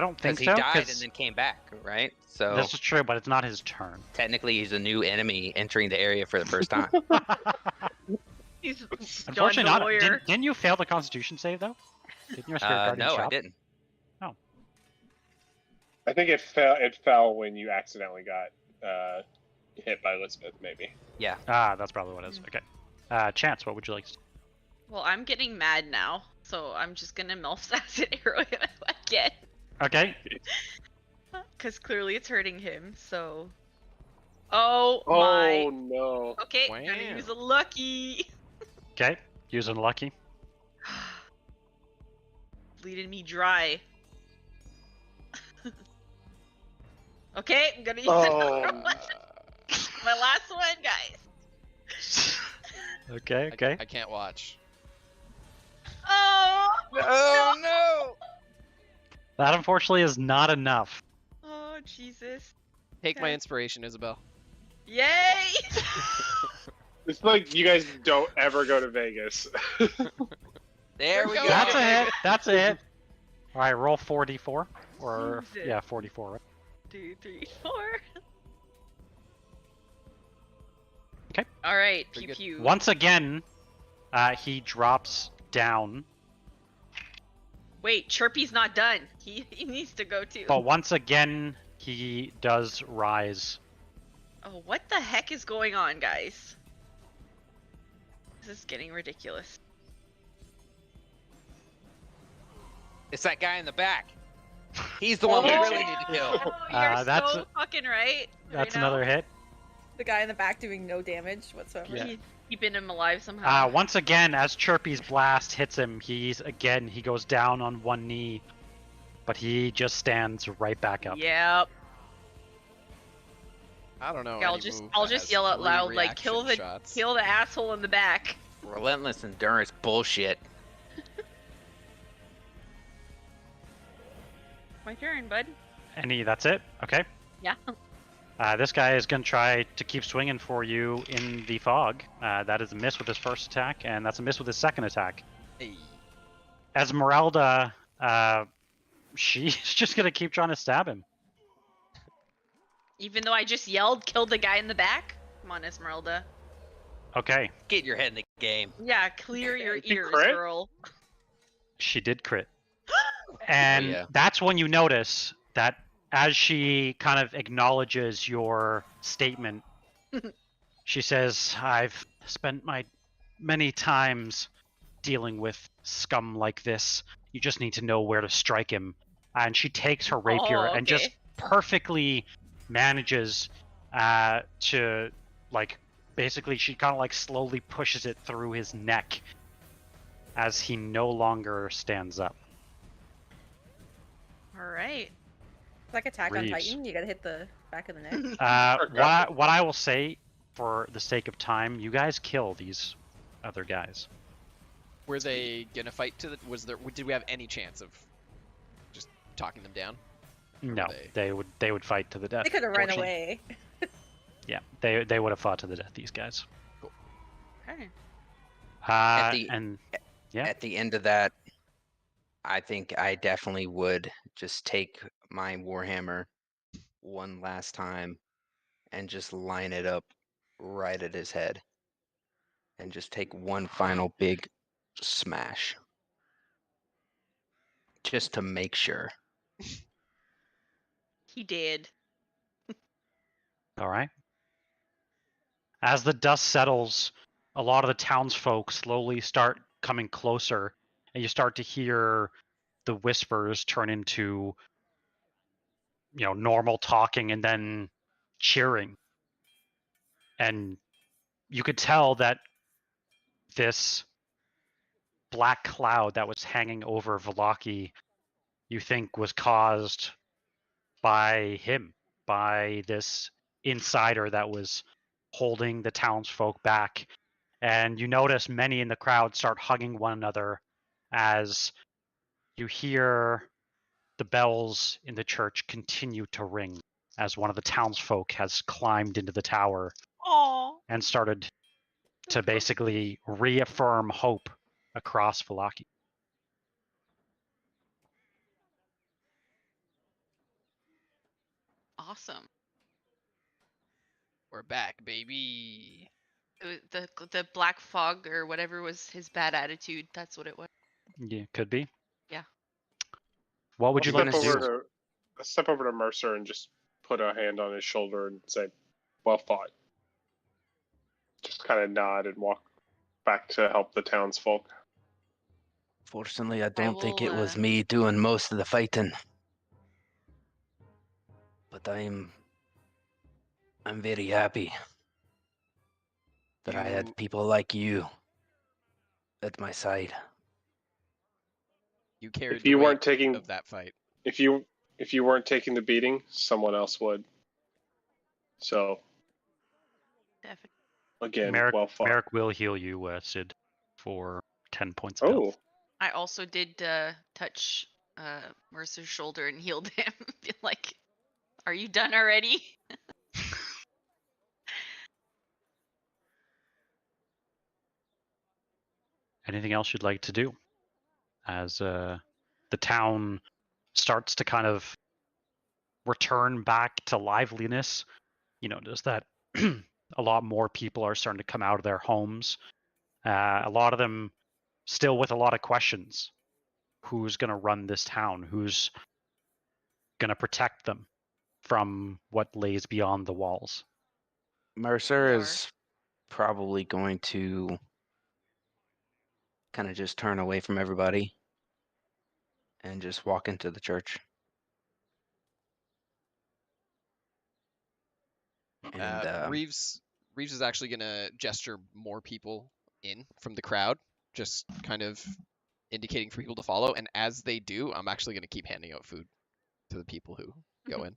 don't think Because he so. died 'cause and then came back, right? So this is true, but it's not his turn. technically, he's a new enemy entering the area for the first time. He's Unfortunately, John not. Lawyer. Didn't you fail the Constitution save though? Didn't your Spirit Guardian No, I shot? didn't. I think it fell. It fell when you accidentally got hit by Lisbeth. Maybe. Yeah. That's probably what it is. Okay. Chance, what would you like to do? Well, I'm getting mad now, so I'm just gonna Melf's acid arrow him again. Okay. Because clearly it's hurting him, so... Oh Oh my. no. Okay, I'm gonna use a lucky. Okay, using lucky. Bleeding me dry. Okay, I'm gonna use Oh. my last one, guys. Okay, okay. I can't watch. Oh! Oh no! That unfortunately is not enough. Oh, Jesus. Take my Okay. inspiration, Isabel. Yay! It's like you guys don't ever go to Vegas. There we go. That's a hit. That's a hit. All right, roll 4d4. Or, Jesus. yeah, 44, right? 2, 3, 4. Okay. Alright, Pretty pew good. pew. Once again, he drops down. Wait, Chirpy's not done. He needs to go too. But once again, he does rise. Oh, what the heck is going on, guys? This is getting ridiculous. It's that guy in the back. He's the one we really need to kill. Oh, you're that's so fucking right. That's Irena. another hit. The guy in the back doing no damage whatsoever. Yeah. He's keeping him alive somehow. Once again, as Chirpy's blast hits him, he goes down on one knee, but he just stands right back up. Yep. I don't know. Yeah, any move I'll that just has yell out 3 loud, like, kill reaction the shots. kill the asshole in the back. Relentless endurance bullshit. My turn, bud. That's it? Okay. Yeah. This guy is going to try to keep swinging for you in the fog. That is a miss with his first attack, and that's a miss with his second attack. Hey. Esmeralda, she's just going to keep trying to stab him. Even though I just yelled, kill the guy in the back? Come on, Esmeralda. Okay, Get your head in the game. Yeah, clear your Did you ears, crit? girl. she did crit. And yeah. that's when you notice that as she kind of acknowledges your statement, she says, I've spent my many times dealing with scum like this. You just need to know where to strike him. And she takes her rapier Oh, and just okay. perfectly manages to, like, basically she kind of like slowly pushes it through his neck as he no longer stands up. Alright. It's like Attack on Reeves. Titan. You gotta hit the back of the neck. What I will say, for the sake of time, you guys kill these other guys. Were they gonna fight to the? Did we have any chance of just talking them down? No, they would fight to the death. They could have run Fortunately- away. Yeah, they would have fought to the death. These guys. Okay. At the- And yeah, At the end of that, I think I definitely would just take my Warhammer one last time and just line it up right at his head. And just take one final big smash. Just to make sure. He did. all right. As the dust settles, a lot of the townsfolk slowly start coming closer, and you start to hear the whispers turn into, normal talking and then cheering. And you could tell that this black cloud that was hanging over Vallaki, you think was caused by him, by this insider that was holding the townsfolk back. And you notice many in the crowd start hugging one another as you hear the bells in the church continue to ring as one of the townsfolk has climbed into the tower Aww. and started to basically reaffirm hope across Vallaki. Awesome. We're back, baby. The black fog or whatever was his bad attitude. That's what it was. Yeah, could be. Yeah. What would you like to do? I'll step over to Mercer and just put a hand on his shoulder and say, "Well fought." Just kind of nod and walk back to help the townsfolk. Fortunately, I don't think will, it was me doing most of the fighting. But I'm I'm very happy that I had You- people like you at my side. You carried If the you weight weren't taking, of that fight. if you weren't taking the beating, someone else would. So Definitely. again, Merek, well fought. Merek will heal you, Sid, for 10 points of Oh, health. I also did touch Mercer's shoulder and healed him. Be like, are you done already? Anything else you'd like to do? As the town starts to kind of return back to liveliness, you notice that a lot more people are starting to come out of their homes. A lot of them still with a lot of questions. Who's going to run this town? Who's going to protect them from what lays beyond the walls? Mercer We are. is probably going to kind of just turn away from everybody and just walk into the church. And Reeves is actually gonna gesture more people in from the crowd, just kind of indicating for people to follow. And as they do, I'm actually gonna keep handing out food to the people who go in.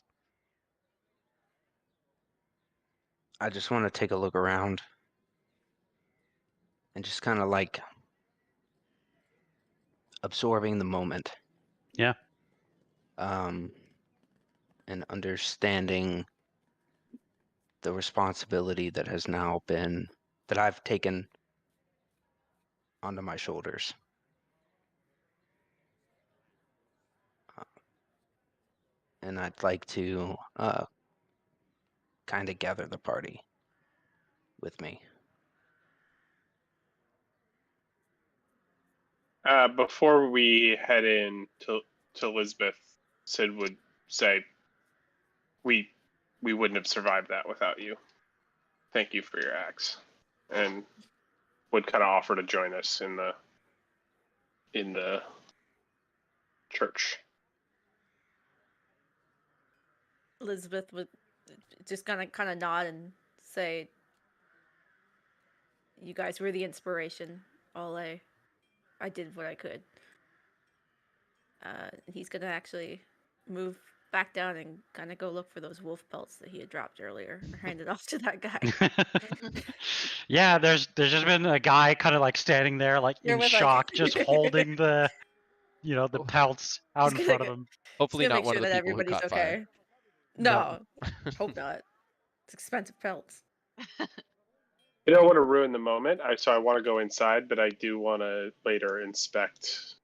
I just want to take a look around and just kind of like absorbing the moment. Yeah. And understanding the responsibility that has now been, that I've taken onto my shoulders. And I'd like to kind of gather the party with me. before we head in to Lisbeth, Sid would say, "We wouldn't have survived that without you. Thank you for your axe," and would kind of offer to join us in the church. Elizabeth would just kind of nod and say, "You guys were the inspiration. All I did what I could." He's gonna actually move back down and kind of go look for those wolf pelts that he had dropped earlier, or hand it off to that guy. Yeah, there's just been a guy kind of like standing there, like You're in with, shock, just holding the Oh. pelts out in He's front gonna of him. Hopefully gonna not make one sure of the that people who everybody's caught okay. fire. No, hope not. It's expensive pelts. I don't want to ruin the moment, so I want to go inside, but I do want to later inspect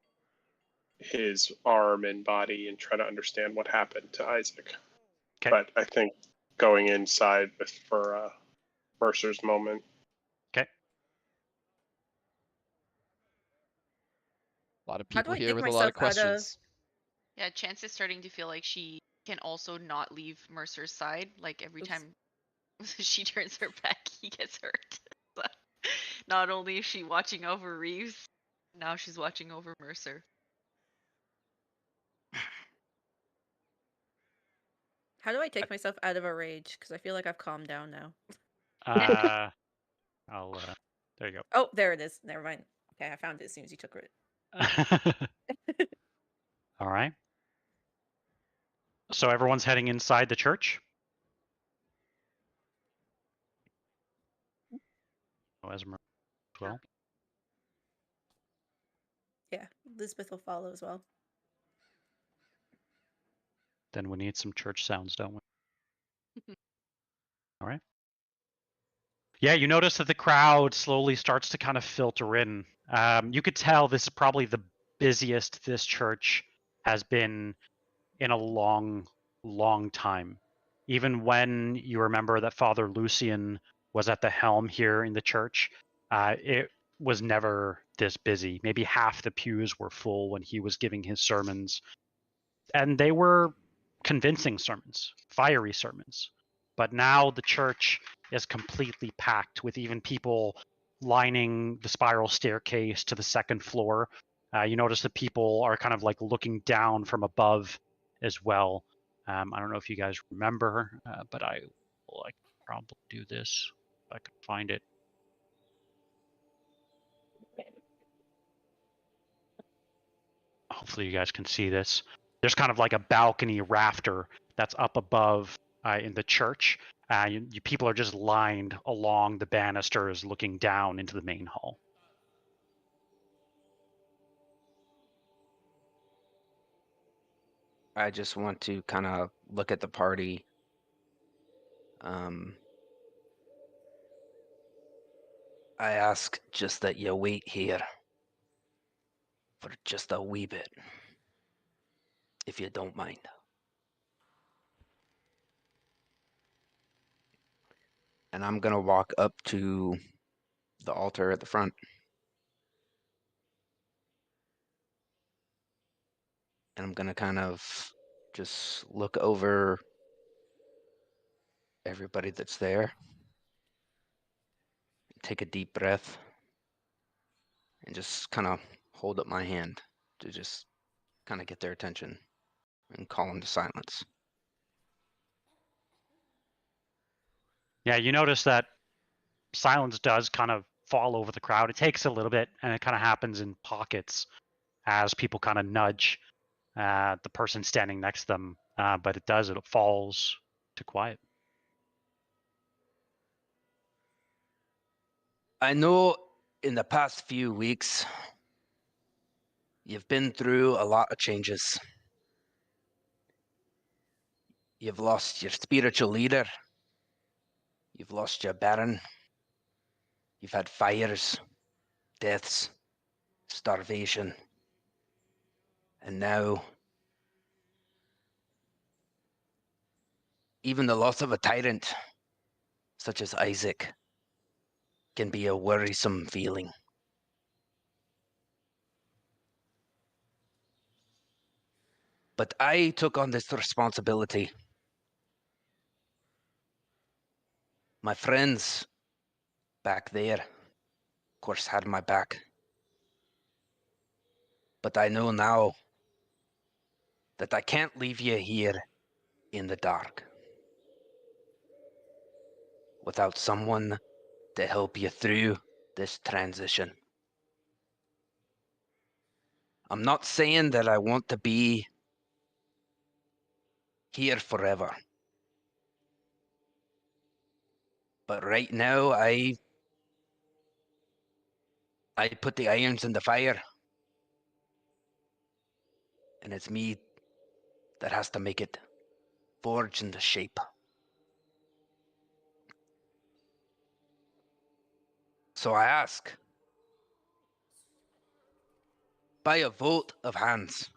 his arm and body and try to understand what happened to Isaac. Okay. But I think going inside for Mercer's moment. Okay. A lot of How do people I here take with a lot of myself out of? questions. Yeah, Chance is starting to feel like she can also not leave Mercer's side. Like every Oops. time she turns her back, he gets hurt. So, not only is she watching over Reeves, now she's watching over Mercer. How do I take myself out of a rage? Because I feel like I've calmed down now. I'll there you go. Oh, there it is. Never mind. Okay, I found it as soon as you took it. All right. So everyone's heading inside the church. Oh, Esmer as well. Yeah, Lisbeth will follow as well. Then we need some church sounds, don't we? All right. Yeah, you notice that the crowd slowly starts to kind of filter in. You could tell this is probably the busiest this church has been in a long, long time. Even when you remember that Father Lucian was at the helm here in the church, it was never this busy. Maybe half the pews were full when he was giving his sermons. And they were convincing sermons, fiery sermons. But now the church is completely packed with even people lining the spiral staircase to the second floor. You notice that people are kind of like looking down from above as well. I don't know if you guys remember, but I will like probably do this if I could find it. Hopefully you guys can see this. There's kind of like a balcony rafter that's up above in the church. People are just lined along the banisters looking down into the main hall. I just want to kind of look at the party. I ask just that you wait here for just a wee bit, if you don't mind. And I'm gonna walk up to the altar at the front. And I'm gonna kind of just look over everybody that's there. Take a deep breath. And just kind of hold up my hand to just kind of get their attention and call them to silence. Yeah, you notice that silence does kind of fall over the crowd. It takes a little bit, and it kind of happens in pockets as people kind of nudge the person standing next to them. But it falls to quiet. I know in the past few weeks, you've been through a lot of changes. You've lost your spiritual leader. You've lost your baron. You've had fires, deaths, starvation. And now, even the loss of a tyrant, such as Isaac, can be a worrisome feeling. But I took on this responsibility. My friends back there, of course, had my back. But I know now that I can't leave you here in the dark without someone to help you through this transition. I'm not saying that I want to be here forever. But right now, I put the irons in the fire. And it's me that has to make it forge into shape. So I ask, by a vote of hands,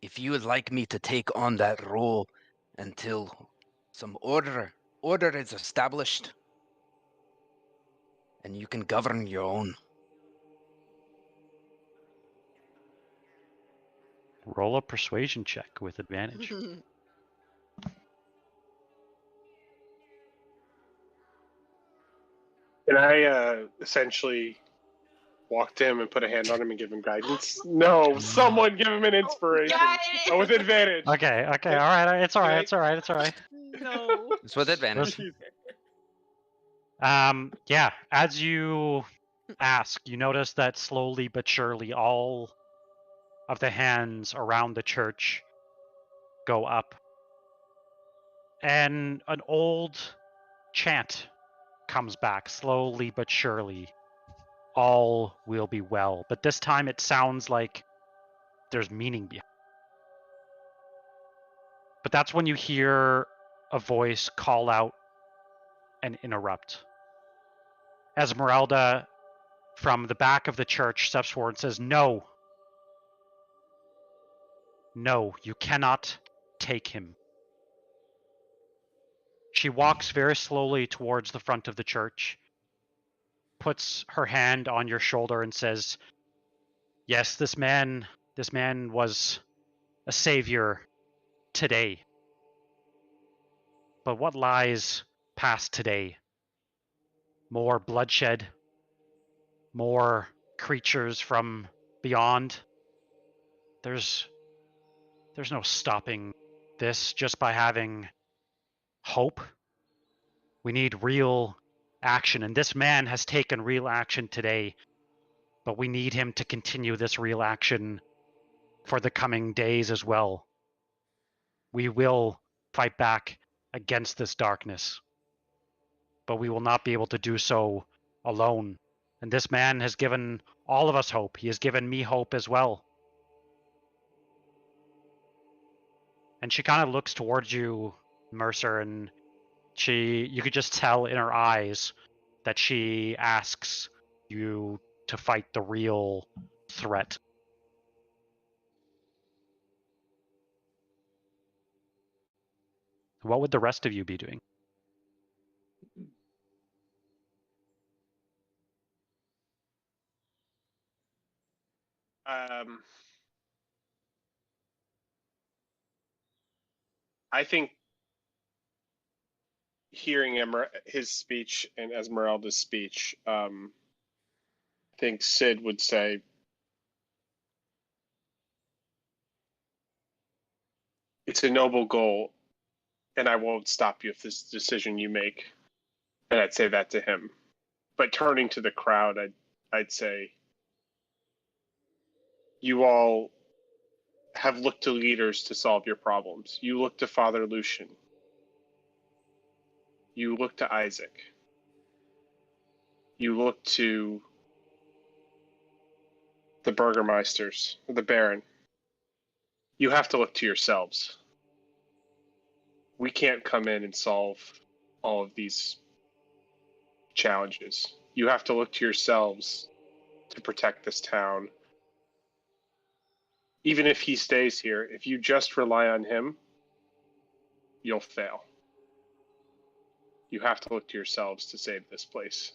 if you would like me to take on that role until some order is established and you can govern your own. Roll a persuasion check with advantage. Can I essentially walk to him and put a hand on him and give him guidance? No, someone give him an inspiration. Oh, with advantage. Okay, all right, it's all right. No. It's with advantage. Yeah, as you ask, you notice that slowly but surely all of the hands around the church go up. And an old chant comes back, slowly but surely. All will be well. But this time it sounds like there's meaning behind it. But that's when you hear a voice call out and interrupt. Esmeralda, from the back of the church, steps forward and says, "No. No, you cannot take him." She walks very slowly towards the front of the church, puts her hand on your shoulder and says, "Yes, this man was a savior today. But what lies past today? More bloodshed, more creatures from beyond. There's no stopping this just by having hope. We need real action, and this man has taken real action today, but we need him to continue this real action for the coming days as well. We will fight back against this darkness, but we will not be able to do so alone. And this man has given all of us hope. He has given me hope as well. And she kind of looks towards you, Mercer, and you could just tell in her eyes that she asks you to fight the real threat. What would the rest of you be doing? I think hearing his speech and Esmeralda's speech, I think Sid would say, it's a noble goal, and I won't stop you if this decision you make. And I'd say that to him. But turning to the crowd, I'd say, you all have looked to leaders to solve your problems. You look to Father Lucian. You look to Isaac. You look to the Burgermeisters, the Baron. You have to look to yourselves. We can't come in and solve all of these challenges. You have to look to yourselves to protect this town. Even if he stays here, if you just rely on him, you'll fail. You have to look to yourselves to save this place.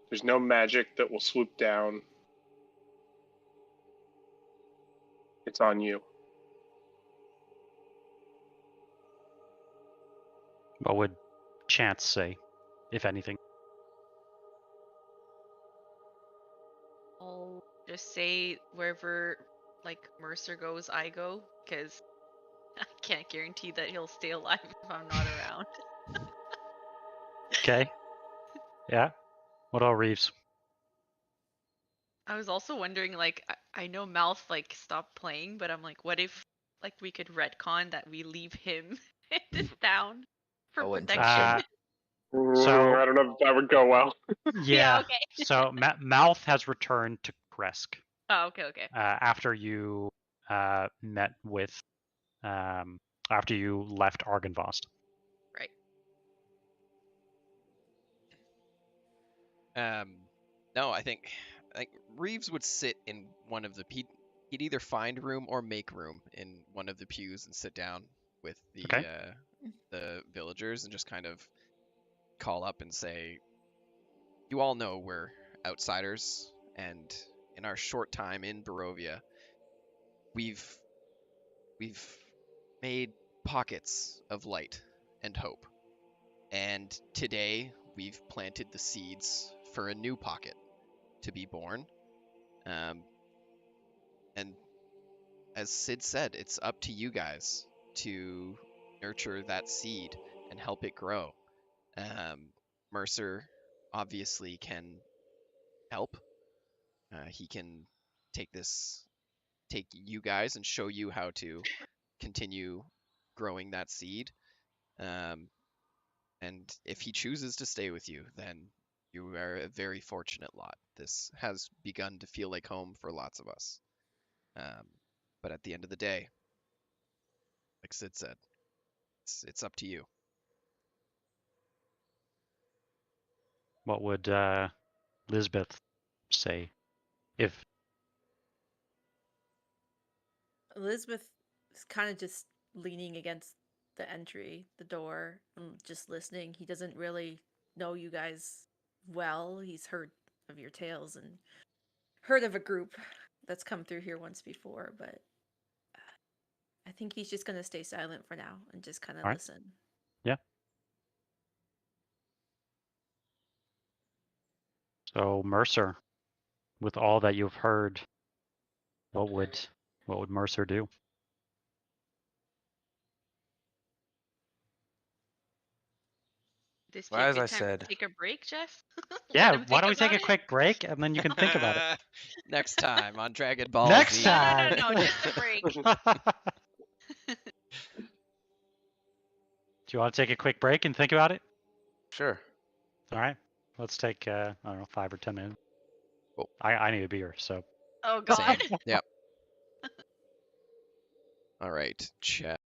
There's no magic that will swoop down. It's on you. What would Chance say, if anything? I'll just say wherever like Mercer goes, I go, because I can't guarantee that he'll stay alive if I'm not around. Okay. Yeah. What about Reeves? I was also wondering, like, I know Mouth like stopped playing, but I'm like, what if like we could retcon that we leave him in this town for I wouldn't touch protection? So- I don't know if that would go well. Yeah. okay. So Mouth has returned to Kresk Oh, okay. after you met with, after you left Argynvost. Right. No, I think Reeves would sit in one of the he'd either find room or make room in one of the pews and sit down with the villagers and just kind of call up and say, you all know we're outsiders, and in our short time in Barovia, we've made pockets of light and hope. And today we've planted the seeds for a new pocket to be born. And as Sid said, it's up to you guys to nurture that seed and help it grow. Mercer obviously can help. He can take you guys and show you how to continue growing that seed. And if he chooses to stay with you, then you are a very fortunate lot. This has begun to feel like home for lots of us. But at the end of the day, like Sid said, it's up to you. What would Lisbeth say if Elizabeth is kind of just leaning against the door, and just listening. He doesn't really know you guys well. He's heard of your tales and heard of a group that's come through here once before, but I think he's just going to stay silent for now and just kind of All right. listen. Yeah. So Mercer, with all that you've heard, what would Mercer do? This be Well, a as good I time said, to take a break, Jeff? Let Yeah, him why think don't we take a about it? quick break and then you can think about it. Next time on Dragon Ball Next Z. time. No, just a break. Do you want to take a quick break and think about it? sure. All right. Let's take, I don't know, 5 or 10 minutes. Cool. I need a beer, so. Oh Same. god. Yep. All right. Chat.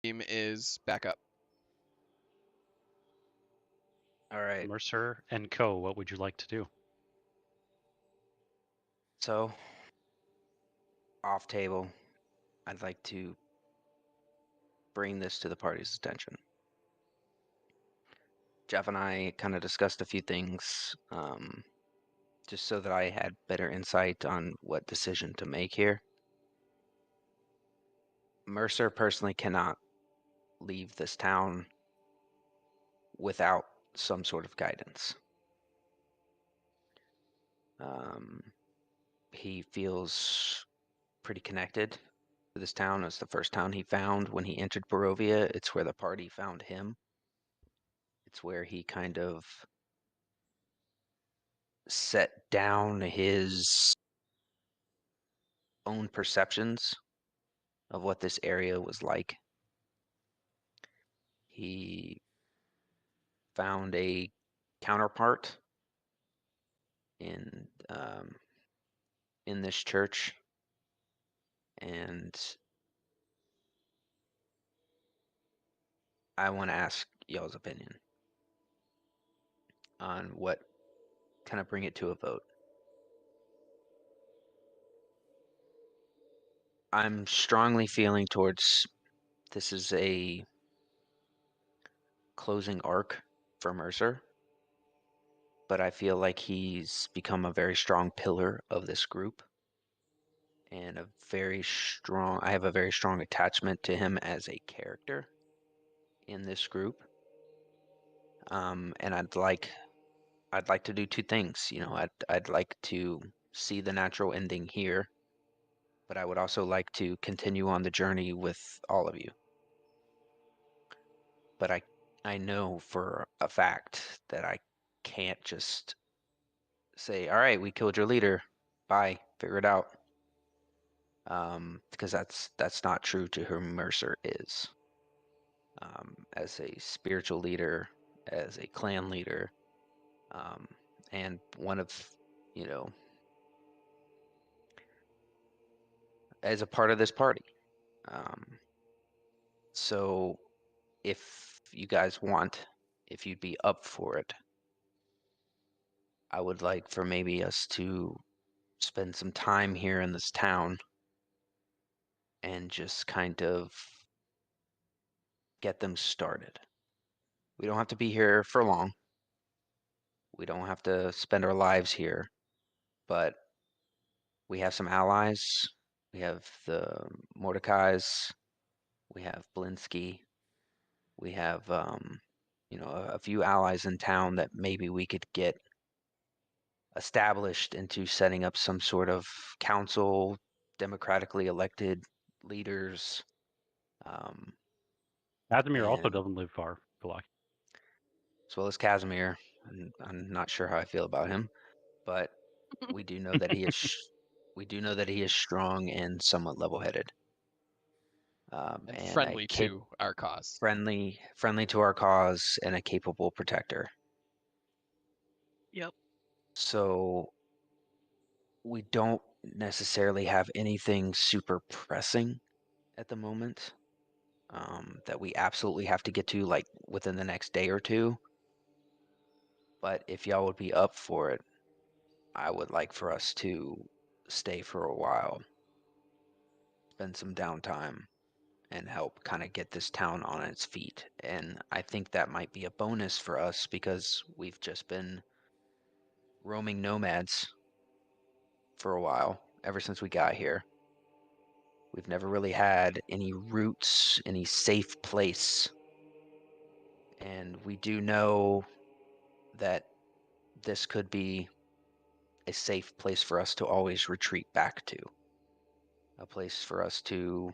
Team is back up. All right. Mercer and Co. What would you like to do? So, off table, I'd like to bring this to the party's attention. Jeff and I kind of discussed a few things, just so that I had better insight on what decision to make here. Mercer personally cannot leave this town without some sort of guidance. He feels pretty connected to this town. It's the first town he found when he entered Barovia. It's where the party found him. It's where he kind of set down his own perceptions of what this area was like. He found a counterpart in this church, and I want to ask y'all's opinion on what kind of bring it to a vote. I'm strongly feeling towards this is a closing arc for Mercer, but I feel like he's become a very strong pillar of this group, and I have a very strong attachment to him as a character in this group. And I'd like to do two things. You know, I'd like to see the natural ending here, but I would also like to continue on the journey with all of you. But I know for a fact that I can't just say, all right, we killed your leader. Bye. Figure it out. Because that's not true to who Mercer is. As a spiritual leader, as a clan leader, and one of, you know, as a part of this party. So if you guys want, if you'd be up for it, I would like for maybe us to spend some time here in this town and just kind of get them started. We don't have to be here for long. We don't have to spend our lives here, but we have some allies. We have the Mordecai's. We have Blinsky. We have, you know, a few allies in town that maybe we could get established into setting up some sort of council, democratically elected leaders. Admir also And doesn't live far, Vallaki. as well as Casimir. And I'm not sure how I feel about him, but we do know that he is strong and somewhat level-headed. And And friendly to our cause. friendly to our cause, and a capable protector. Yep. So we don't necessarily have anything super pressing at the moment that we absolutely have to get to like within the next day or two. But if y'all would be up for it, I would like for us to stay for a while, spend some downtime, and help kind of get this town on its feet. And I think that might be a bonus for us because we've just been roaming nomads for a while, ever since we got here. We've never really had any roots, any safe place. And we do know that this could be a safe place for us to always retreat back to. A place for us to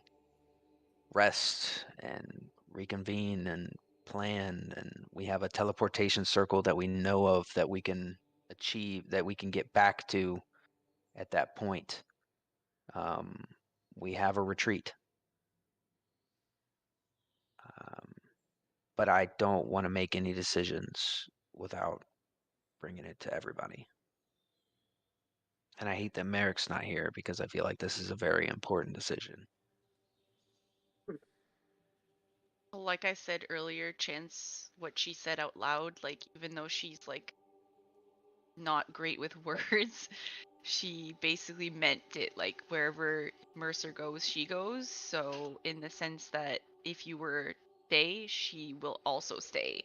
rest and reconvene and plan. And we have a teleportation circle that we know of that we can achieve, that we can get back to at that point. We have a retreat. But I don't want to make any decisions without bringing it to everybody. And I hate that Merek's not here because I feel like this is a very important decision. Like I said earlier, Chance, what she said out loud, like even though she's like not great with words, she basically meant it like wherever Mercer goes, she goes. So in the sense that if you were to stay, she will also stay.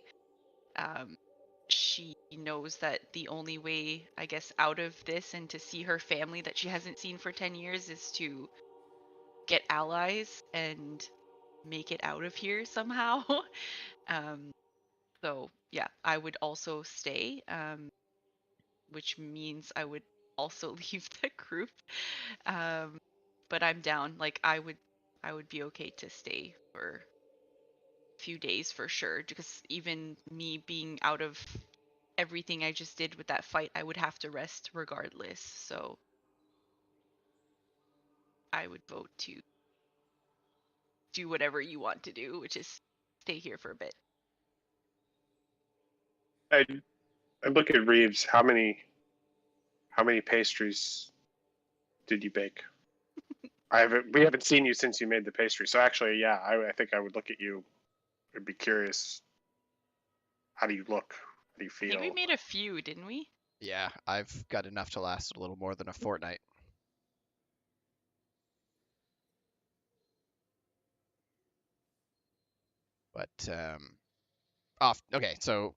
She knows that the only way, I guess, out of this and to see her family that she hasn't seen for 10 years is to get allies and make it out of here somehow. So yeah, I would also stay, which means I would also leave the group. But I'm down. Like I would be okay to stay for a few days for sure, because even me being out of everything I just did with that fight, I would have to rest regardless. So I would vote to do whatever you want to do, which is stay here for a bit. I look at Reeves. How many pastries did you bake? We haven't seen you since you made the pastry. So actually, yeah, I think I would look at you. I'd be curious. How do you look? How do you I feel? think we made a few, didn't we? Yeah, I've got enough to last a little more than a fortnight. But okay, so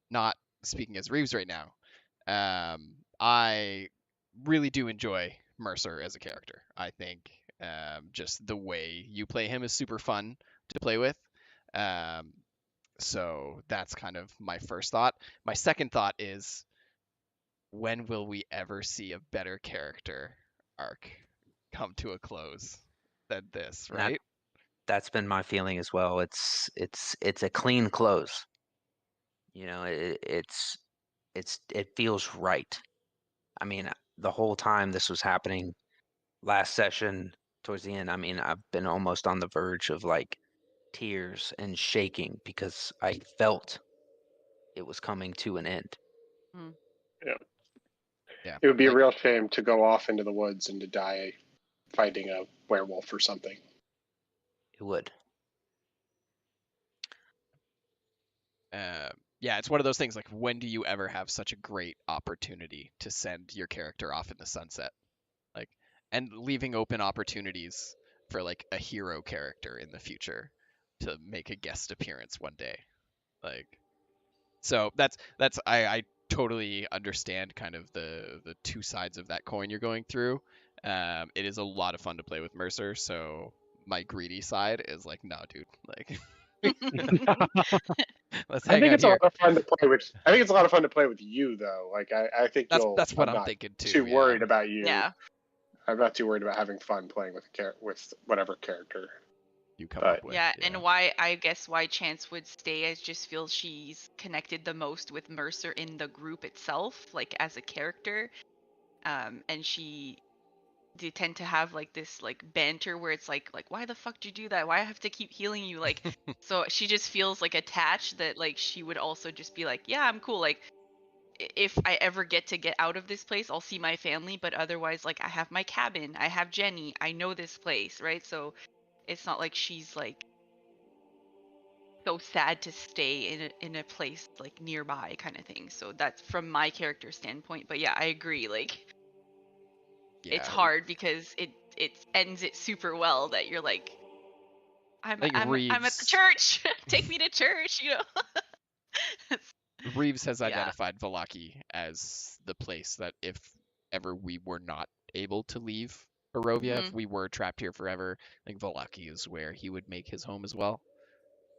not speaking as Reeves right now. I really do enjoy Mercer as a character. I think just the way you play him is super fun to play with. So that's kind of my first thought. My second thought is, when will we ever see a better character arc come to a close than this, That- right? That's been my feeling as well. It's a clean close. You know, it feels right. I mean, the whole time this was happening, last session towards the end, I mean, I've been almost on the verge of like tears and shaking because I felt it was coming to an end. Yeah. It would be a Like, real shame to go off into the woods and to die fighting a werewolf or something. It would. yeah, it's one of those things like, when do you ever have such a great opportunity to send your character off in the sunset? Like, and leaving open opportunities for like a hero character in the future to make a guest appearance one day. Like, so that's I totally understand kind of the two sides of that coin you're going through. It is a lot of fun to play with Mercer, so my greedy side is like, no, dude, like let's I hang think out it's a here. lot of fun to play with. I think it's a lot of fun to play with you, though. Like I think That's what I'm I'm not thinking too. too Yeah. worried about you. Yeah. I'm not too worried about having fun playing with whatever character. You come But up with. Yeah, and why Chance would stay, I just feel she's connected the most with Mercer in the group itself, like as a character. And they tend to have like this like banter where it's like why the fuck do you do that? Why I have to keep healing you? Like so she just feels like attached, that like she would also just be like, yeah, I'm cool. Like if I ever get out of this place, I'll see my family, but otherwise, like I have my cabin, I have Jenny, I know this place, right? So it's not like she's like so sad to stay in a place like nearby kind of thing. So that's from my character standpoint. But yeah, I agree. Like it's hard because it ends it super well that you're like, I'm think at the Reeves church. Take me to church, you know. Reeves has Yeah. identified Vallaki as the place that if ever we were not able to leave Barovia, if we were trapped here forever, I think Vallaki is where he would make his home as well.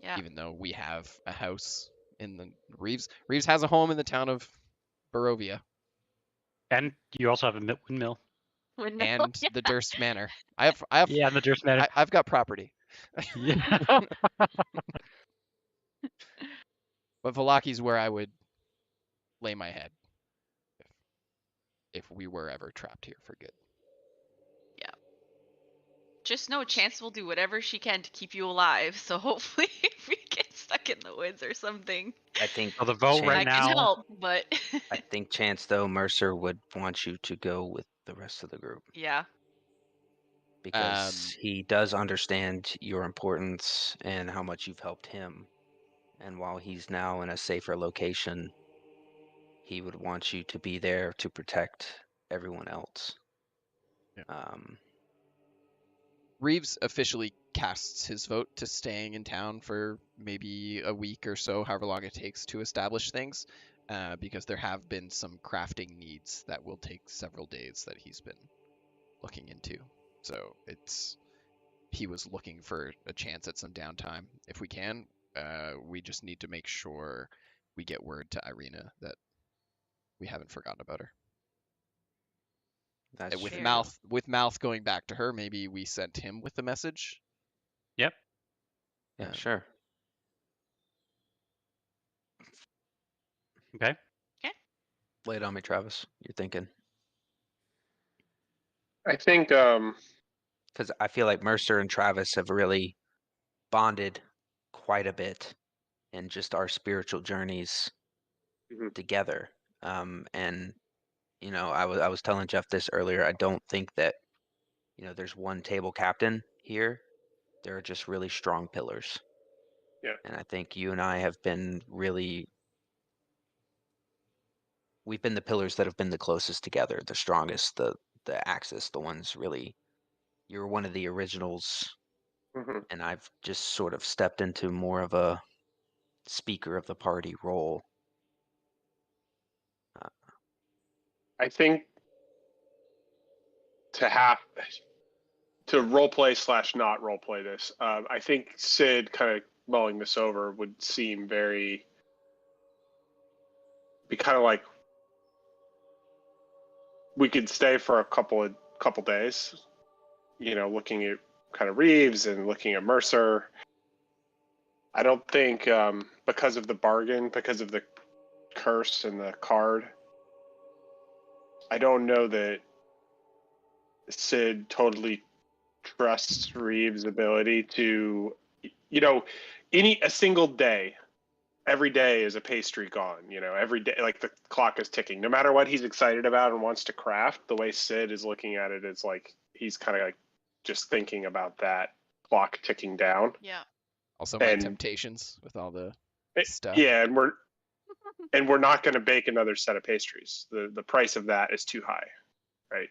Yeah. Even though we have a house in the Reeves has a home in the town of Barovia And you also have a windmill. Windmill, and yeah. the Durst Manor. I have Yeah, and the Durst Manor. I've got property. Yeah. But Vallaki's where I would lay my head if we were ever trapped here for good. Yeah. Just know Chance will do whatever she can to keep you alive. So hopefully, if we get stuck in the woods or something, I think So the vote Chance, right I now. can help. But I think Chance though Mercer would want you to go with the rest of the group yeah, because he does understand your importance and how much you've helped him. And while he's now in a safer location, he would want you to be there to protect everyone else. Yeah. Reeves officially casts his vote to staying in town for maybe a week or so, however long it takes to establish things, because there have been some crafting needs that will take several days that he's been looking into. So he was looking for a chance at some downtime. If we can, we just need to make sure we get word to Irena that we haven't forgotten about her. That's With true. mouth going back to her, maybe we sent him with the message. Yep. Yeah, sure. Okay. Lay it on me, Travis. You're thinking. I think Because I feel like Mercer and Travis have really bonded quite a bit in just our spiritual journeys Mhm. together. And you know, I was telling Jeff this earlier. I don't think that, you know, there's one table captain here. There are just really strong pillars. Yeah. And I think you and I have been really, we've been the pillars that have been the closest together, the strongest, the axis, the ones really. You're one of the originals, Mhm. and I've just sort of stepped into more of a speaker of the party role. I think to roleplay / not roleplay this, I think Sid kind of mulling this over would seem be kind of like we could stay for a couple days, you know, looking at kind of Reeves and looking at Mercer. I don't think because of the bargain, because of the curse and the card, I don't know that Sid totally trusts Reeves' ability to, you know, a single day, every day is a pastry gone, you know, every day, like the clock is ticking. No matter what he's excited about and wants to craft, the way Sid is looking at it is like he's kind of like just thinking about that clock ticking down. Yeah. Also, my temptations with all the stuff. Yeah, and we're not going to bake another set of pastries. The price of that is too high, right?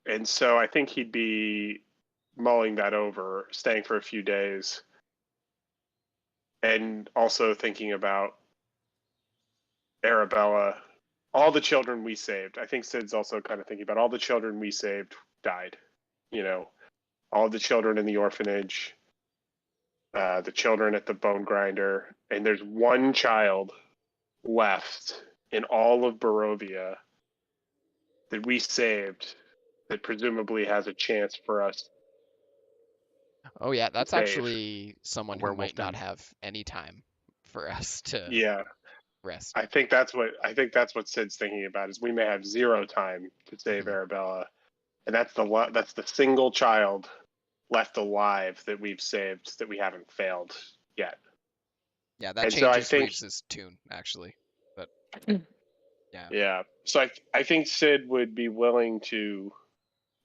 And so I think he'd be mulling that over, staying for a few days, and also thinking about Arabella, all the children we saved. I think Sid's also kind of thinking about all the children we saved died. You know, all the children in the orphanage, the children at the bone grinder, and there's one child left in all of Barovia that we saved that presumably has a chance for us. Oh yeah, that's save. actually someone who Werewolf might not den. have any time for us to Yeah, rest. I think that's what Sid's thinking about, is we may have zero time to save Arabella, and that's the single child left alive that we've saved that we haven't failed yet. Yeah, that And so I changes think Reeves' tune actually, but yeah. yeah, so I think Sid would be willing to,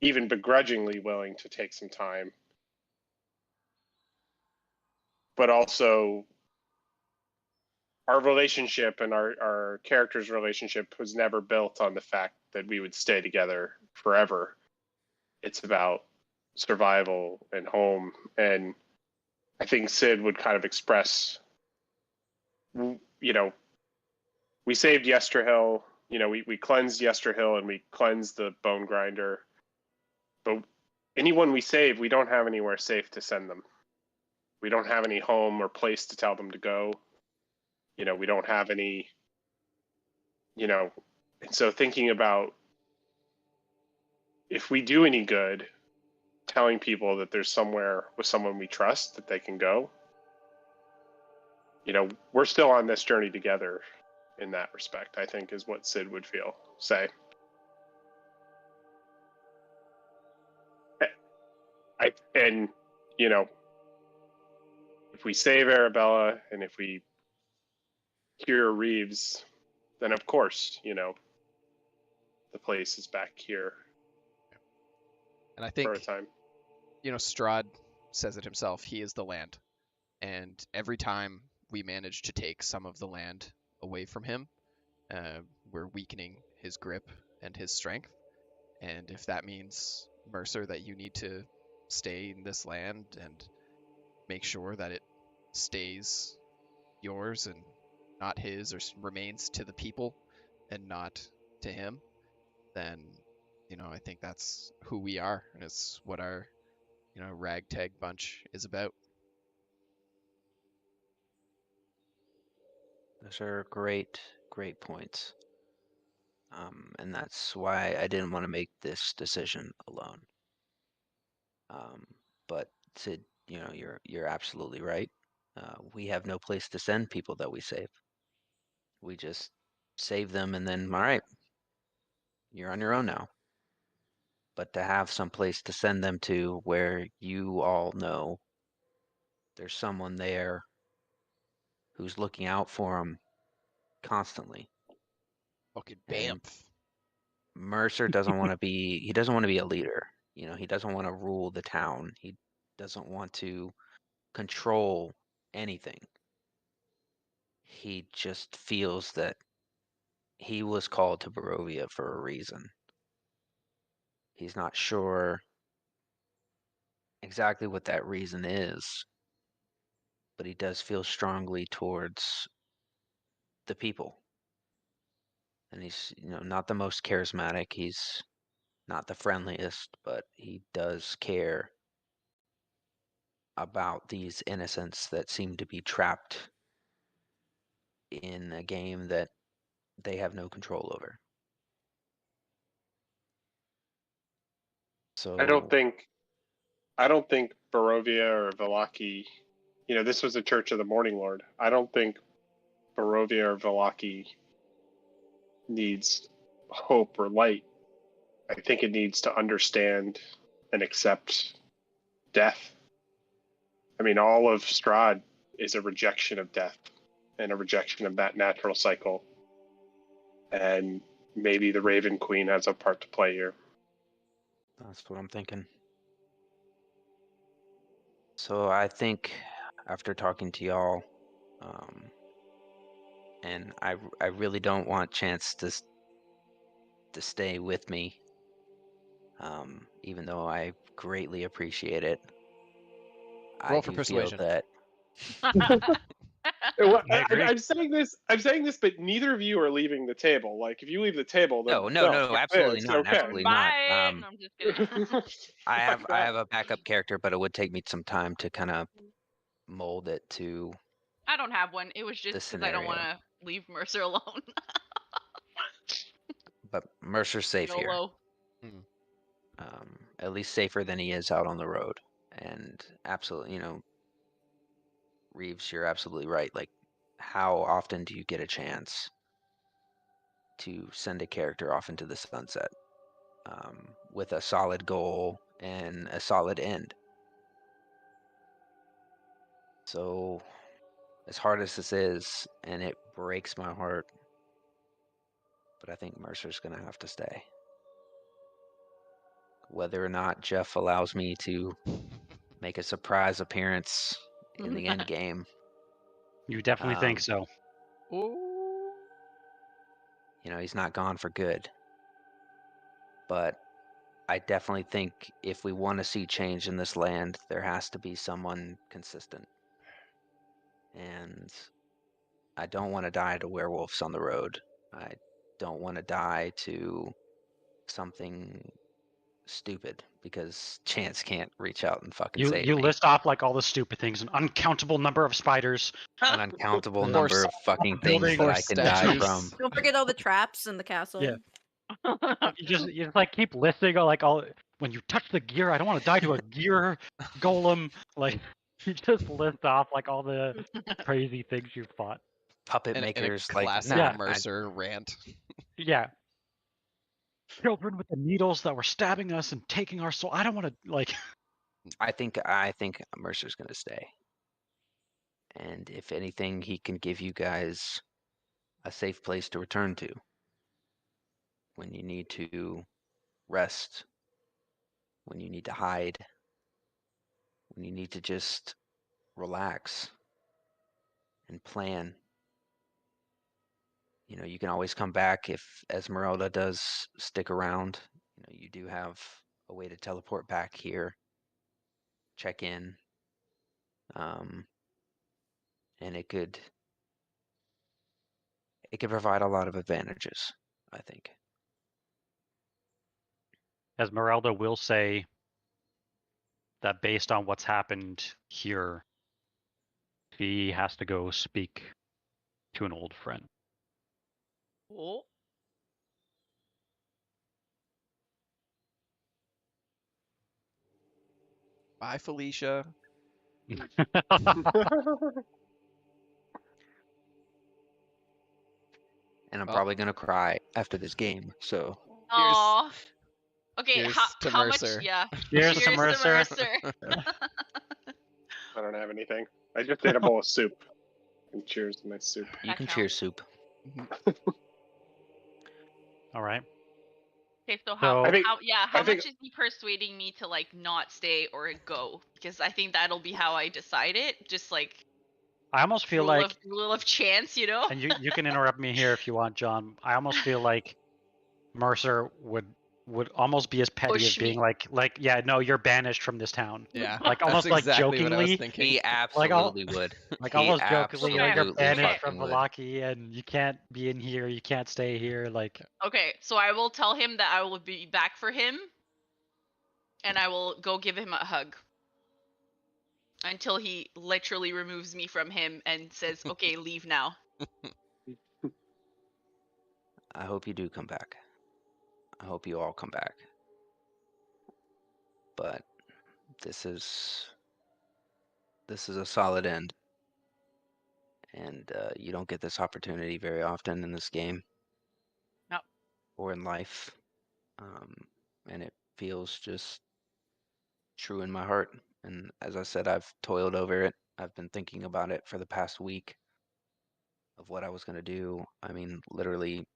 even begrudgingly willing to take some time, but also our relationship and our character's relationship was never built on the fact that we would stay together forever. It's about survival and home. And I think Sid would kind of express, you know, we saved Yesterhill, you know, we cleansed Yesterhill and we cleansed the bone grinder. But anyone we save, we don't have anywhere safe to send them. We don't have any home or place to tell them to go. You know, we don't have any, you know, and so thinking about if we do any good, telling people that there's somewhere with someone we trust that they can go. You know, we're still on this journey together in that respect, I think, is what Sid would say. And, you know, if we save Arabella and if we cure Reeves, then of course, you know, the place is back here. And I for a think, time. Strahd says it himself. He is the land. And every time we manage to take some of the land away from him, we're weakening his grip and his strength. And if that means, Mercer, that you need to stay in this land and make sure that it stays yours and not his, or remains to the people and not to him, then I think that's who we are, and it's what our ragtag bunch is about. Those are great points. And that's why I didn't want to make this decision alone. But Sid, you're absolutely right. We have no place to send people that we save. We just save them, and then, all right, you're on your own now. But to have some place to send them to where you all know there's someone there who's looking out for them constantly. Fucking And Bamf. Mercer doesn't want to be, he doesn't want to be a leader. He doesn't want to rule the town. He doesn't want to control anything. He just feels that he was called to Barovia for a reason. He's not sure exactly what that reason is, but he does feel strongly towards the people. And he's, not the most charismatic. He's not the friendliest, but he does care about these innocents that seem to be trapped in a game that they have no control over. So I don't think Barovia or Vallaki, this was the Church of the Morning Lord. I don't think Barovia or Vallaki needs hope or light. I think it needs to understand and accept death. I mean, all of Strahd is a rejection of death and a rejection of that natural cycle. And maybe the Raven Queen has a part to play here. that's what I'm thinking. So I think after talking to y'all, and I really don't want Chance to stay with me, even though I greatly appreciate it. Roll I for do persuasion. feel that I agree. I'm saying this, but neither of you are leaving the table. Like, if you leave the table, then no, absolutely it's not, okay. absolutely not. Bye. No, I'm just kidding. I have Fuck that. a backup character, but it would take me some time to kind of mold it to I don't have one. It was the just because I don't want scenario. to leave Mercer alone. But Mercer's safe here. YOLO. At least safer than he is out on the road. And absolutely, Reeves, you're absolutely right. Like, how often do you get a chance to send a character off into the sunset with a solid goal and a solid end? So, as hard as this is, and it breaks my heart, but I think Mercer's going to have to stay. Whether or not Jeff allows me to make a surprise appearance in the end game. You definitely think so. Ooh. He's not gone for good. But I definitely think if we want to see change in this land, there has to be someone consistent. And I don't want to die to werewolves on the road. I don't want to die to something stupid because Chance can't reach out and fucking You save you me. list off like all the stupid things, an uncountable number of spiders. An uncountable Of number course. of fucking things Building. that I can die Statues. from. Don't forget all the traps in the castle. Yeah. You just like keep listing all when you touch the gear, I don't want to die to a gear golem. Like you just list off like all the crazy things you've fought. Puppet And a makers, classic Yeah. Mercer rant. Yeah. Children with the needles that were stabbing us and taking our soul. I don't want to like. I think Mercer's gonna stay. And if anything, he can give you guys a safe place to return to when you need to rest when you need to hide, when you need to just relax and plan. You know, you can always come back if Esmeralda does stick around. You know, you do have a way to teleport back here, check in, and it could provide a lot of advantages, I think. Esmeralda will say that based on what's happened here, she has to go speak to an old friend. Oh. Bye, Felicia. And I'm Well, probably gonna cry after this game. So Aw. Okay, Cheers to how much? Mercer. Yeah. Cheers to Mercer. I don't have anything. I just ate a bowl of soup. And cheers to my soup. you That can counts. cheers soup. All right. Okay, so So- I think- how I think- much is he persuading me to like not stay or go? Because I think that'll be how I decide it. Just like I almost feel rule like, of chance, you know? and you can interrupt me here if you want, John. I almost feel like Mercer would almost be as petty Push as being me. like, yeah, no, you're banished from this town. Yeah, Like that's almost like exactly what I was jokingly, thinking. He Like, I'll- absolutely would. like He almost jokingly, like you're absolutely banished fucking from would. Vallaki and you can't be in here, you can't stay here. Like, Okay, so I will tell him that I will be back for him, and I will go give him a hug until he literally removes me from him and says, "Okay, leave now." I hope you do come back. I hope you all come back. But this is a solid end. And you don't get this opportunity very often in this game. No. Or in life. And it feels just true in my heart. And as I said, I've toiled over it. I've been thinking about it for the past week of what I was going to do. I mean, literally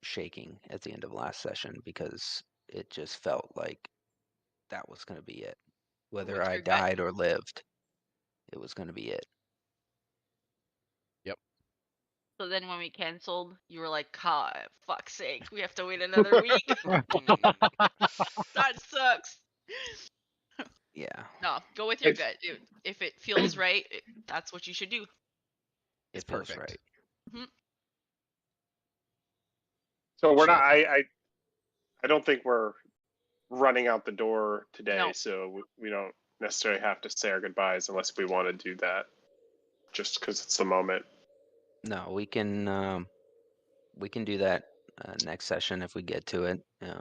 shaking at the end of last session because it just felt like that was going to be it. Whether What's I your gut? died or lived, it was going to be it. So then when we canceled, you were like, "God, fuck's sake, we have to wait another week." That sucks. Yeah. No, go with your It's- gut. If it feels right, that's what you should do. It's It feels perfect. right. So we're Sure. not. I don't think we're running out the door today. No. So we don't necessarily have to say our goodbyes unless we want to do that. Just because it's the moment. No, we can do that next session if we get to it. If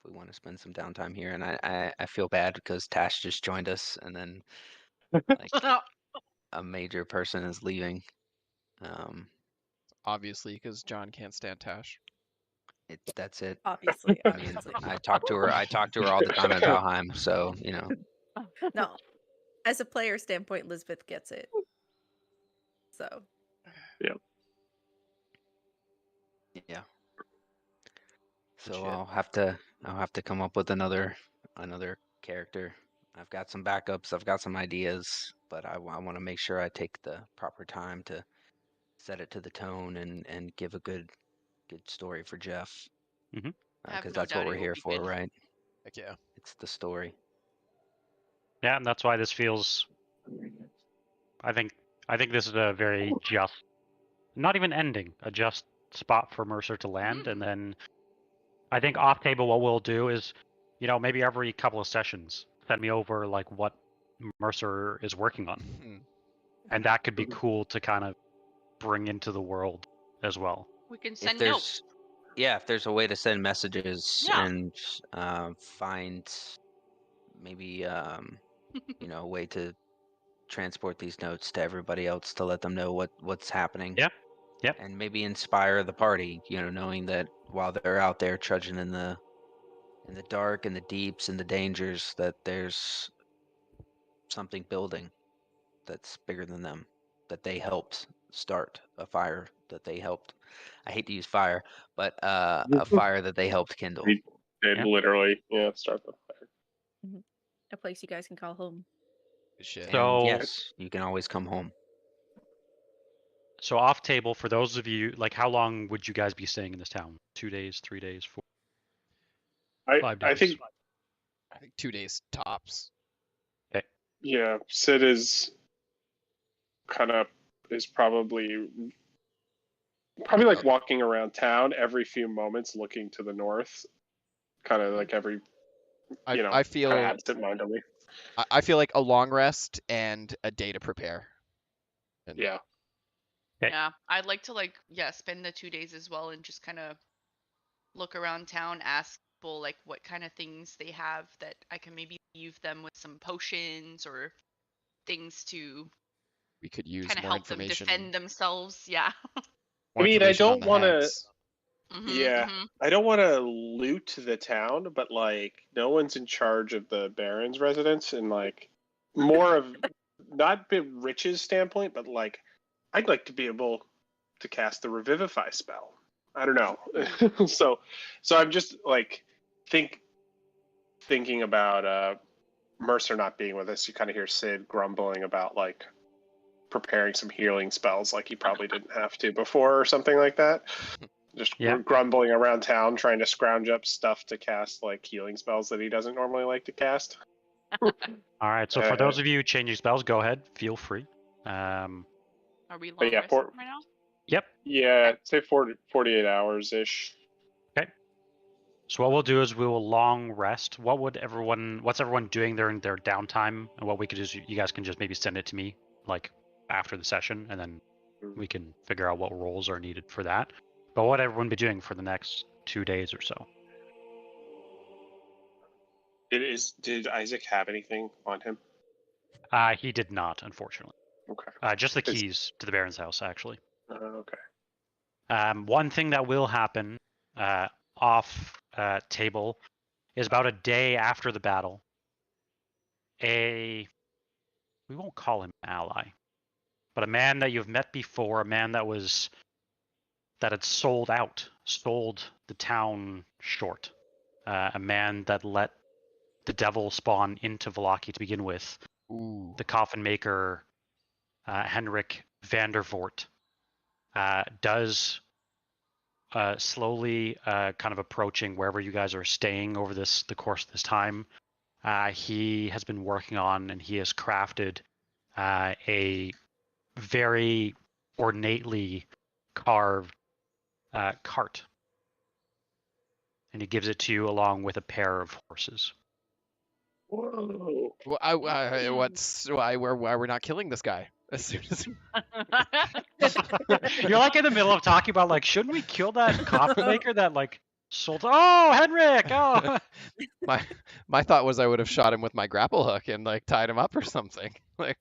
we want to spend some downtime here, and I feel bad because Tash just joined us, and then like a major person is leaving. Obviously, because John can't stand Tash. That's it. Obviously. I mean, I talk to her all the time at Valheim, so you know. No. As a player standpoint, Lisbeth gets it. So Yeah. So Legit. I'll have to come up with another character. I've got some backups, I've got some ideas, but I want to make sure I take the proper time to set it to the tone and give a good story for Jeff. Mhm. I have Because no that's doubt what it we're will here be for, good. right? Heck yeah. It's the story. yeah, and that's why this feels. I think this is a very just, not even ending, a just spot for Mercer to land, and then I think off table what we'll do is, maybe every couple of sessions send me over like what Mercer is working on, and that could be cool to kind of bring into the world as well. We can If send notes. there's a way to send messages Yeah. and find maybe a way to transport these notes to everybody else to let them know what's happening. Yeah. Yep. And maybe inspire the party, knowing that while they're out there trudging in the dark and the deeps and the dangers, that there's something building that's bigger than them, that they helped start, a fire that they helped. I hate to use fire, but a fire that they helped kindle. We did Yeah. literally, start the fire. a place you guys can call home. Good shit. So- And yes, you can always come home. So off table for those of you, like, how long would you guys be staying in this town? 2 days, 3 days, 4, 5 days? I think I think 2 days tops. yeah, Sid is probably like walking around town every few moments, looking to the north, kind of like every I feel kinda absent-mindedly. I feel like a long rest and a day to prepare. And Yeah. Okay. Yeah, I'd like to spend the 2 days as well and just kind of look around town, ask people like what kind of things they have that I can maybe leave them with some potions or things to we could use kind of more help them information. defend themselves. Yeah. More I mean, I information on don't the want to. hags. Yeah, I don't want to loot the town, but like no one's in charge of the Baron's residence, and like more of not the riches standpoint, but like I'd like to be able to cast the Revivify spell. I don't know. so I'm just like thinking about Mercer not being with us. You kind of hear Sid grumbling about like preparing some healing spells like he probably didn't have to before or something like that. Just Yeah. grumbling around town trying to scrounge up stuff to cast like healing spells that he doesn't normally like to cast. All right. So for those of you changing spells, go ahead. Feel free. Are we But long yeah, rested right now? Yep. Yeah, say 48 hours ish. So what we'll do is we will long rest. What's everyone doing during their downtime? And what we could do is you guys can just maybe send it to me like after the session, and then we can figure out what roles are needed for that. But what everyone be doing for the next 2 days or so? Did Isaac have anything on him? He did not, unfortunately. Okay. Just the keys to the Baron's house, actually. Okay. One thing that will happen off table is about a day after the battle. We won't call him an ally, but a man that you've met before, a man that had sold the town short, a man that let the devil spawn into Vallaki to begin with. Ooh. The coffin maker, Henrik Vandervoort, does slowly kind of approaching wherever you guys are staying over the course of this time. He has been working on and he has crafted a very ornately carved cart. And he gives it to you along with a pair of horses. Whoa. Well, why we're not killing this guy as soon as You're like in the middle of talking about like, shouldn't we kill that coffin maker that like sold? Oh, Henrik! Oh, my thought was I would have shot him with my grapple hook and like tied him up or something. Like,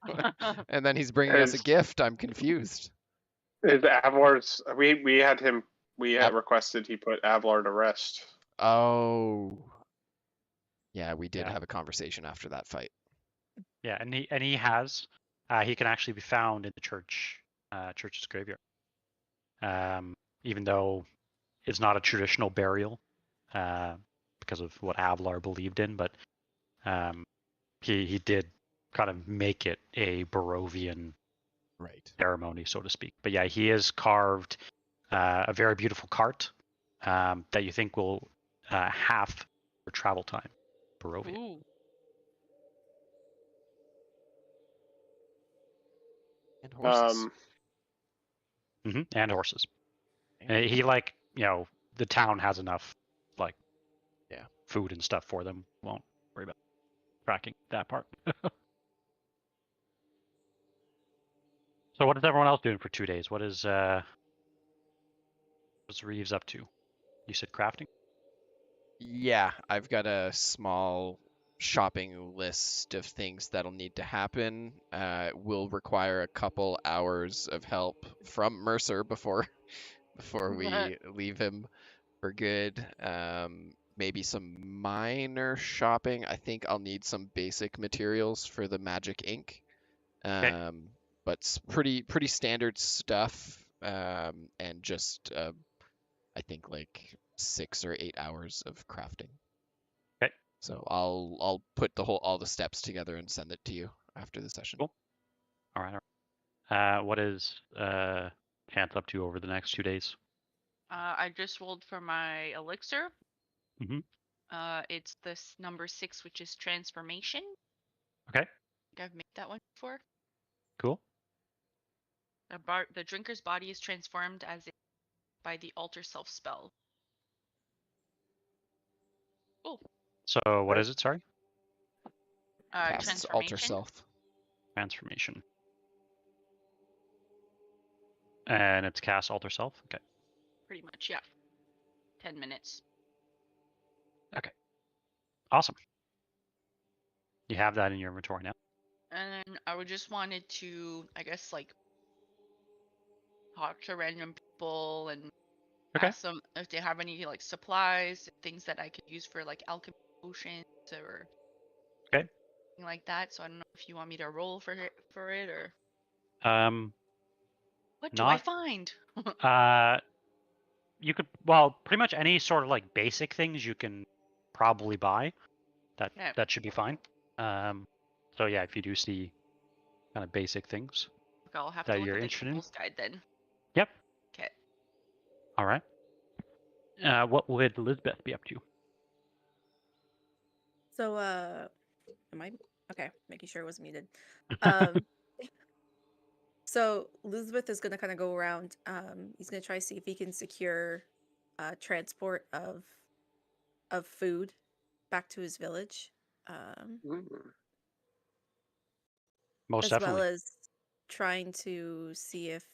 and then he's bringing us a gift. I'm confused. Is Avlar's? We had requested he put Avlar to rest. Oh, yeah, we did have a conversation after that fight. yeah, and he has. He can actually be found in the church's graveyard. Even though it's not a traditional burial, because of what Avlar believed in, but he did kind of make it a Barovian ceremony, so to speak. But yeah, he has carved a very beautiful cart that you think will half your travel time, Barovia. Ooh. And horses. And horses. And he the town has enough food and stuff for them. Won't worry about tracking that part. So what is everyone else doing for 2 days? What's Reeves up to? You said crafting? Yeah, I've got a small shopping list of things that'll need to happen. Will require a couple hours of help from Mercer before we leave him for good. Maybe some minor shopping. I think I'll need some basic materials for the magic ink. But it's pretty standard stuff. And just I think like 6 or 8 hours of crafting. Okay. So I'll put all the steps together and send it to you after the session. Cool. All right. What is Chance up to over the next 2 days? I just rolled for my elixir. Mhm. It's this number 6, which is transformation. Okay. I think I've made that one before. Cool. The drinker's body is transformed by the alter self spell. Oh. So what is it? Sorry. Casts alter Transformation. self. Transformation. And it's cast alter self. Okay. Pretty much, yeah. 10 minutes. Awesome. You have that in your inventory now. And then I would just wanted to, I guess, like, talk to random people and Okay. ask them if they have any, like, supplies, things that I could use for, like, alchemy potions or Okay. something like that. So I don't know if you want me to roll for it or what do I Not. find? You could pretty much any sort of like basic things you can probably buy. Yeah. That should be fine. So yeah, if you do see kind of basic things Okay, I'll have that to look you're at the interested in. Tool's Guide then. Yep. Okay. All right. What would Lisbeth be up to? So, am I okay? Making sure it was muted. So Elizabeth is gonna kind of go around. He's gonna try to see if he can secure transport of food back to his village, Most as definitely. well as trying to see if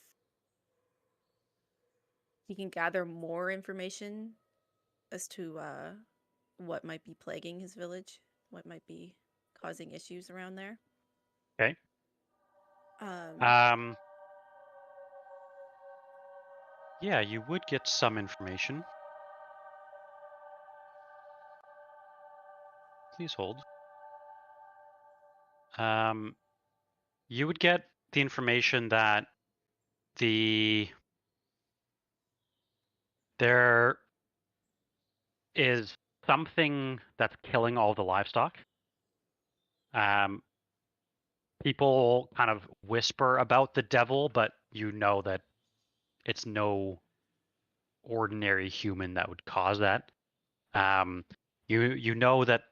he can gather more information as to what might be plaguing his village, what might be causing issues around there. Okay. Yeah, you would get some information. Please hold. You would get the information that there is something that's killing all the livestock. People kind of whisper about the devil, but you know that it's no ordinary human that would cause that. You know that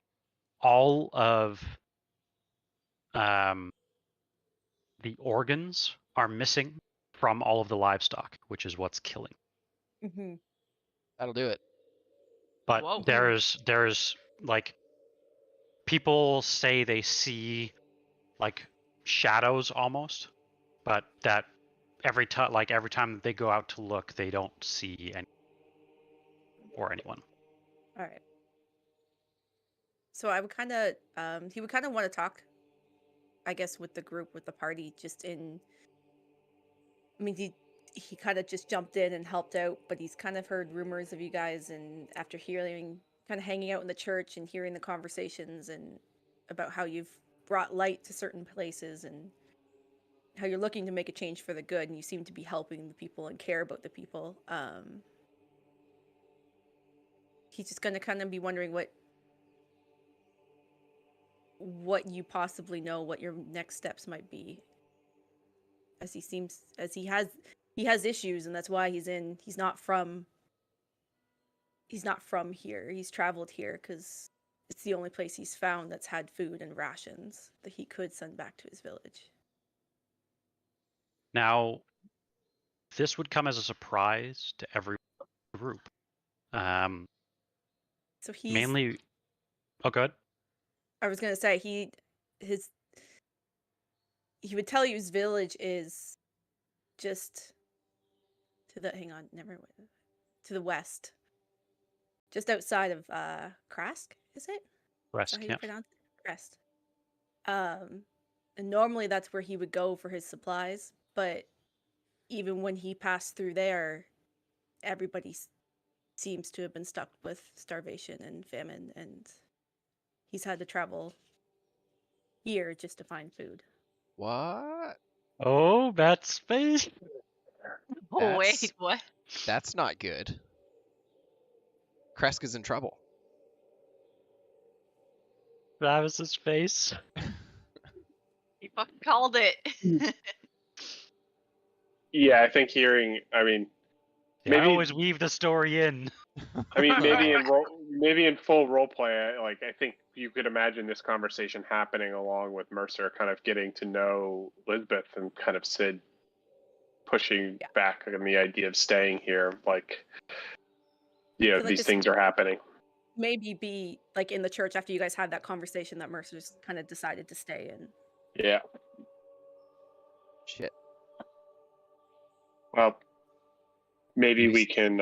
all of the organs are missing from all of the livestock, which is what's killing. Mm-hmm. That'll do it. But Whoa. there's like people say they see like shadows almost, but that every time that they go out to look, they don't see any or anyone. All right. So I would kind of, he would kind of want to talk, I guess, with the group, with the party, just in. I mean, he kind of just jumped in and helped out, but he's kind of heard rumors of you guys, and after hearing, kind of hanging out in the church and hearing the conversations and about how you've brought light to certain places and how you're looking to make a change for the good, and you seem to be helping the people and care about the people. He's just gonna kind of be wondering what you possibly know, what your next steps might be, as he has issues, and that's why he's not from here. He's traveled here because it's the only place he's found that's had food and rations that he could send back to his village. Now, this would come as a surprise to every group. So he's Mainly. Oh, good. I was gonna say he would tell you his village is just to the to the west, just outside of Krask, is it? Rest. Is that how you Yeah. pronounce it? Crest. And normally that's where he would go for his supplies, but even when he passed through there, everybody seems to have been stuck with starvation and famine, and he's had to travel here just to find food. What? Oh, that's space. Oh, wait, That's- what? That's not good. Kresk is in trouble. Travis's face. You fucking called it. Yeah, I think I mean, Yeah, I maybe always weave the story in. maybe in full role play, like I think you could imagine this conversation happening along with Mercer kind of getting to know Lisbeth and kind of Sid pushing back on the idea of staying here. Like, like these this things are happening. maybe be like in the church after you guys had that conversation that Mercer's kind of decided to stay in. Yeah. Shit. Well, maybe we can.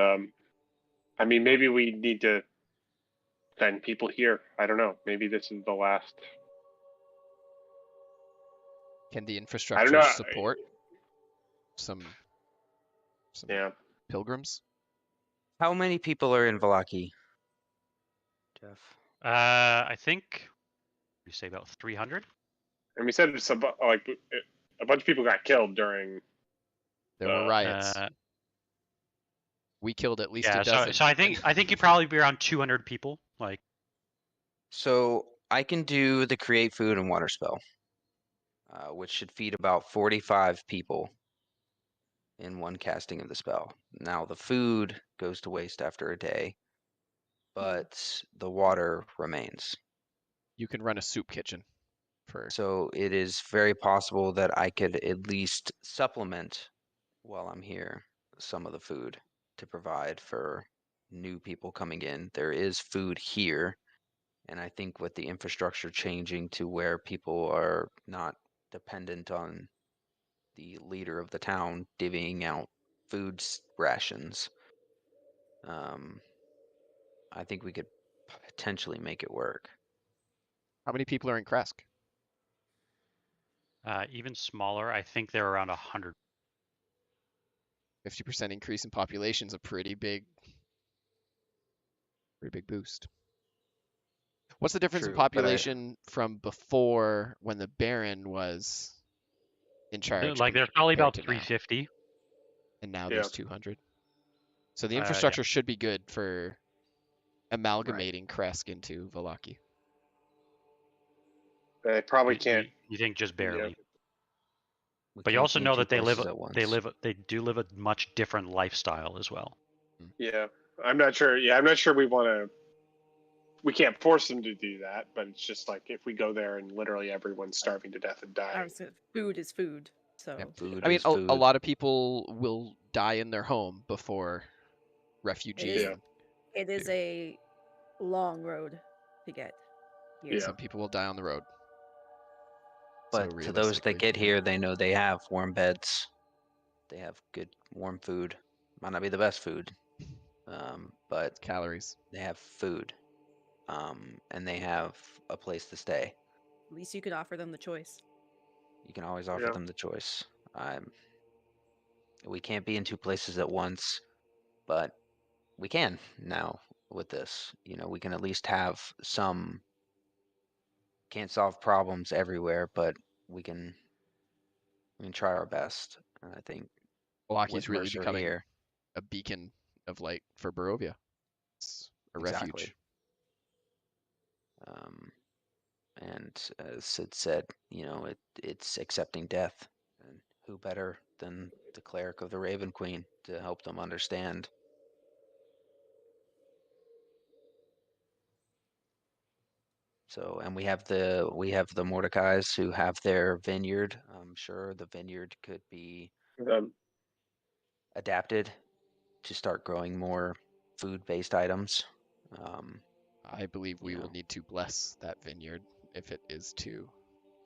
Maybe we need to send people here. I don't know. Maybe this is the last. Can the I don't infrastructure know. support some Yeah. pilgrims? How many people are in Vallaki, Jeff? I think you say about 300. And we said it's a bunch of people got killed during. There were riots. We killed at least a dozen. So I think you'd probably be around 200 people. Like, So I can do the create food and water spell, which should feed about 45 people in one casting of the spell. Now the food goes to waste after a day, but the water remains. You can run a soup kitchen for. So it is very possible that I could at least supplement while I'm here some of the food to provide for new people coming in. There is food here, and I think with the infrastructure changing to where people are not dependent on the leader of the town divvying out food rations, I think we could potentially make it work. How many people are in Kresk? even smaller. I think they're around 100. 50% increase in population is a pretty big boost. What's the difference in True, but population from before when the Baron was in charge? Like there's probably about compared to now? 350. And now there's 200. So the Yeah. infrastructure should be good for amalgamating Kresk into Vallaki. They probably can't. You think just barely? We But you can't also be in know two that they places do live a much different lifestyle as well. Yeah, I'm not sure. Yeah, I'm not sure we want to. We can't force them to do that, but it's just like if we go there and literally everyone's starving to death and dying. Obviously, food is food. So Food I mean, is food. a lot of people will die in their home before refugeeing. it is a long road to get here. Yeah. Some people will die on the road. But So to those that realistically- get here, they know they have warm beds. They have good warm food. Might not be the best food, but calories. they have food, and they have a place to stay. At least you could offer them the choice. You can always offer them the choice. We can't be in two places at once, but we can now with this. We can at least have some. Can't solve problems everywhere, but we can try our best. And I think Vallaki's really Mercer becoming here, a beacon of light for Barovia. It's a Exactly. refuge. And as Sid said, it's accepting death. And who better than the cleric of the Raven Queen to help them understand? So, and we have the Mordecais who have their vineyard. I'm sure the vineyard could be adapted to start growing more food-based items. I believe we will need to bless that vineyard if it is to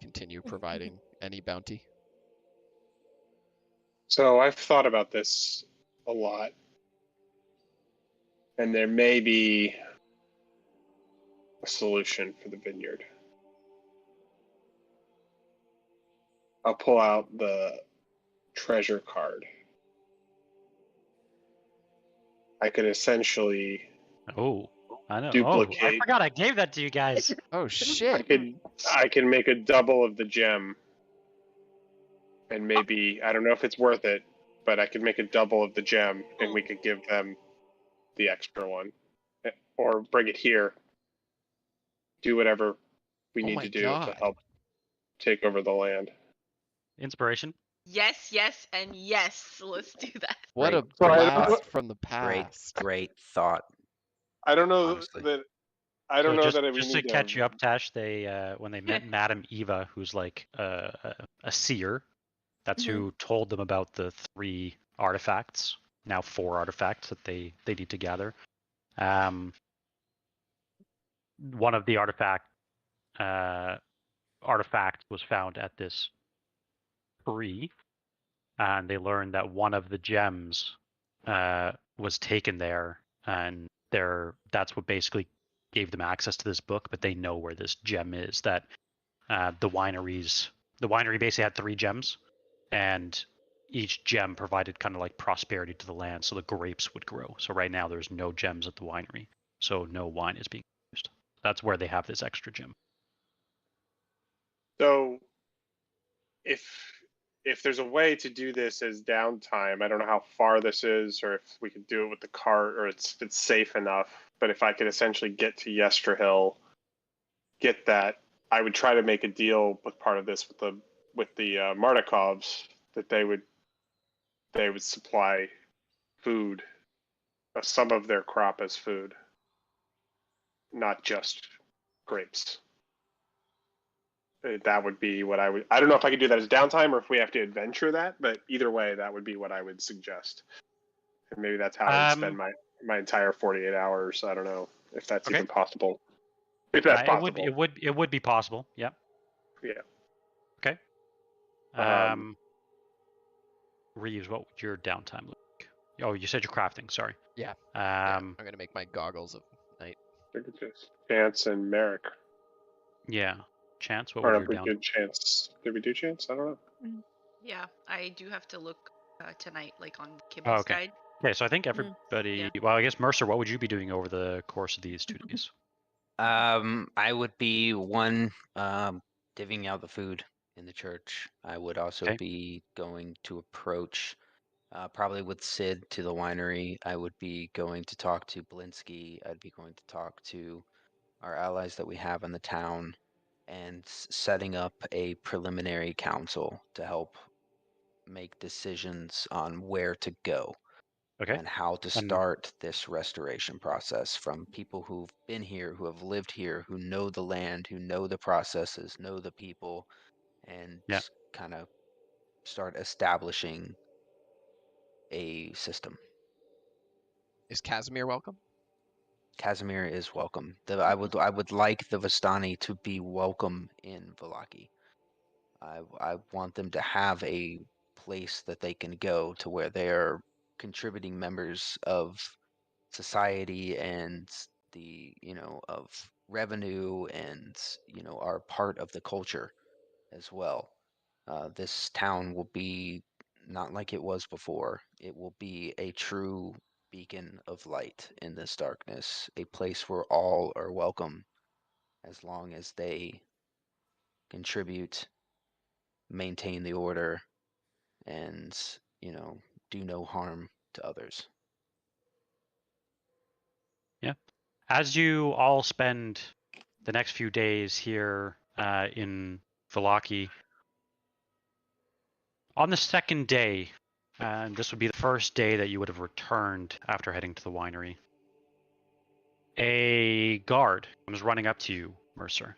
continue providing any bounty. So I've thought about this a lot, and there may be a solution for the vineyard. I'll pull out the treasure card. I could essentially I know. duplicate. I forgot I gave that to you guys. Oh shit! I can make a double of the gem, and maybe I don't know if it's worth it, but I could make a double of the gem, and we could give them the extra one, or bring it here. Do whatever we Oh need my to do God. to help take over the land. Inspiration. Yes, yes, and yes. Let's do that. What Great. a So I blast don't, from the past. Great thought. I don't know Honestly. that I don't So know just, that we just to need catch you up, Tash, they when they met Madame Eva, who's like a seer, that's who told them about the 3 artifacts, now 4 artifacts that they need to gather. One of the artifacts was found at this tree, and they learned that one of the gems was taken there, and that's what basically gave them access to this book. But they know where this gem is. That the winery basically had 3 gems, and each gem provided kind of like prosperity to the land, so the grapes would grow. So right now there's no gems at the winery, so no wine is being used. That's where they have this extra gem. So if there's a way to do this as downtime, I don't know how far this is, or if we could do it with the cart, or if it's safe enough. But if I could essentially get to Yesterhill, get that, I would try to make a deal with part of this with the Martikovs, that they would supply food, some of their crop as food, not just grapes. That would be what I would. I don't know if I could do that as downtime or if we have to adventure that, but either way, that would be what I would suggest. And maybe that's how I would spend my entire 48 hours. I don't know if that's even possible. If that's possible. It would be possible. Yeah. Yeah. Okay. Reeves, what would your downtime look like? Oh, you said you're crafting. Sorry. Yeah. I'm gonna make my goggles of night. I think it's just Chance and Merek. Yeah. Chance, what Or would if your we did Chance. Did we do Chance? I don't know. Yeah, I do have to look tonight, like on Kibble's okay. guide. Okay, so I think everybody. Well, I guess Mercer, what would you be doing over the course of these 2 days? I would be divvying out the food in the church. I would also be going to approach, probably with Sid, to the winery. I would be going to talk to Blinsky. I'd be going to talk to our allies that we have in the town, and setting up a preliminary council to help make decisions on where to go. Okay. And how to start this restoration process from people who've been here, who have lived here, who know the land, who know the processes, know the people, and kind of start establishing a system. Is Casimir welcome? Casimir is welcome. I would like the Vistani to be welcome in Vallaki. I want them to have a place that they can go to where they are contributing members of society and the of revenue, and are part of the culture as well. This town will be not like it was before. It will be a true beacon of light in this darkness, a place where all are welcome as long as they contribute, maintain the order, and do no harm to others. Yeah. As you all spend the next few days here in Vallaki, on the second day, and this would be the first day that you would have returned after heading to the winery, a guard comes running up to you, Mercer.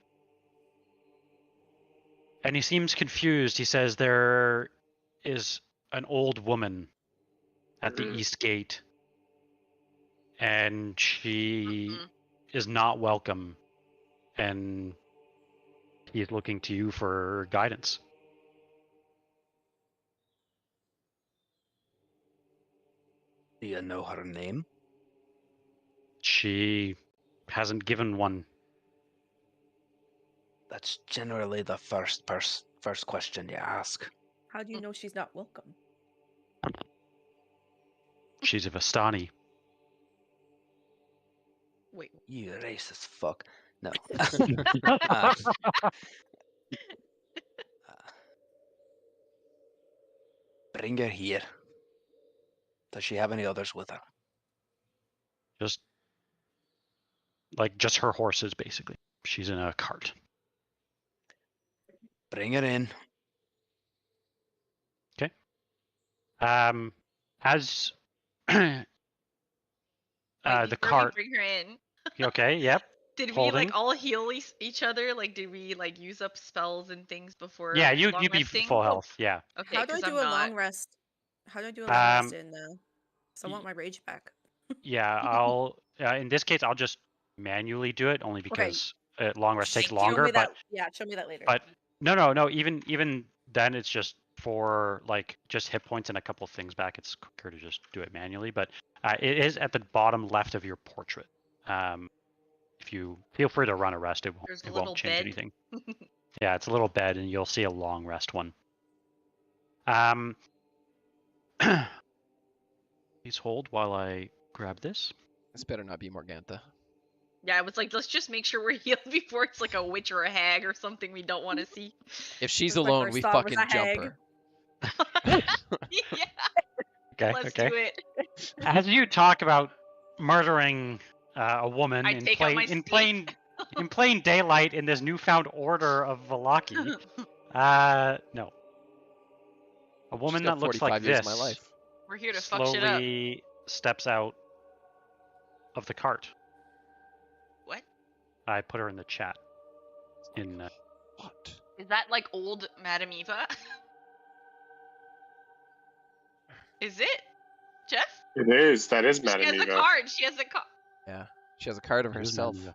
And he seems confused. He says there is an old woman at the east gate, and she is not welcome, and he's looking to you for guidance. Do you know her name? She hasn't given one. That's generally the first question you ask. How do you know she's not welcome? She's a Vistani. Wait. You racist fuck. No. Bring her here. Does she have any others with her? Just her horses, basically. She's in a cart. Bring it in. As Wait, the before cart. we bring her in, Okay, yep. did we Holding. like all heal each other? Like, did we like use up spells and things before? Yeah, long you'd be resting? full health. Yeah. Okay, How do I 'cause do I'm a not. long rest? How do I do a long rest Um, in? 'Cause I want my rage back. Yeah, I'll. In this case, I'll just manually do it only because long rest takes Thank you. Show longer. me that. But Yeah, show me that later. no. Even then, it's just for like just hit points and a couple things back. It's quicker to just do it manually. But it is at the bottom left of your portrait. If you feel free to run a rest, There's a it little won't change bed. anything. Yeah, it's a little bed, and you'll see a long rest one. Please hold while I grab this. This better not be Morgantha. Yeah, I was like, let's just make sure we're healed before it's like a witch or a hag or something we don't want to see. If she's That's my alone, first we thought was fucking a jump hag. her. Yeah, Okay. let's okay. do it. As you talk about murdering a woman I in take out my in plain daylight in this newfound order of Vallaki, no. A woman She's got that looks 45 like years this of my life. We're here to fuck shit up. slowly steps out of the cart. What? I put her in the chat. What? Is that like old Madame Eva? Is it? Jeff? It is. That is She Madame has a Eva. card. She has a card. Yeah. She has a card of It is herself. Madame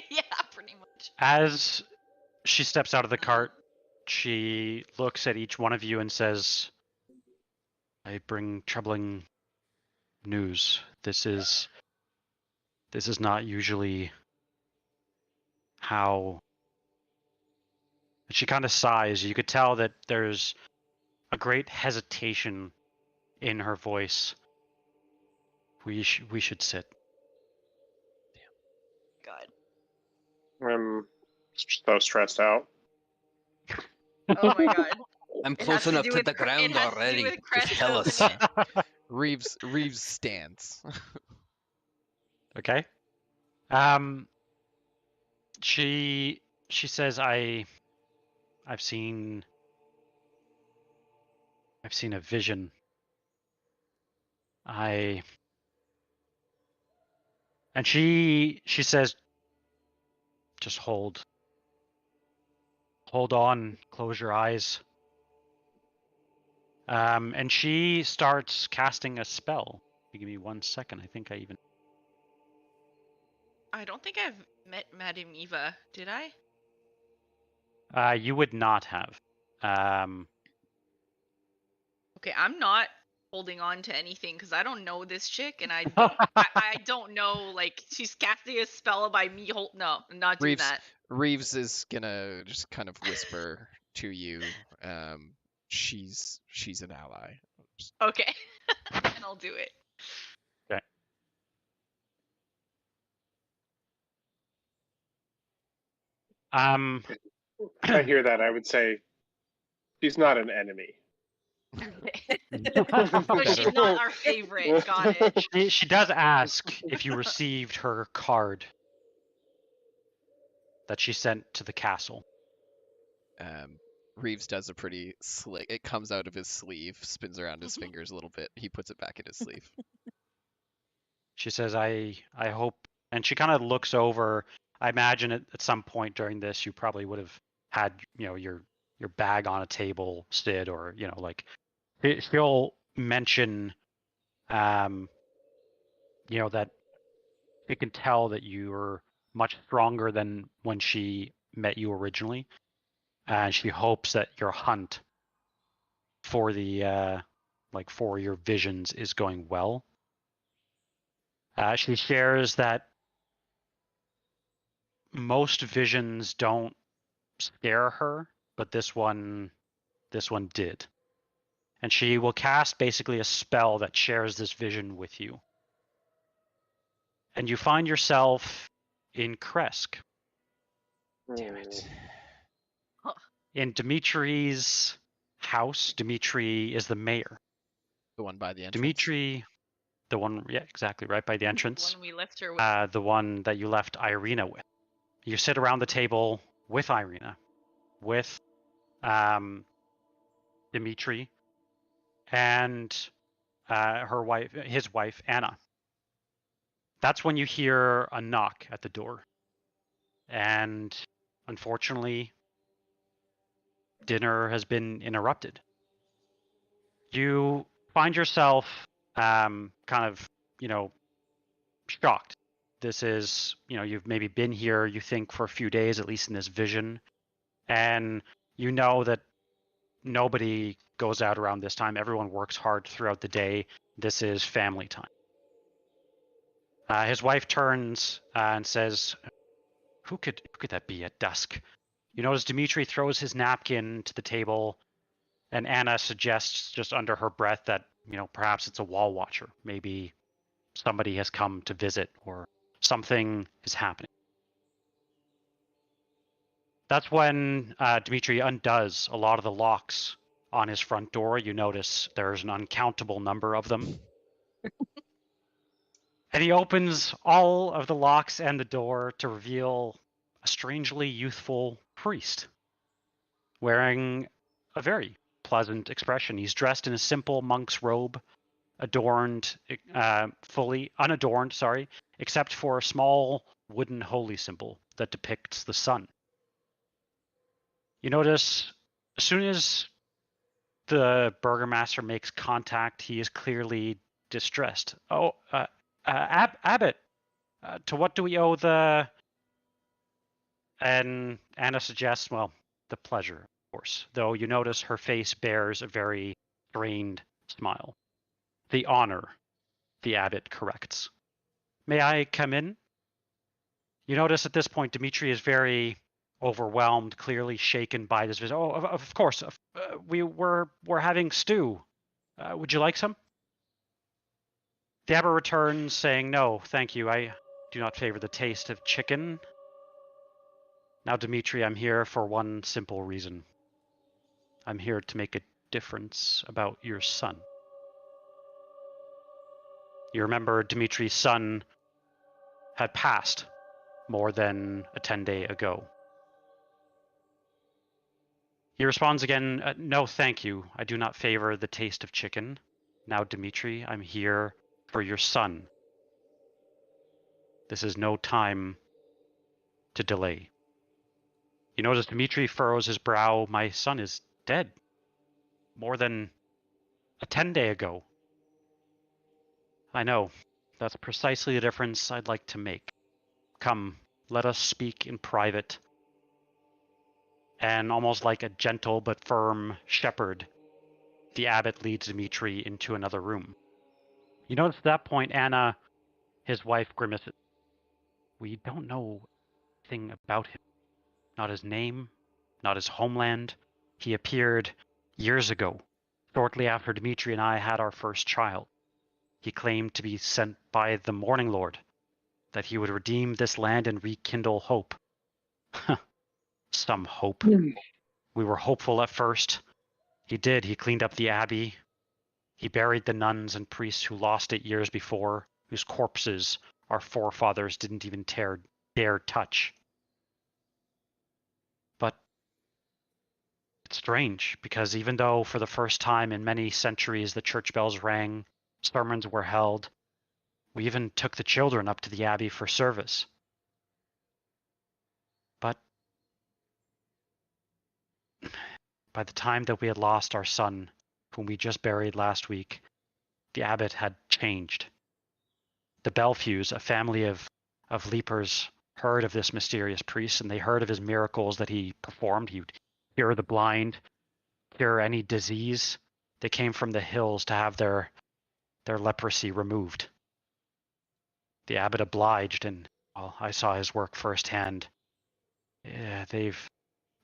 Yeah, pretty much. As she steps out of the cart, she looks at each one of you and says, I bring troubling news. This is not usually how. She kind of sighs. You could tell that there's a great hesitation in her voice. We should sit. God. I'm so stressed out. Oh my god. I'm It close has to enough do to with the cre- it ground has to do already. with Just Crest, tell us. doesn't it? Reeves stands. Okay. She says, I've seen a vision. And she says, just hold on, close your eyes. And she starts casting a spell. Give me 1 second. I think I even. I don't think I've met Madame Eva, did I? You would not have. Okay, I'm not holding on to anything because I don't know this chick and I don't know, like, she's casting a spell by me. No, I'm not doing that. Reeves is gonna just kind of whisper to you. She's an ally. Okay. And I'll do it. Okay. If I hear that, I would say she's not an enemy. So she's not our favorite. Got it. She does ask if you received her card that she sent to the castle. Reeves does a pretty slick. It comes out of his sleeve, spins around his fingers a little bit. He puts it back in his sleeve. She says, I hope, and she kind of looks over. I imagine at some point during this, you probably would have had, your bag on a table, Sid, or, like, she'll mention, that it can tell that you're much stronger than when she met you originally. And she hopes that your hunt for the, for your visions is going well. She shares that most visions don't scare her, but this one did. And she will cast basically a spell that shares this vision with you. And you find yourself in Kresk. Damn it. In Dimitri's house. Dimitri is the mayor. The one by the entrance. Dimitri, the one, yeah, exactly, right by the entrance. The one we left her with. The one that you left Irena with. You sit around the table with Irena. with Dimitri and his wife, Anna. That's when you hear a knock at the door. And unfortunately, dinner has been interrupted. You find yourself kind of, shocked. This is, you've maybe been here, you think, for a few days, at least in this vision. And you know that nobody goes out around this time. Everyone works hard throughout the day. This is family time. His wife turns and says, who could that be at dusk? You notice Dimitri throws his napkin to the table, and Anna suggests just under her breath that, perhaps it's a wall watcher. Maybe somebody has come to visit or something is happening. That's when Dimitri undoes a lot of the locks on his front door. You notice there's an uncountable number of them. And he opens all of the locks and the door to reveal a strangely youthful priest wearing a very pleasant expression. He's dressed in a simple monk's robe, unadorned, except for a small wooden holy symbol that depicts the sun. You notice as soon as the burgomaster makes contact, he is clearly distressed. Abbot, to what do we owe the... And Anna suggests, well, the pleasure, of course, though you notice her face bears a very strained smile. The honor, the abbot corrects. May I come in? You notice at this point, Dimitri is very overwhelmed, clearly shaken by this visit. Oh, of course. We're having stew. Would you like some? The abbot returns, saying, no, thank you. I do not favor the taste of chicken. Now, Dimitri, I'm here for one simple reason. I'm here to make a difference about your son. You remember Dimitri's son had passed more than a 10-day ago. He responds again, no, thank you. I do not favor the taste of chicken. Now, Dimitri, I'm here for your son. This is no time to delay. You notice Dimitri furrows his brow. My son is dead. More than a 10-day ago. I know. That's precisely the difference I'd like to make. Come, let us speak in private. And almost like a gentle but firm shepherd, the abbot leads Dimitri into another room. You notice at that point, Anna, his wife, grimaces. We don't know anything about him. Not his name, not his homeland. He appeared years ago, shortly after Dimitri and I had our first child. He claimed to be sent by the Morning Lord, that he would redeem this land and rekindle hope. Some hope. We were hopeful at first. He did. He cleaned up the abbey. He buried the nuns and priests who lost it years before, whose corpses our forefathers didn't even dare touch. But it's strange, because even though for the first time in many centuries the church bells rang, sermons were held, we even took the children up to the abbey for service. But by the time that we had lost our son, whom we just buried last week, the abbot had changed. The Belfews, a family of leapers, heard of this mysterious priest, and they heard of his miracles that he performed. He would cure the blind, cure any disease. They came from the hills to have their leprosy removed. The abbot obliged, and I saw his work firsthand. Yeah, they've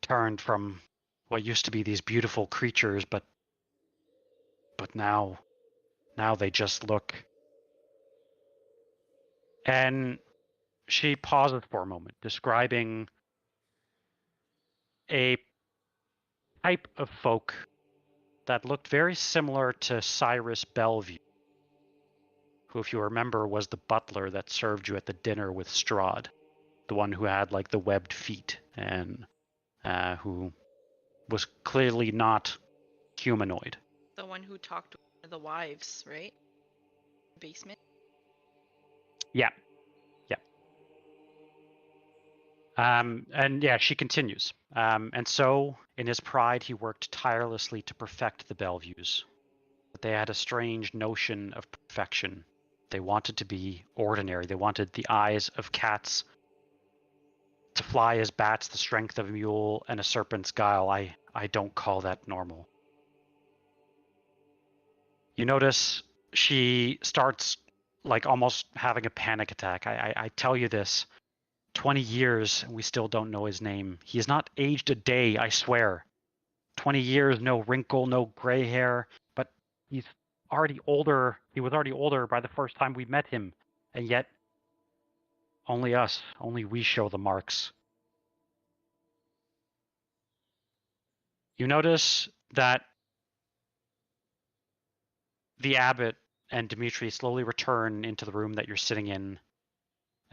turned from what used to be these beautiful creatures, but now they just look. And she pauses for a moment, describing a type of folk that looked very similar to Cyrus Bellevue, who, if you remember, was the butler that served you at the dinner with Strahd, the one who had like the webbed feet and who was clearly not humanoid. The one who talked to one of the wives, right? Basement. Yeah. And yeah, she continues. And so, in his pride, he worked tirelessly to perfect the Bellevues. But they had a strange notion of perfection. They wanted to be ordinary. They wanted the eyes of cats, to fly as bats, the strength of a mule, and a serpent's guile. I don't call that normal. You notice she starts like almost having a panic attack. I tell you this. 20 years and we still don't know his name. He has not aged a day, I swear. 20 years, no wrinkle, no gray hair, but he's already older. He was already older by the first time we met him, and yet only we show the marks. You notice that the abbot and Dmitri slowly return into the room that you're sitting in,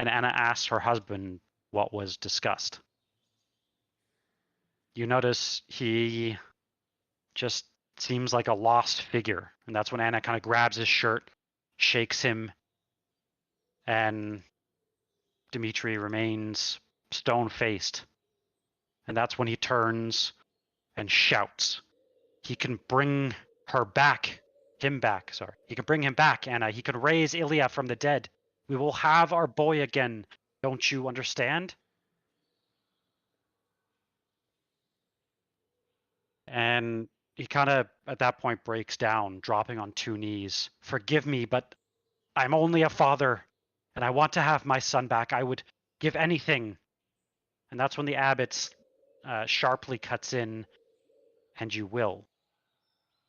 and Anna asks her husband what was discussed. You notice he just seems like a lost figure. And that's when Anna kind of grabs his shirt, shakes him, and Dmitri remains stone-faced. And that's when he turns and shouts. He can bring her back. Him back, sorry. He can bring him back, Anna. He can raise Ilya from the dead. We will have our boy again. Don't you understand? And he kind of, at that point, breaks down, dropping on 2 knees. Forgive me, but I'm only a father, and I want to have my son back. I would give anything. And that's when the abbot sharply cuts in, and you will.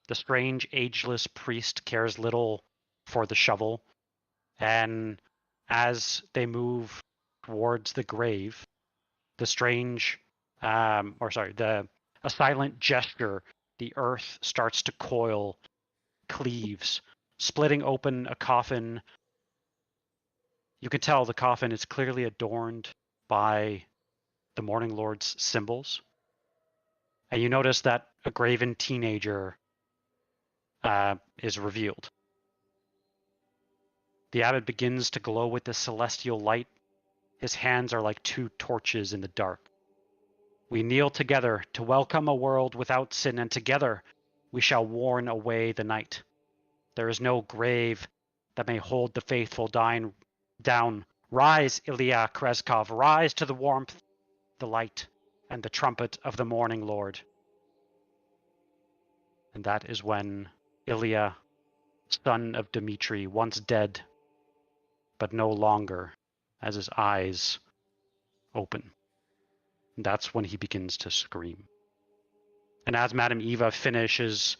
The strange, ageless priest cares little for the shovel, and as they move towards the grave, the strange, a silent gesture, the earth starts to coil, cleaves, splitting open a coffin. You can tell the coffin is clearly adorned by the Morning Lord's symbols. And you notice that a graven teenager is revealed. The abbot begins to glow with the celestial light. His hands are like 2 torches in the dark. We kneel together to welcome a world without sin, and together we shall warn away the night. There is no grave that may hold the faithful dying down. Rise, Ilya Kreskov, rise to the warmth, the light, and the trumpet of the morning Lord. And that is when Ilya, son of Dmitri, once dead, but no longer, as his eyes open. And that's when he begins to scream. And as Madame Eva finishes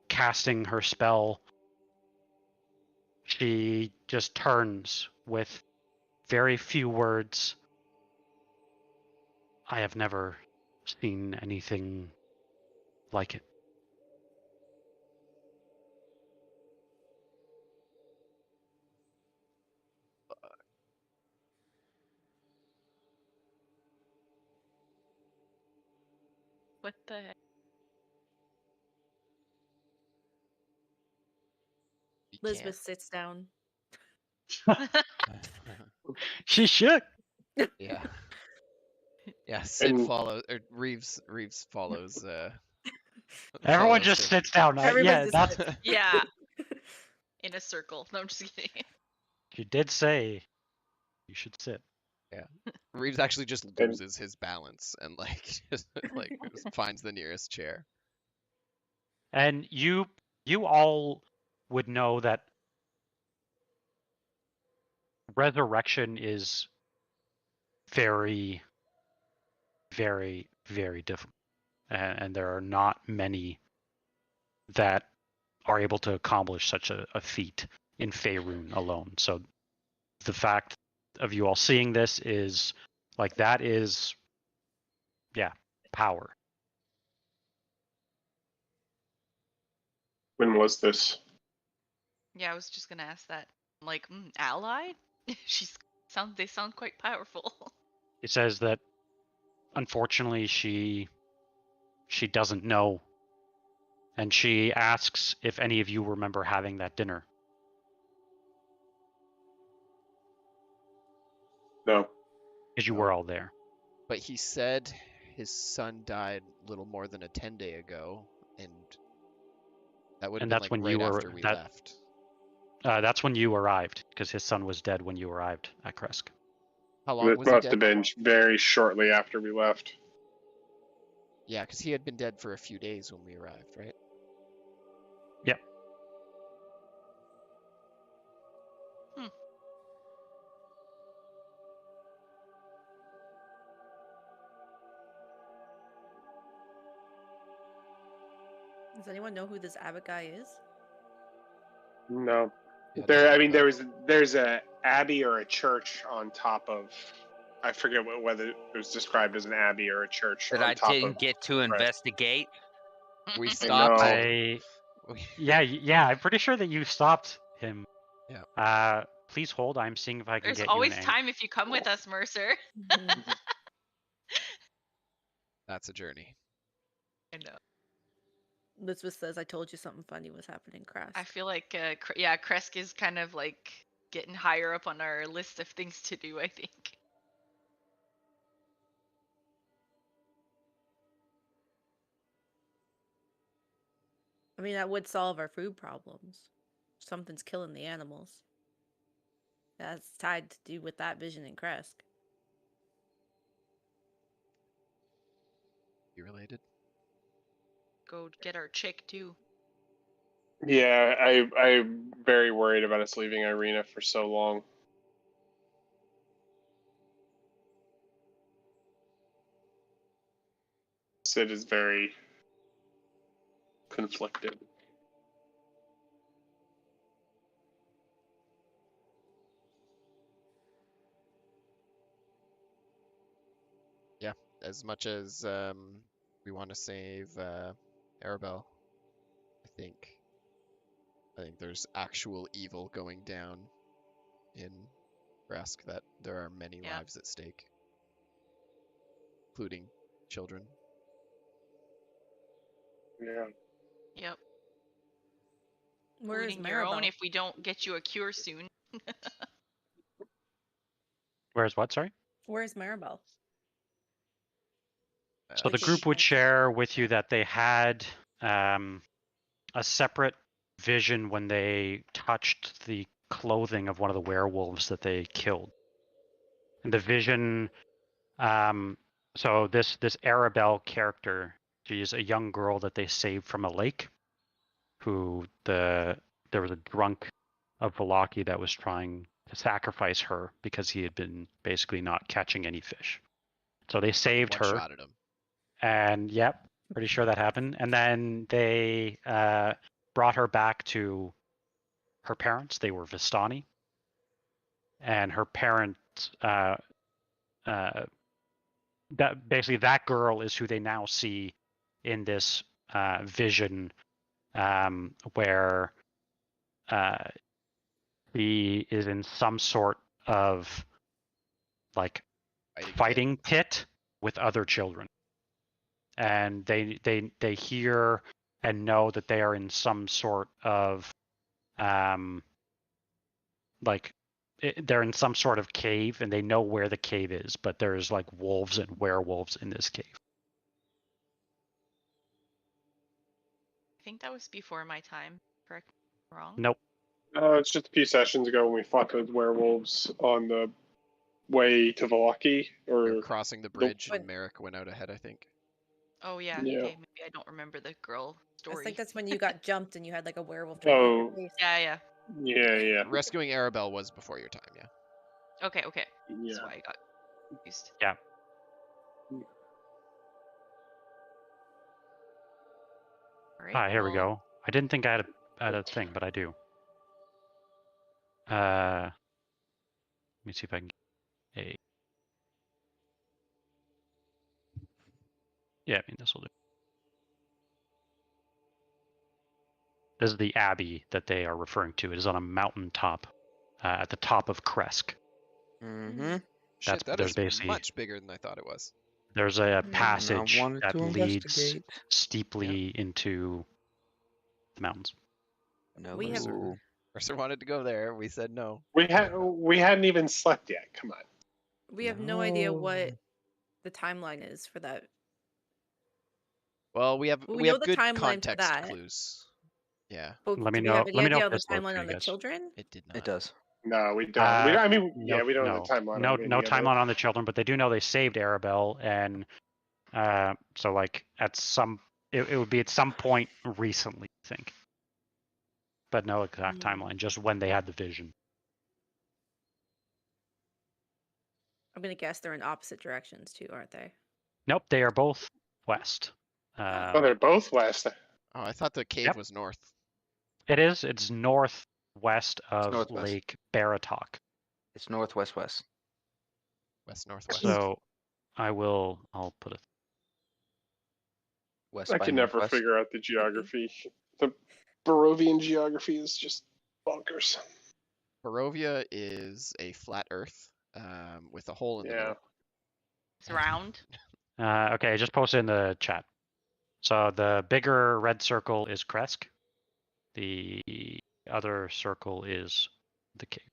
casting her spell, she just turns with very few words. I have never seen anything like it. What the heck? You Lisbeth sits down. can't. She shook. Yeah. Yeah, Sid And- follows, or Reeves follows. Everyone follows just him. sits down. Everybody Yeah, just that's. sits. Yeah. In a circle. No, I'm just kidding. She did say you should sit. Reeves actually just loses his balance and like just like finds the nearest chair. And you all would know that resurrection is very, very, very difficult. And there are not many that are able to accomplish such a feat in Faerun alone. So the fact of you all seeing this is like, that is, yeah, power. When was this? Yeah, I was just gonna ask that. Like, ally? They sound quite powerful. It says that unfortunately she she doesn't know. And she asks if any of you remember having that dinner. No. Because you were all there. But he said his son died little more than a 10-day ago, and that would have And been that's like when right you were after we left. That's when you arrived, because his son was dead when you arrived at Kresk. How long This was he must have dead? been very shortly after we left. Yeah, because he had been dead for a few days when we arrived, right? Yep. Does anyone know who this abbot guy is? No. Yeah, I don't There. I mean, know. there's a abbey or a church on top of. I forget whether it was described as an abbey or a church That on I top didn't of. get to investigate. We I stopped. know. Yeah, I'm pretty sure that you stopped him. Yeah. Please hold. I'm seeing if I can There's get always you an time if you come with us, Mercer. That's a journey. I know. Lisbeth says, I told you something funny was happening, Crass. I feel like, Kresk is kind of like getting higher up on our list of things to do, I think. I mean, that would solve our food problems. Something's killing the animals. That's tied to do with that vision in Kresk. You related? Go get our chick too. Yeah, I'm very worried about us leaving Irena for so long. Sid is very conflicted. Yeah. As much as we want to save Arabelle, I think there's actual evil going down in Rask, that there are many lives at stake, including children. Yeah. Yep. Where is Including your own Maribel? if we don't get you a cure soon. Where's what? Sorry. Where's Maribel? So the group would share with you that they had a separate vision when they touched the clothing of one of the werewolves that they killed. And the vision, so this Arabelle character, she's a young girl that they saved from a lake, who there was a drunk of Vallaki that was trying to sacrifice her because he had been basically not catching any fish. So they saved her. One-shotted him. And yep, pretty sure that happened. And then they brought her back to her parents. They were Vistani. And her parents, that basically that girl is who they now see in this vision, where he is in some sort of like fighting pit with other children. And they hear and know that they are in some sort of they're in some sort of cave, and they know where the cave is, but there's like wolves and werewolves in this cave. I think that was before my time. Correct me if I'm wrong. Nope. It's just a few sessions ago when we fought those werewolves on the way to Vallaki, or crossing the bridge, and Merek went out ahead, I think. Oh yeah. Yeah. Okay, maybe I don't remember the girl story. I think that's when you got jumped and you had like a werewolf. Oh. Yeah. Yeah. Rescuing Arabelle was before your time, yeah. Okay. Yeah. That's why I got confused. Yeah. Right, Here we go. I didn't think I had a thing, but I do. Let me see if I can get a. Yeah, I mean this will do. This is the abbey that they are referring to. It is on a mountaintop, at the top of Kresk. Mm-hmm. Shit, that is basically much bigger than I thought it was. There's a Hmm. passage I wanted that to leads investigate. steeply into the mountains. No. We have- Mercer wanted to go there. We said no. We hadn't even slept yet. Come on. We have no idea what No. the timeline is for that. Well, we have Well, we we know have the good timeline for context that. clues. Yeah, But Let me do we know. have any Let me know idea if on the this works timeline for on you the guys. children? it did not. It does. No, we don't. I mean, No, we don't no, know the timeline. no, on any no of it. timeline on the children, but they do know they saved Arabelle, and so like at some, it would be at some point recently, I think, but no exact timeline, just when they had the vision. I'm gonna guess they're in opposite directions too, aren't they? Nope, they are both west. Oh, they're both west. Oh, I thought the cave Yep. was north. It is. It's northwest of northwest. Lake Baratok. It's northwest west. West northwest. So I'll put it. West I by can never northwest. figure out the geography. The Barovian geography is just bonkers. Barovia is a flat Earth with a hole in the Yeah. middle. It's round. Okay, I just posted in the chat. So the bigger red circle is Kresk. The other circle is the cave.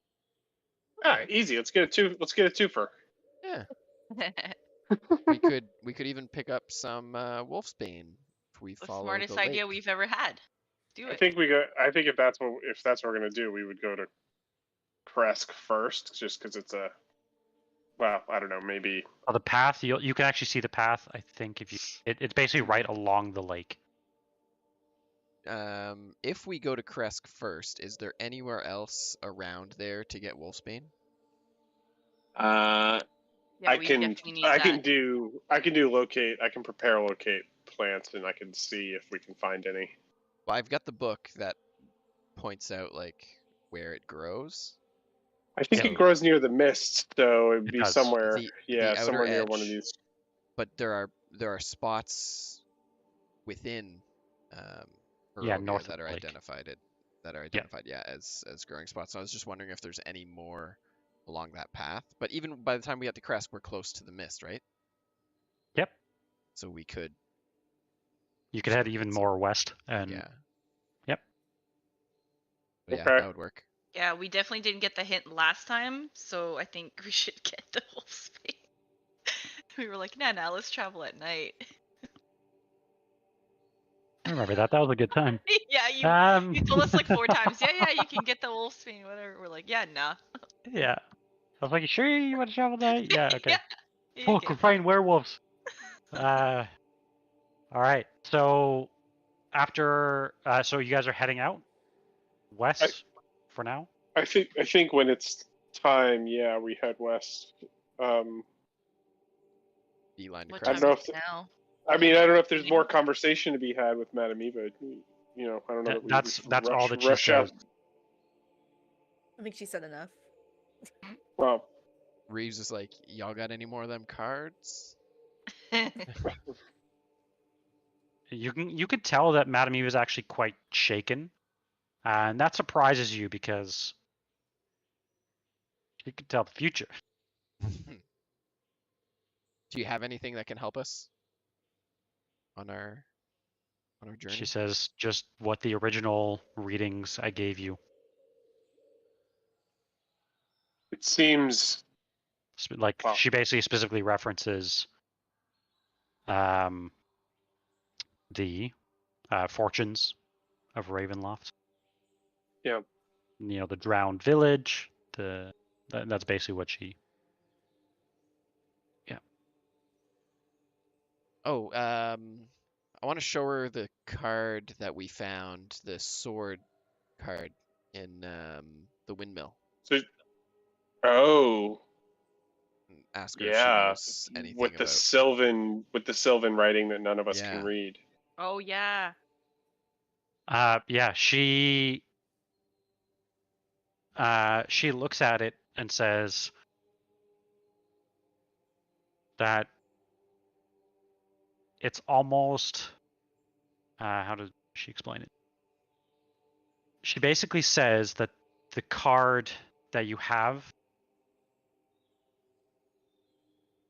Ah, easy. Let's get a twofer. Yeah, we could even pick up some wolfsbane if we The follow smartest the lake. idea we've ever had. Do I it. think if that's what we're gonna do, we would go to Kresk first, just because it's a. Well, I don't know. Maybe. The path, you can actually see the path. I think if you, it's basically right along the lake. If we go to Kresk first, is there anywhere else around there to get wolfsbane? Yeah, I we can definitely need I that. can do locate. I can prepare locate plants, and I can see if we can find any. Well, I've got the book that points out like where it grows. I think So- it grows near the mist, so it'd It be does. somewhere. The outer Somewhere near one of edge. these. But there are spots within Yeah, Barovia north of that are the lake. identified as growing spots. So I was just wondering if there's any more along that path. But even by the time we get to Kresk, we're close to the mist, right? Yep. So we could. You could head even more west, and Yeah. Yep. But yeah, Okay. that would work. Yeah, we definitely didn't get the hint last time, so I think we should get the whole space. We were like, nah, let's travel at night. I remember that. That was a good time. Yeah, you told us like 4 times. Yeah, you can get the wolfsbane, whatever. We're like, yeah, nah. Yeah. I was like, sure you want to travel tonight? Yeah, okay. Yeah, Oh, okay, we're fine. fighting werewolves. All right. So after, so you guys are heading out west for now. I think when it's time, yeah, we head west. Beeline to What I don't Kresk. time know is it now? I mean, I don't know if there's more conversation to be had with Madame Eva. You know, I don't know. That- that we that's all that she rush out. says. I think she said enough. Well, Reeves is like, y'all got any more of them cards? You could tell that Madame Eve is actually quite shaken, and that surprises you because you can tell the future. Do you have anything that can help us on our journey? She says just what the original readings I gave you. it seems Like Wow. she basically specifically references the fortunes of Ravenloft. Yeah. You know, the drowned village. That's basically what she. Yeah. Oh, I want to show her the card that we found, the sword card in the windmill. so. Oh, And ask her if she yeah. knows anything With the about. Sylvan writing that none of us Yeah. can read. Oh, yeah. Yeah. She looks at it and says that it's almost. How does she explain it? She basically says that the card that you have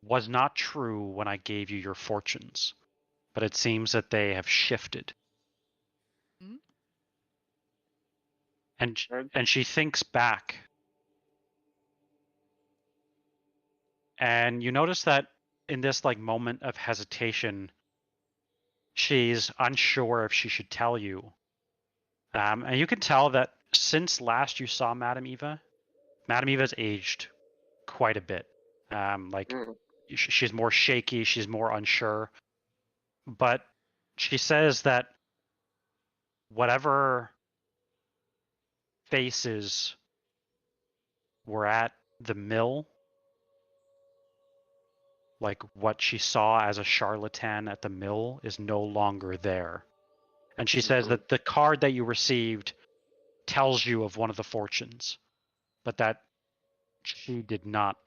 was not true when I gave you your fortunes, but it seems that they have shifted. Hmm? And she thinks back. And you notice that in this like moment of hesitation, she's unsure if she should tell you. And you can tell that since last you saw Madame Eva's aged quite a bit. She's more shaky, she's more unsure. But she says that whatever faces were at the mill, like what she saw as a charlatan at the mill, is no longer there. And she says that the card that you received tells you of one of the fortunes, but that she did not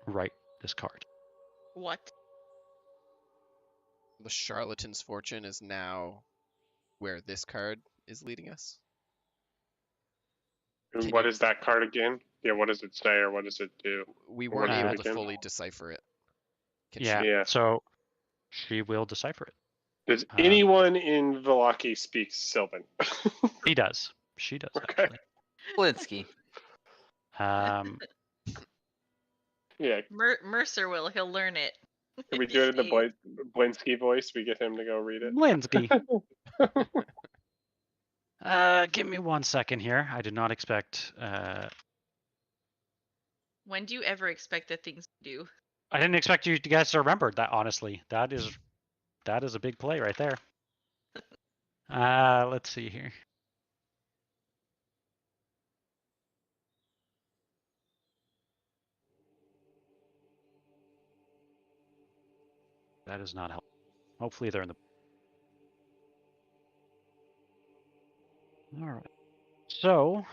write this card. What? The charlatan's fortune is now where this card is leading us. And Can what you- is that card again? Yeah, what does it say or what does it do? We What weren't is it able to again? fully decipher it. Can Yeah, Yeah. so she will decipher it. Does anyone in Vallaki speak Sylvan? She does. She does, Okay. actually. Blinsky. Yeah. Mercer will. He'll learn it. Can we do it in the Blinsky voice? We get him to go read it. Blinsky. Give me 1 second here. I did not expect... When do you ever expect that things do? I didn't expect you guys to remember that, honestly. That is a big play right there. Let's see here. That is not helpful. Hopefully they're in the... All right. So...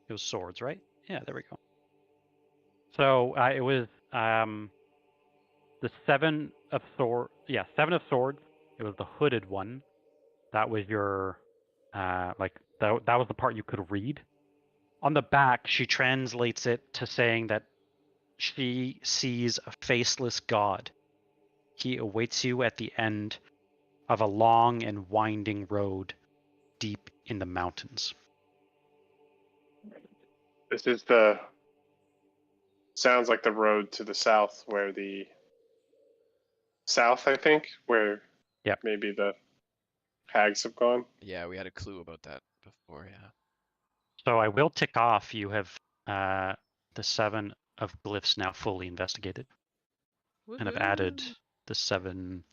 It was swords, right? Yeah, there we go. So it was the seven of swords. Yeah, 7 of swords. It was the hooded one. That was your that was the part you could read. On the back, she translates it to saying that she sees a faceless god. He awaits you at the end of a long and winding road deep in the mountains. This is sounds like the road to the south where the south, I think, where maybe the hags have gone. Yeah, we had a clue about that before, yeah. So I will tick off. You have the 7 of glyphs now fully investigated. And I've added the 7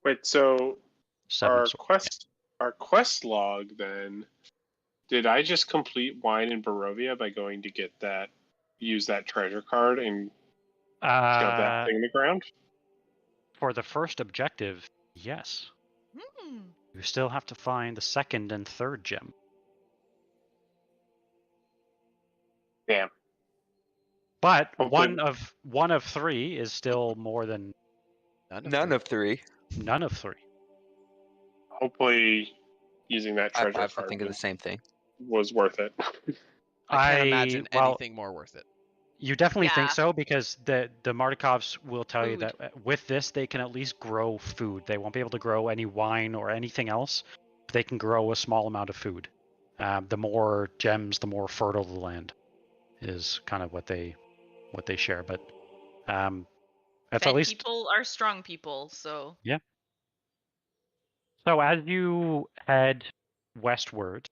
Wait, so 7 our of swords. quest log then, did I just complete wine in Barovia by going to use that treasure card and shove that thing in the ground? For the first objective, yes. You still have to find the 2nd and 3rd gem. Damn. But Hopefully... one of 3 is still more than None of 3. None of 3. Hopefully using that treasure I card think of the same thing. was worth it. I can't imagine anything more worth it. You definitely think so, because the Mardikovs will tell you that with this they can at least grow food. They won't be able to grow any wine or anything else, but they can grow a small amount of food. The more gems, the more fertile the land is kind of what they share. But that's at least people are strong people, so yeah. So as you head westward,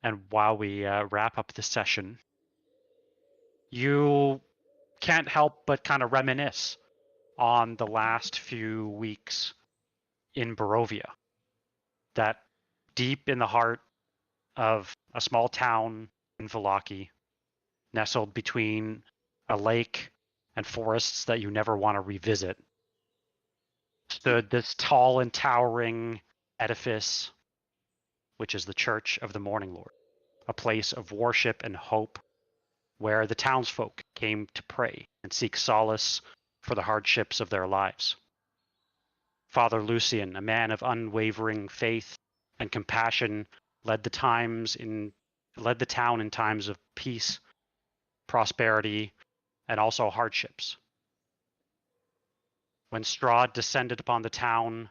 and while we wrap up the session, you can't help but kind of reminisce on the last few weeks in Barovia. That deep in the heart of a small town in Vallaki, nestled between a lake and forests that you never want to revisit, stood this tall and towering edifice, which is the Church of the Morning Lord, a place of worship and hope where the townsfolk came to pray and seek solace for the hardships of their lives. Father Lucian, a man of unwavering faith and compassion, led the town in times of peace, prosperity, and also hardships. When Strahd descended upon the town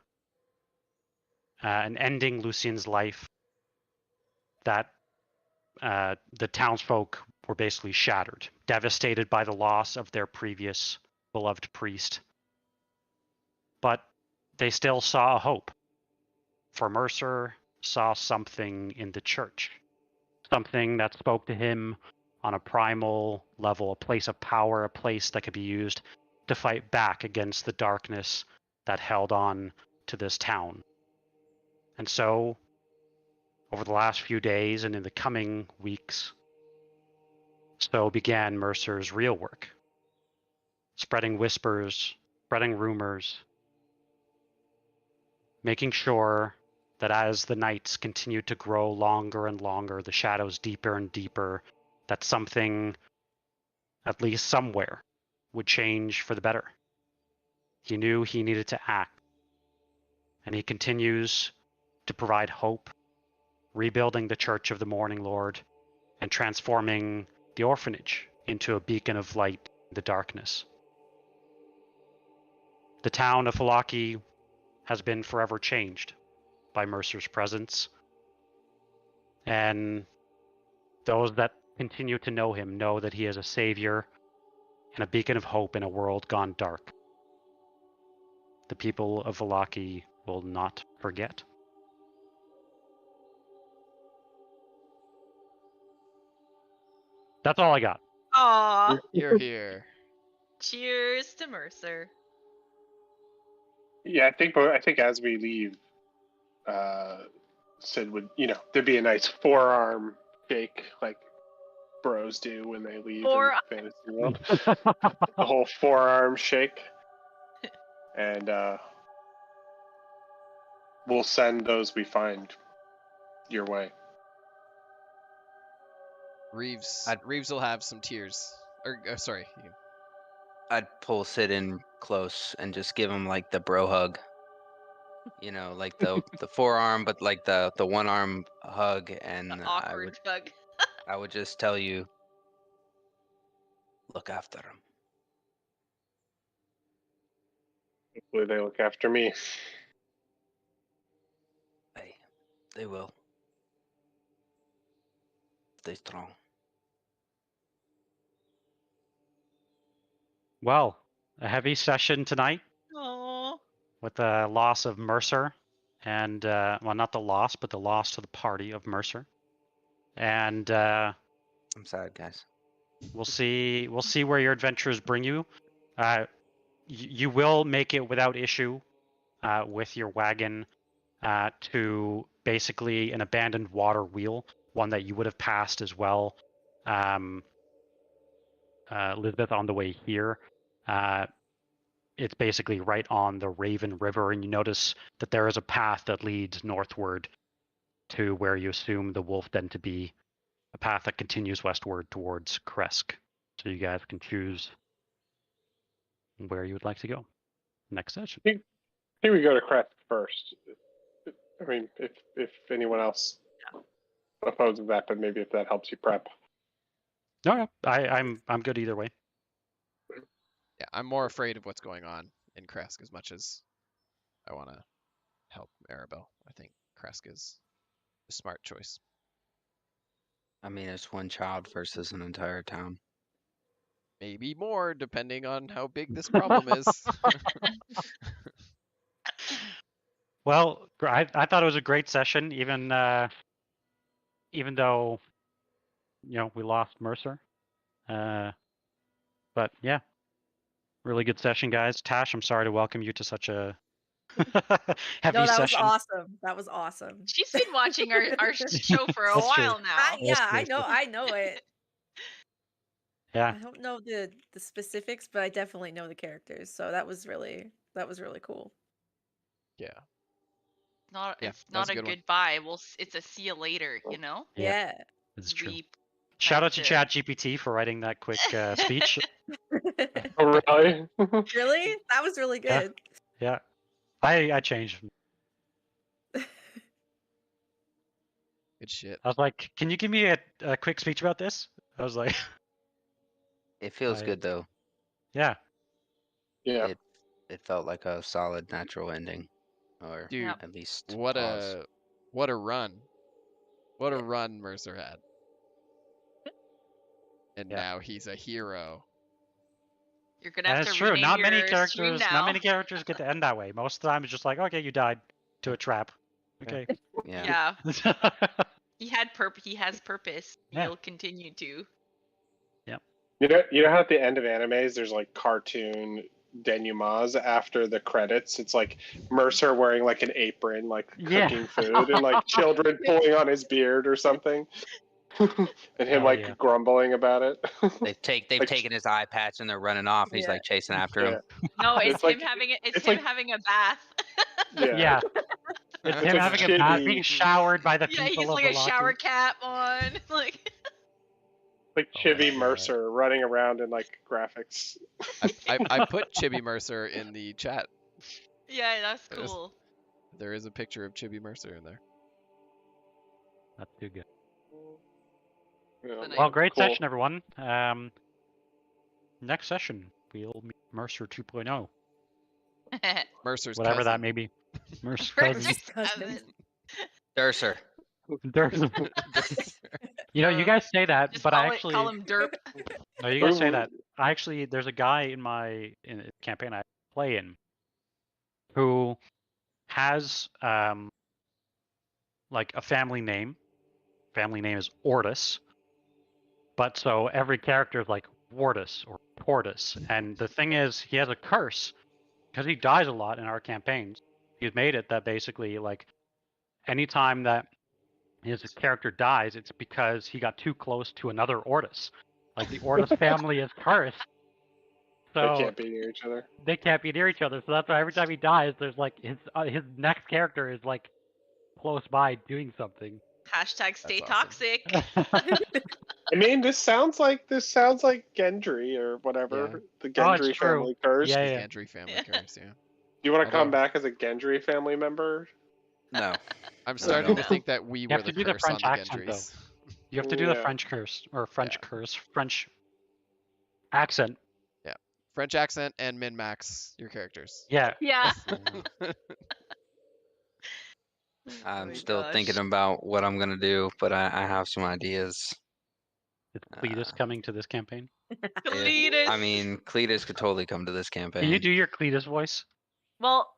and ending Lucian's life, that the townsfolk were basically shattered, devastated by the loss of their previous beloved priest. But they still saw a hope, for Mercer saw something in the church, something that spoke to him on a primal level, a place of power, a place that could be used to fight back against the darkness that held on to this town. And so, over the last few days and in the coming weeks, so began Mercer's real work, spreading whispers, spreading rumors, making sure that as the nights continued to grow longer and longer, the shadows deeper and deeper, that something, at least somewhere, would change for the better. He knew he needed to act, and he continues to provide hope, rebuilding the Church of the Morning Lord and transforming the orphanage into a beacon of light in the darkness. The town of Vallaki has been forever changed by Mercer's presence, and those that continue to know him know that he is a savior and a beacon of hope in a world gone dark. The people of Vallaki will not forget. That's all I got. Aw, You're here. cheers to Mercer. Yeah, I think as we leave, Sid would, there'd be a nice forearm shake like bros do when they leave in fantasy world. The whole forearm shake, and we'll send those we find your way. Reeves will have some tears. Sorry. I'd pull Sid in close and just give him like the bro hug. Like the forearm, but like the one arm hug, and The awkward hug. I would just tell you, look after him. Hopefully they look after me. Hey, they will. Stay strong. Well, a heavy session tonight Aww. with the loss of Mercer, and well, not the loss, but the loss to the party of Mercer. And I'm sad, guys. we'll see where your adventures bring you. You will make it without issue with your wagon to basically an abandoned water wheel, one that you would have passed as well, Lisbeth, on the way here. It's basically right on the Raven River, and you notice that there is a path that leads northward to where you assume the wolf den to be, a path that continues westward towards Kresk. So you guys can choose where you would like to go next session. I think we go to Crest first. I mean, if anyone else opposes that, but maybe if that helps you prep. No, I'm good either way. Yeah, I'm more afraid of what's going on in Kresk as much as I want to help Maribel. I think Kresk is a smart choice. I mean, it's one child versus an entire town. Maybe more, depending on how big this problem is. Well, I thought it was a great session, even though we lost Mercer. But yeah, really good session, guys. Tash, I'm sorry to welcome you to such a heavy No, that was session. awesome. That was awesome. She's been watching our show for a That's true. while now. Yeah, I know it. Yeah, I don't know the specifics, but I definitely know the characters. So that was really cool. Yeah. It's that was not a a good one. goodbye. It's a see you later. Yeah. Yeah. it's true. We Shout out to plan ChatGPT for writing that quick speech. Oh, really? Really? That was really Yeah. good. Yeah. I changed. Good shit. I was like, can you give me a quick speech about this? I was like, It feels I- good though. yeah. Yeah. It felt like a solid natural ending, or Dude, Yep. at least what pause. a run. What a run Mercer had. And Yeah. now he's a hero. You're gonna have And to it's true. rename Not many your stream characters. now. Not many characters get to end that way. Most of the time, it's just like, okay, you died to a trap. Okay. Yeah. Yeah, he had He has purpose. Yeah. He'll continue to. You know how at the end of animes there's like cartoon denouements after the credits? It's like Mercer wearing like an apron, like Yeah. cooking food, and like children pulling on his beard or something. And him Oh, like yeah. grumbling about it. They've Like- taken his eye patch and they're running off. And he's Yeah. like chasing after him. No, it's, It's like- him having it's, it's him like- having a bath. Yeah. Yeah. It's It's him like having a bath, chibi. being showered by the Yeah, people he's of like a Vallaki. shower cap on. Like Like Oh, Chibi yeah. Mercer running around in like graphics. I put Chibi Mercer in the chat. yeah, that's There's- cool. There is a picture of Chibi Mercer in there. Not too good. Yeah, But Well, great cool. session, everyone. Next session, we'll meet Mercer 2.0. Mercer's Whatever cousin. that may be. Mercer's cousin. Mercer's cousin. cousin. Durser. You know, you guys say that, Just but call I it- actually. call him Derp. No, you guys say Ooh. that. I actually, there's a guy in a campaign I play in who has like a family name. Family name is Ortis. But so every character is like Wardus or Portus. And the thing is, he has a curse because he dies a lot in our campaigns. He's made it that basically, like, anytime that his character dies, it's because he got too close to another Ortis. Like, the Ortis family is cursed. They So can't be near each other. they can't be near each other. So that's why every time he dies, there's like his next character is like close by doing something. Hashtag stay That's awesome. toxic. I mean, this sounds like Gendry or whatever. The Gendry it's true. family curse. Yeah, The yeah. Gendry family Yeah. curse, yeah. You want to come Although- back as a Gendry family member? No. I'm No, starting no. to think that we You were have the to do the curse on French the accent, though. Gendrys. You have to do the Yeah. French curse or French Yeah. curse, French accent. French accent and min-max your characters. Yeah. Yeah. I'm Oh still gosh. thinking about what I'm gonna do, but I have some ideas. Is Cletus coming to this campaign? Cletus. I mean, Cletus could totally come to this campaign. Can you do your Cletus voice? Well,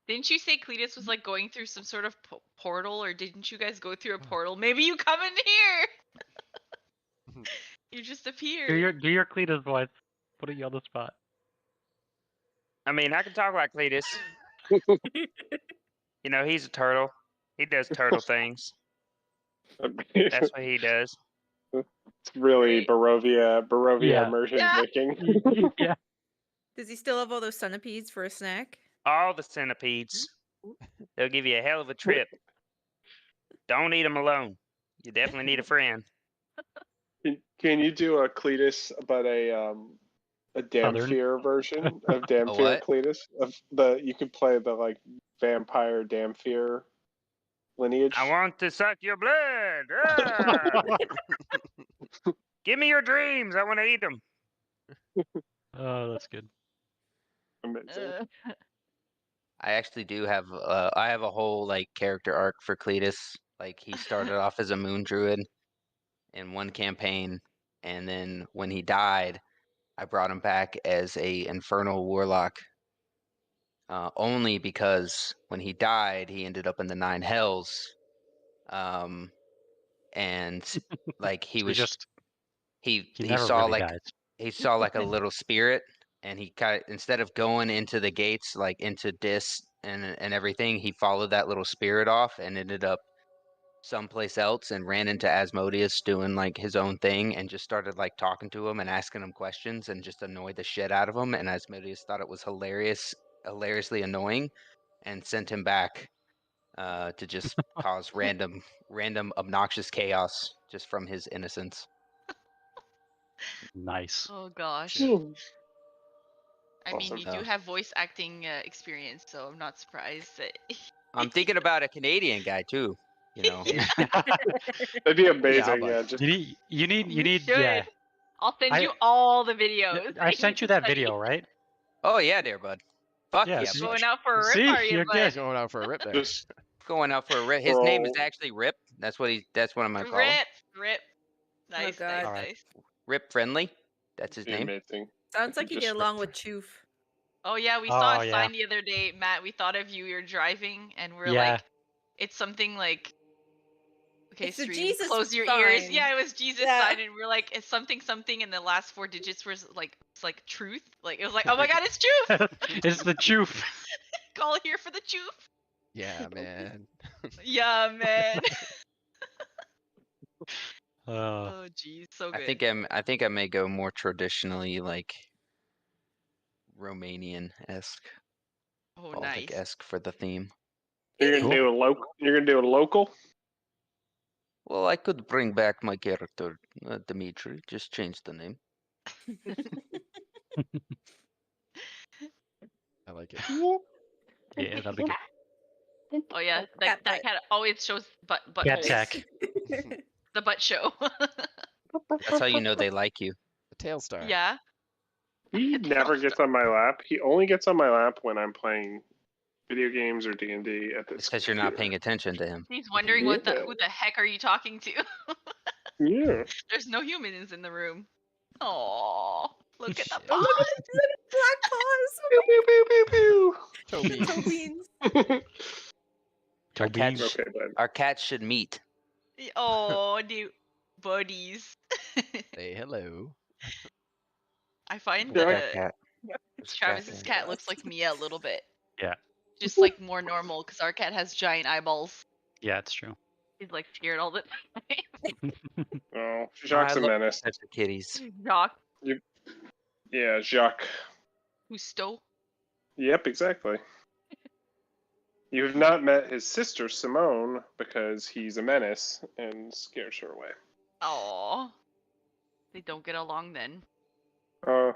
didn't you say Cletus was like going through some sort of portal, or didn't you guys go through a portal? Maybe you come in here. You just appeared. Do your Cletus voice. Putting you on the spot. I mean, I can talk like Cletus. You know, he's a turtle. He does turtle things. It's That's what he does. really Great. Barovia Yeah. immersion Yeah. breaking. Yeah. Does he still have all those centipedes for a snack? All the centipedes. They'll give you a hell of a trip. Don't eat them alone. You definitely need a friend. Can you do a Cletus but a Damphir version of Damphir what? Cletus? You could play the like vampire Damphir lineage. I want to suck your blood. Ah! Give me your dreams. I want to eat them. Oh, that's good. Amazing. I actually do have I have a whole like character arc for Cletus. Like he started off as a moon druid in one campaign, and then when he died, I brought him back as a infernal warlock. Only because when he died, he ended up in the Nine Hells. And like he He was just he never saw really like dies. he saw like a little spirit, and he kind of, instead of going into the gates like into Dis and everything, he followed that little spirit off and ended up someplace else and ran into Asmodeus doing like his own thing and just started like talking to him and asking him questions and just annoyed the shit out of him, and Asmodeus thought it was hilariously annoying and sent him back to just cause random obnoxious chaos just from his innocence. Nice. Oh gosh. I mean, Awesome. you do Oh. have voice acting experience, so I'm not surprised that. I'm thinking about a Canadian guy too. You know, That'd be amazing. but- Yeah, just you need You yeah. should. I'll send I- you all the Yeah, videos. I sent you that Like, video, right? oh yeah, there, bud. Fuck Yeah, yeah, see? bud. Going out for a rip, See, are you, you're bud? good. Going out for a rip there. just Going out for a rip. His name is Roll. actually Rip. That's what I'm gonna call him. Rip. Nice, God. nice, Alright. nice. Rip Friendly. That's his be name. amazing. Sounds like you get Just along with Choof. Oh yeah, we saw Oh, a yeah. sign the other day, Matt. We thought of you. You're driving, and we're Yeah. like, it's something like. Okay, It's the stream. Jesus Close your ears. sign. Yeah, it was Jesus Yeah. sign, and we're like, it's something, and the last 4 digits was like, it's like truth. Like it was like, oh my god, it's truth. It's the choof. Call here for the truth. Yeah, man. Yeah, man. Uh, Oh geez, so good. I think I may go more traditionally like Romanian-esque, Oh nice. Baltic-esque for the theme. You're gonna Cool. do a local. You're gonna do a local. Well, I could bring back my character, Dimitri. Just change the name. I like it. yeah, that'd be good. Oh yeah, Cat that butt. cat always shows butt Cat holes. tech. The butt show. That's how you know they like you. The tail star. Yeah. He never gets on my lap. He only gets on my lap when I'm playing video games or D&D at this. It's because you're not computer. paying attention to him. He's wondering Yeah. who the heck are you talking to? Yeah. There's no humans in the room. Oh, look at the Shit. Oh, paws. look at black paws. Pew, pew, pew, pew, pew. Toe beans. Toe beans. Toe Our cat, beans. Okay, bud. our cats should meet. Oh, new buddies. Say hello. I find Yeah. That cat. Travis's Scratching. cat looks like Mia a little bit. Yeah. Just like more normal, because our cat has giant eyeballs. Yeah, it's true. He's like scared all the time. Oh, Jacques I a love menace. Types of kitties. Jacques Yeah, Jacques. Cousteau. Yep, exactly. You have not met his sister Simone because he's a menace and scares her away. Aww. They don't get along then. Oh,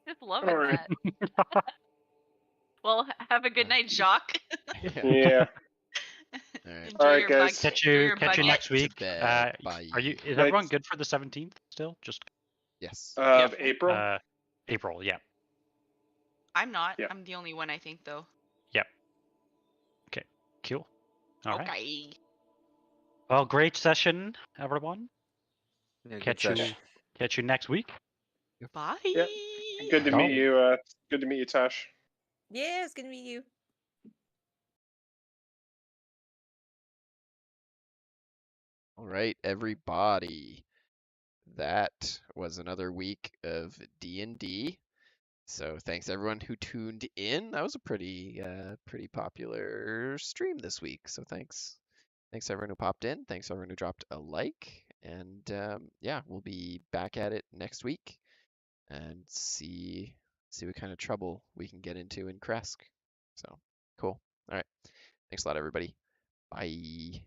Just love it, Alright. Matt. Well, have a good night, Jacques. yeah. All right. Enjoy Alright, your guys. bug- Catch enjoy you your catch you baguette. next week. bed. Bye. Are you? Is Night. everyone good for the 17th still? Just Yes. Of April? April. Yeah. I'm not. Yeah. I'm the only one, I think, though. Cool. All right. Okay. Well, great session, everyone. Yeah, good Catch you. session. Catch you next week. Bye. Yep. Good to Oh. meet you. Good to meet you, Tosh. Yeah, it's gonna meet you. All right, everybody. That was another week of D&D. So thanks everyone who tuned in. That was a pretty popular stream this week. So thanks everyone who popped in. Thanks everyone who dropped a like. And yeah, we'll be back at it next week and see what kind of trouble we can get into in Kresk. So cool. All right. Thanks a lot, everybody. Bye.